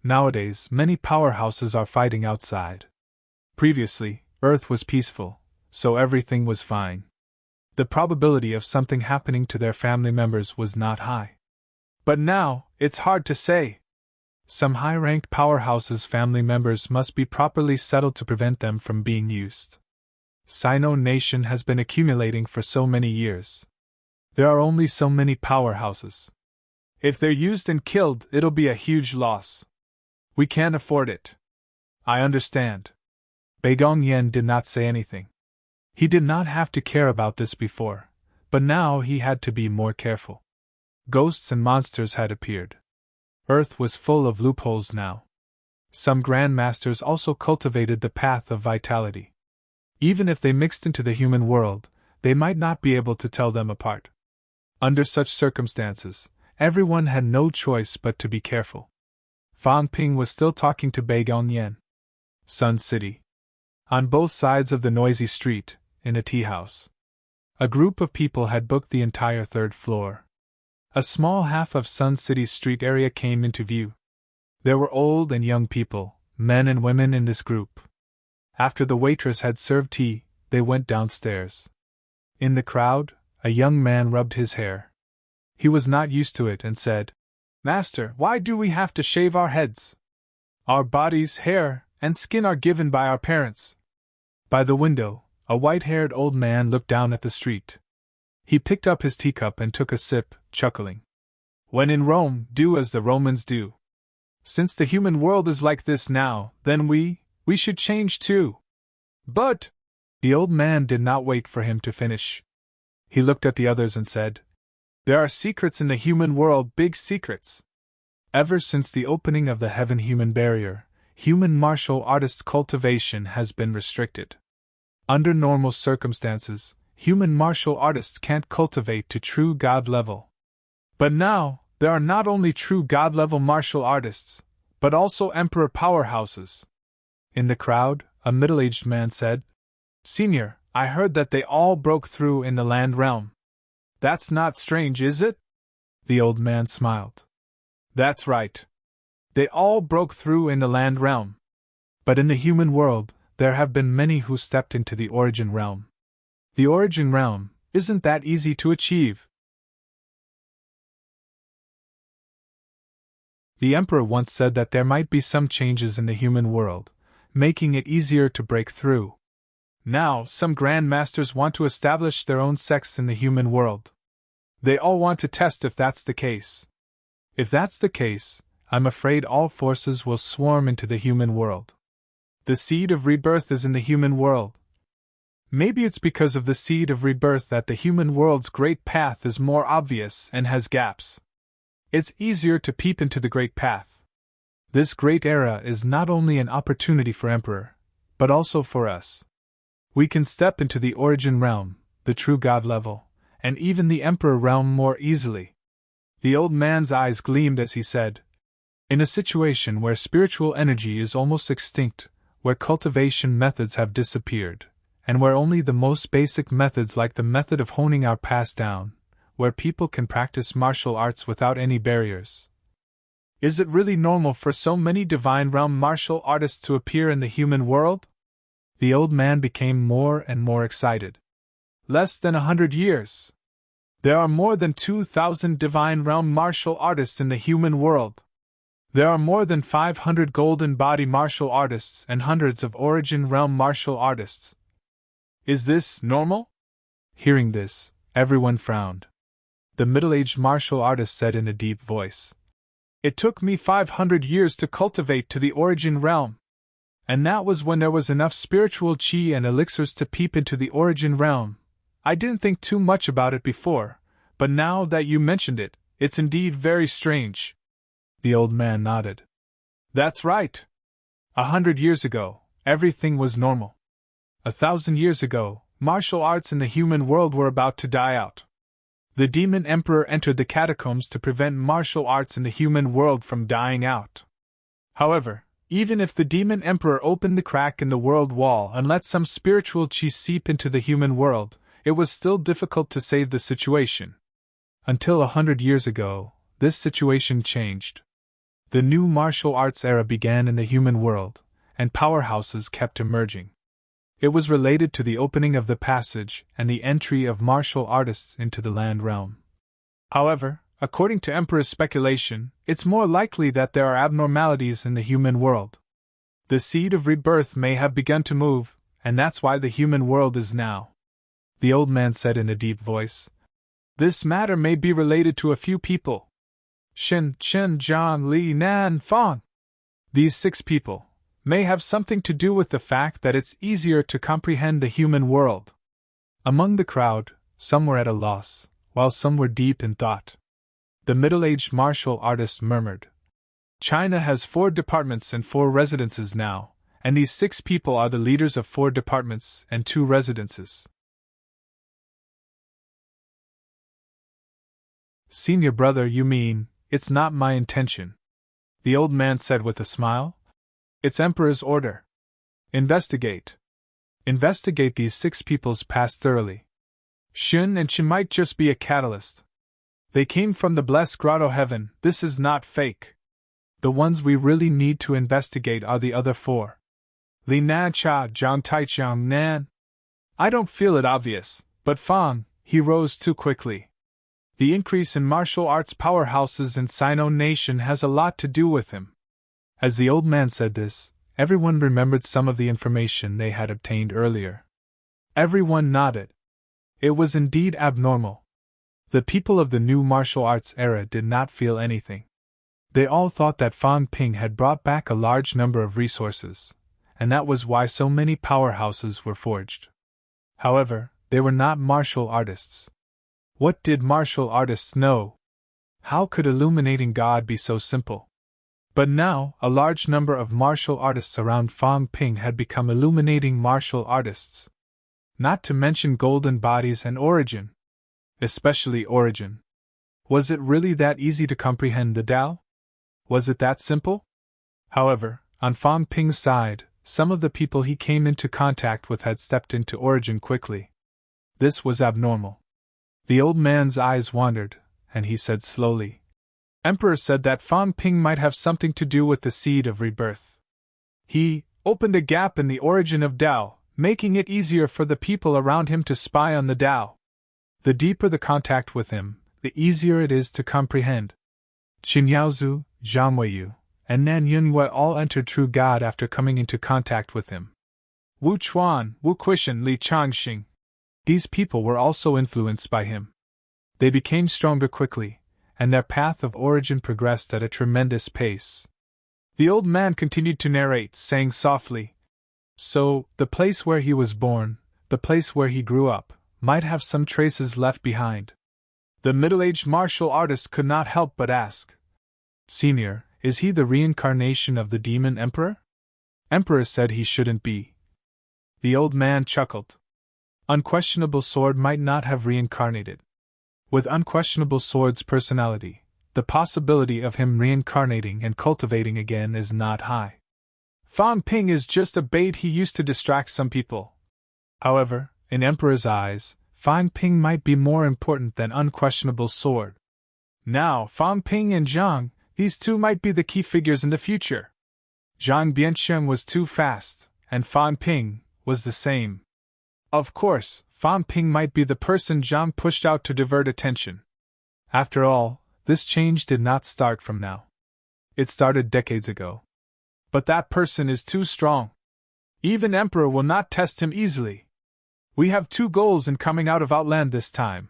Nowadays, many powerhouses are fighting outside. Previously, Earth was peaceful, so everything was fine. The probability of something happening to their family members was not high. But now, it's hard to say. Some high-ranked powerhouses' family members must be properly settled to prevent them from being used. Sino Nation has been accumulating for so many years. There are only so many powerhouses. If they're used and killed, it'll be a huge loss. We can't afford it." "I understand." Bei Gongyan did not say anything. He did not have to care about this before, but now he had to be more careful. Ghosts and monsters had appeared. Earth was full of loopholes now. Some grandmasters also cultivated the path of vitality. Even if they mixed into the human world, they might not be able to tell them apart. Under such circumstances, everyone had no choice but to be careful. Fang Ping was still talking to Bei Gongyan. Sun City. On both sides of the noisy street, in a tea house, a group of people had booked the entire third floor. A small half of Sun City's street area came into view. There were old and young people, men and women in this group. After the waitress had served tea, they went downstairs. In the crowd, a young man rubbed his hair. He was not used to it and said, "Master, why do we have to shave our heads? Our bodies, hair, and skin are given by our parents." By the window, a white-haired old man looked down at the street. He picked up his teacup and took a sip, chuckling. "When in Rome, do as the Romans do. Since the human world is like this now, then we should change too." "But—" The old man did not wait for him to finish. He looked at the others and said, "There are secrets in the human world, big secrets. Ever since the opening of the heaven-human barrier, human martial artists' cultivation has been restricted. Under normal circumstances, human martial artists can't cultivate to true god level. But now, there are not only true god level martial artists, but also emperor powerhouses." In the crowd, a middle-aged man said, "Senior, I heard that they all broke through in the land realm. That's not strange, is it?" The old man smiled. "That's right. They all broke through in the land realm. But in the human world, there have been many who stepped into the origin realm. The origin realm isn't that easy to achieve." The emperor once said that there might be some changes in the human world, making it easier to break through. Now, some grandmasters want to establish their own sects in the human world. They all want to test if that's the case. If that's the case, I'm afraid all forces will swarm into the human world. The seed of rebirth is in the human world. Maybe it's because of the seed of rebirth that the human world's great path is more obvious and has gaps. It's easier to peep into the great path. This great era is not only an opportunity for Emperor, but also for us. We can step into the origin realm, the true god level, and even the Emperor realm more easily." The old man's eyes gleamed as he said, "In a situation where spiritual energy is almost extinct, where cultivation methods have disappeared, and where only the most basic methods like the method of honing are passed down, where people can practice martial arts without any barriers. Is it really normal for so many divine realm martial artists to appear in the human world?" The old man became more and more excited. "Less than 100 years. There are more than 2,000 divine realm martial artists in the human world. There are more than 500 golden body martial artists and hundreds of origin realm martial artists. Is this normal?" Hearing this, everyone frowned. The middle-aged martial artist said in a deep voice, "It took me 500 years to cultivate to the origin realm. And that was when there was enough spiritual chi and elixirs to peep into the origin realm. I didn't think too much about it before, but now that you mentioned it, it's indeed very strange. The old man nodded. That's right. 100 years ago, everything was normal. 1,000 years ago, martial arts in the human world were about to die out. The demon emperor entered the catacombs to prevent martial arts in the human world from dying out. However, even if the demon emperor opened the crack in the world wall and let some spiritual chi seep into the human world, it was still difficult to save the situation. Until 100 years ago, this situation changed. The new martial arts era began in the human world, and powerhouses kept emerging. It was related to the opening of the passage and the entry of martial artists into the land realm. However, according to Emperor's speculation, it's more likely that there are abnormalities in the human world. The seed of rebirth may have begun to move, and that's why the human world is now. The old man said in a deep voice. This matter may be related to a few people. Shin, Chen, Zhang, Li, Nan, Fang. These 6 people may have something to do with the fact that it's easier to comprehend the human world. Among the crowd, some were at a loss, while some were deep in thought. The middle-aged martial artist murmured. China has 4 departments and 4 residences now, and these 6 people are the leaders of 4 departments and 2 residences. Senior brother, you mean, it's not my intention, the old man said with a smile. It's Emperor's order. Investigate. Investigate these 6 people's past thoroughly. Shun and Chen might just be a catalyst. They came from the blessed grotto heaven, this is not fake. The ones we really need to investigate are the other 4. Li Nan Cha, Zhang Taichang Nan. I don't feel it obvious, but Fang, he rose too quickly. The increase in martial arts powerhouses in Sino Nation has a lot to do with him. As the old man said this, everyone remembered some of the information they had obtained earlier. Everyone nodded. It was indeed abnormal. The people of the new martial arts era did not feel anything. They all thought that Fan Ping had brought back a large number of resources, and that was why so many powerhouses were forged. However, they were not martial artists. What did martial artists know? How could illuminating God be so simple? But now, a large number of martial artists around Fan Ping had become illuminating martial artists. Not to mention golden bodies and origin. Especially origin. Was it really that easy to comprehend the Tao? Was it that simple? However, on Fan Ping's side, some of the people he came into contact with had stepped into origin quickly. This was abnormal. The old man's eyes wandered, and he said slowly. Emperor said that Fan Ping might have something to do with the seed of rebirth. He opened a gap in the origin of Tao, making it easier for the people around him to spy on the Tao. The deeper the contact with him, the easier it is to comprehend. Qin Yaozu, Zhang Weiyu, and Nan Yunhua all entered True God after coming into contact with him. Wu Chuan, Wu Quishan, Li Changxing. These people were also influenced by him. They became stronger quickly, and their path of origin progressed at a tremendous pace. The old man continued to narrate, saying softly, So, the place where he was born, the place where he grew up, might have some traces left behind. The middle-aged martial artist could not help but ask, Senior, is he the reincarnation of the demon emperor? Emperor said he shouldn't be. The old man chuckled. Unquestionable Sword might not have reincarnated. With Unquestionable Sword's personality, the possibility of him reincarnating and cultivating again is not high. Fan Ping is just a bait he used to distract some people. However, in Emperor's eyes, Fan Ping might be more important than Unquestionable Sword. Now, Fan Ping and Zhang, these 2 might be the key figures in the future. Zhang Biancheng was too fast, and Fan Ping was the same. Of course, Fan Ping might be the person Zhang pushed out to divert attention. After all, this change did not start from now. It started decades ago. But that person is too strong. Even Emperor will not test him easily. We have 2 goals in coming out of Outland this time.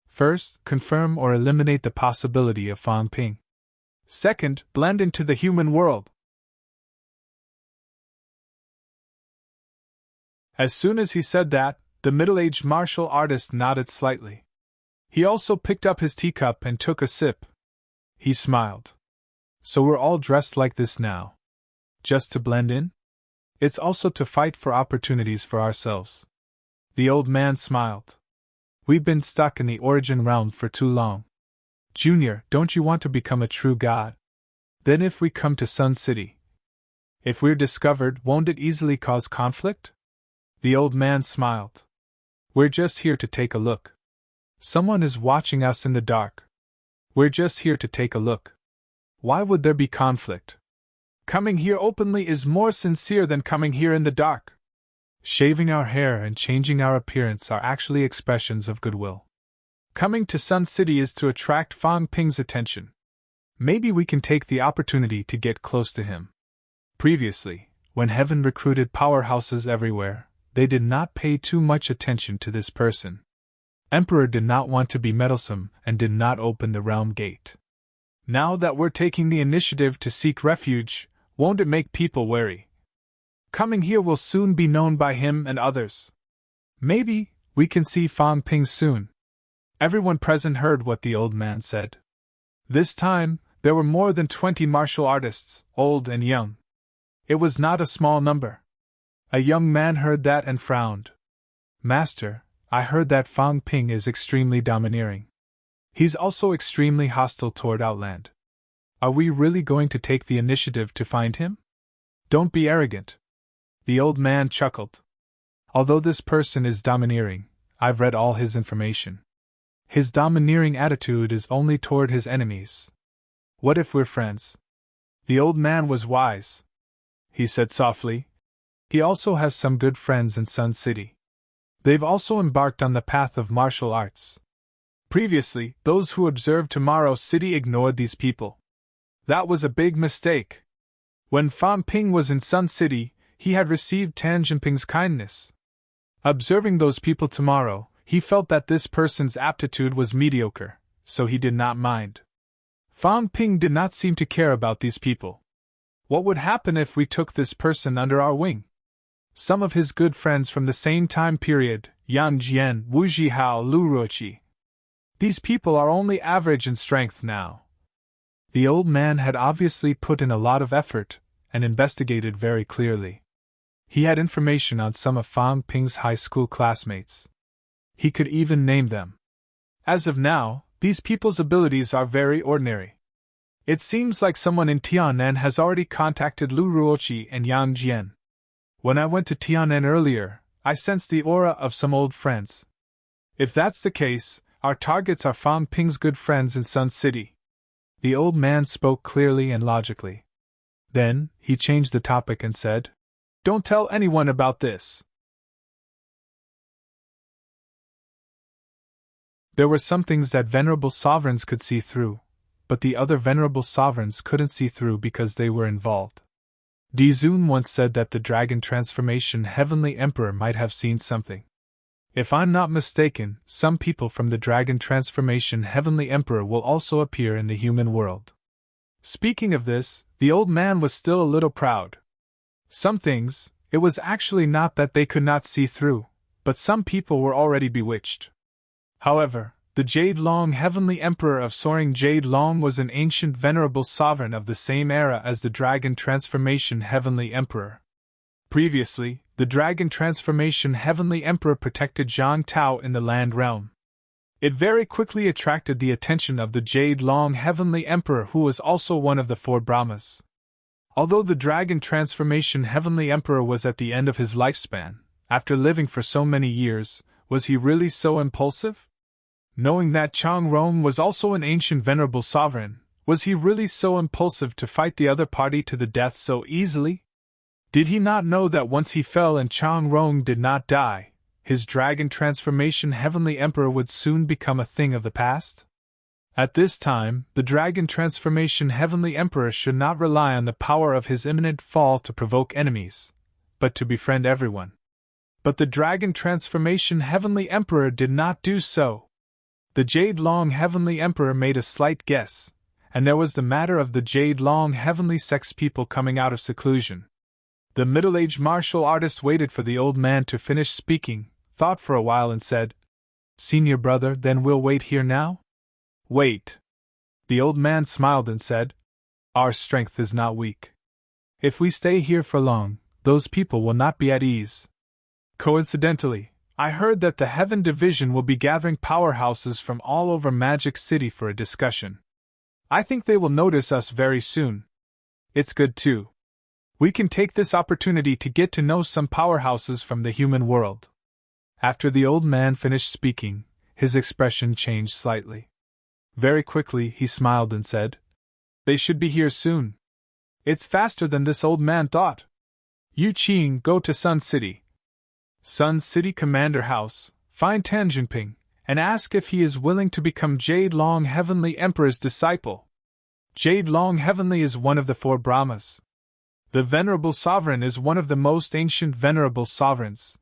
First, confirm or eliminate the possibility of Fan Ping. Second, blend into the human world. As soon as he said that, the middle-aged martial artist nodded slightly. He also picked up his teacup and took a sip. He smiled. So we're all dressed like this now. Just to blend in? It's also to fight for opportunities for ourselves. The old man smiled. We've been stuck in the origin realm for too long. Junior, don't you want to become a true god? Then if we come to Sun City, if we're discovered, won't it easily cause conflict? The old man smiled. We're just here to take a look. Someone is watching us in the dark. We're just here to take a look. Why would there be conflict? Coming here openly is more sincere than coming here in the dark. Shaving our hair and changing our appearance are actually expressions of goodwill. Coming to Sun City is to attract Fang Ping's attention. Maybe we can take the opportunity to get close to him. Previously, when Heaven recruited powerhouses everywhere, they did not pay too much attention to this person. Emperor did not want to be meddlesome and did not open the realm gate. Now that we're taking the initiative to seek refuge, won't it make people wary? Coming here will soon be known by him and others. Maybe we can see Fang Ping soon. Everyone present heard what the old man said. This time, there were more than 20 martial artists, old and young. It was not a small number. A young man heard that and frowned. Master, I heard that Fang Ping is extremely domineering. He's also extremely hostile toward Outland. Are we really going to take the initiative to find him? Don't be arrogant. The old man chuckled. Although this person is domineering, I've read all his information. His domineering attitude is only toward his enemies. What if we're friends? The old man was wise. He said softly. He also has some good friends in Sun City. They've also embarked on the path of martial arts. Previously, those who observed Tomorrow City ignored these people. That was a big mistake. When Fang Ping was in Sun City, he had received Tan Jinping's kindness. Observing those people tomorrow, he felt that this person's aptitude was mediocre, so he did not mind. Fang Ping did not seem to care about these people. What would happen if we took this person under our wing? Some of his good friends from the same time period, Yang Jian, Wu Zhihao, Lu Ruoqi. These people are only average in strength now. The old man had obviously put in a lot of effort and investigated very clearly. He had information on some of Fang Ping's high school classmates. He could even name them. As of now, these people's abilities are very ordinary. It seems like someone in Tianan has already contacted Lu Ruoqi and Yang Jian. When I went to Tianan earlier, I sensed the aura of some old friends. If that's the case, our targets are Fang Ping's good friends in Sun City. The old man spoke clearly and logically. Then, he changed the topic and said, Don't tell anyone about this. There were some things that venerable sovereigns could see through, but the other venerable sovereigns couldn't see through because they were involved. Dizun once said that the Dragon Transformation Heavenly Emperor might have seen something. If I'm not mistaken, some people from the Dragon Transformation Heavenly Emperor will also appear in the human world. Speaking of this, the old man was still a little proud. Some things, it was actually not that they could not see through, but some people were already bewitched. However, the Jade Long Heavenly Emperor of Soaring Jade Long was an ancient venerable sovereign of the same era as the Dragon Transformation Heavenly Emperor. Previously, the Dragon Transformation Heavenly Emperor protected Zhang Tao in the Land Realm. It very quickly attracted the attention of the Jade Long Heavenly Emperor, who was also one of the 4 Brahmas. Although the Dragon Transformation Heavenly Emperor was at the end of his lifespan, after living for so many years, was he really so impulsive? Knowing that Chang Rong was also an ancient venerable sovereign, was he really so impulsive to fight the other party to the death so easily? Did he not know that once he fell and Chang Rong did not die, his Dragon Transformation Heavenly Emperor would soon become a thing of the past? At this time, the Dragon Transformation Heavenly Emperor should not rely on the power of his imminent fall to provoke enemies, but to befriend everyone. But the Dragon Transformation Heavenly Emperor did not do so. The Jade Long Heavenly Emperor made a slight guess, and there was the matter of the Jade Long Heavenly Sex people coming out of seclusion. The middle-aged martial artist waited for the old man to finish speaking, thought for a while and said, "Senior brother, then we'll wait here now?" "Wait." The old man smiled and said, "Our strength is not weak. If we stay here for long, those people will not be at ease. Coincidentally, I heard that the Heaven Division will be gathering powerhouses from all over Magic City for a discussion. I think they will notice us very soon. It's good too. We can take this opportunity to get to know some powerhouses from the human world." After the old man finished speaking, his expression changed slightly. Very quickly he smiled and said, "They should be here soon. It's faster than this old man thought. Yu Qing, go to Sun City. Sun City Commander House, find Tan Jinping, and ask if he is willing to become Jade Long Heavenly Emperor's disciple. Jade Long Heavenly is one of the 4 Brahmas. The Venerable Sovereign is one of the most ancient Venerable Sovereigns.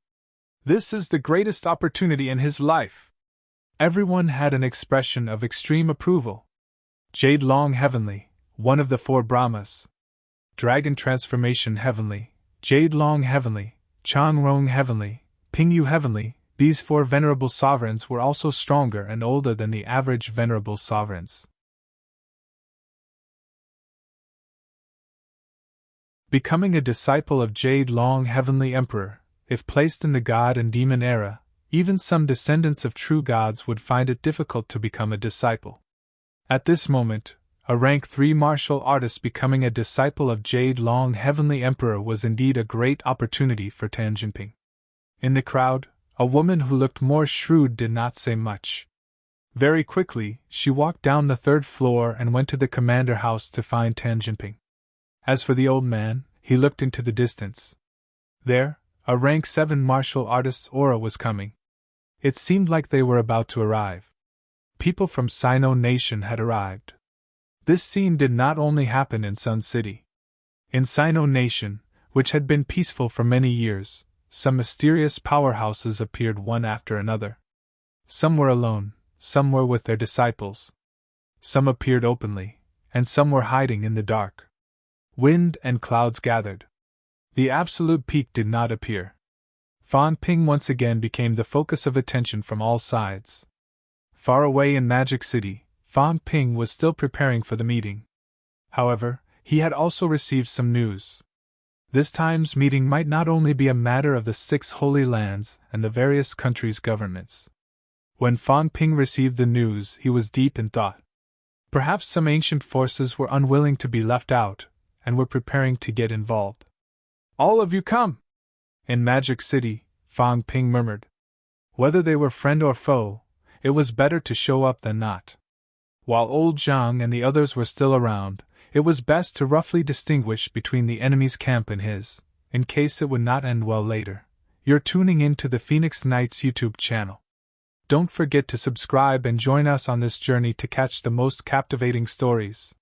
This is the greatest opportunity in his life." Everyone had an expression of extreme approval. Jade Long Heavenly, one of the 4 Brahmas. Dragon Transformation Heavenly, Jade Long Heavenly, Chang Rong Heavenly, Ping Yu Heavenly. These 4 Venerable Sovereigns were also stronger and older than the average Venerable Sovereigns. Becoming a disciple of Jade Long Heavenly Emperor, if placed in the God and Demon era, even some descendants of true gods would find it difficult to become a disciple. At this moment, a rank 3 martial artist becoming a disciple of Jade Long Heavenly Emperor was indeed a great opportunity for Tan Jinping. In the crowd, a woman who looked more shrewd did not say much. Very quickly, she walked down the 3rd floor and went to the commander house to find Tan Jinping. As for the old man, he looked into the distance. There, a rank 7 martial artist's aura was coming. It seemed like they were about to arrive. People from Sino Nation had arrived. This scene did not only happen in Sun City. In Sino Nation, which had been peaceful for many years, some mysterious powerhouses appeared one after another. Some were alone, some were with their disciples. Some appeared openly, and some were hiding in the dark. Wind and clouds gathered. The absolute peak did not appear. Fan Ping once again became the focus of attention from all sides. Far away in Magic City, Fan Ping was still preparing for the meeting. However, he had also received some news. This time's meeting might not only be a matter of the 6 Holy Lands and the various countries' governments. When Fan Ping received the news, he was deep in thought. Perhaps some ancient forces were unwilling to be left out, and were preparing to get involved. "All of you come!" In Magic City, Fan Ping murmured. Whether they were friend or foe, it was better to show up than not. While old Zhang and the others were still around, it was best to roughly distinguish between the enemy's camp and his, in case it would not end well later. You're tuning in to the Phoenix Knights YouTube channel. Don't forget to subscribe and join us on this journey to catch the most captivating stories.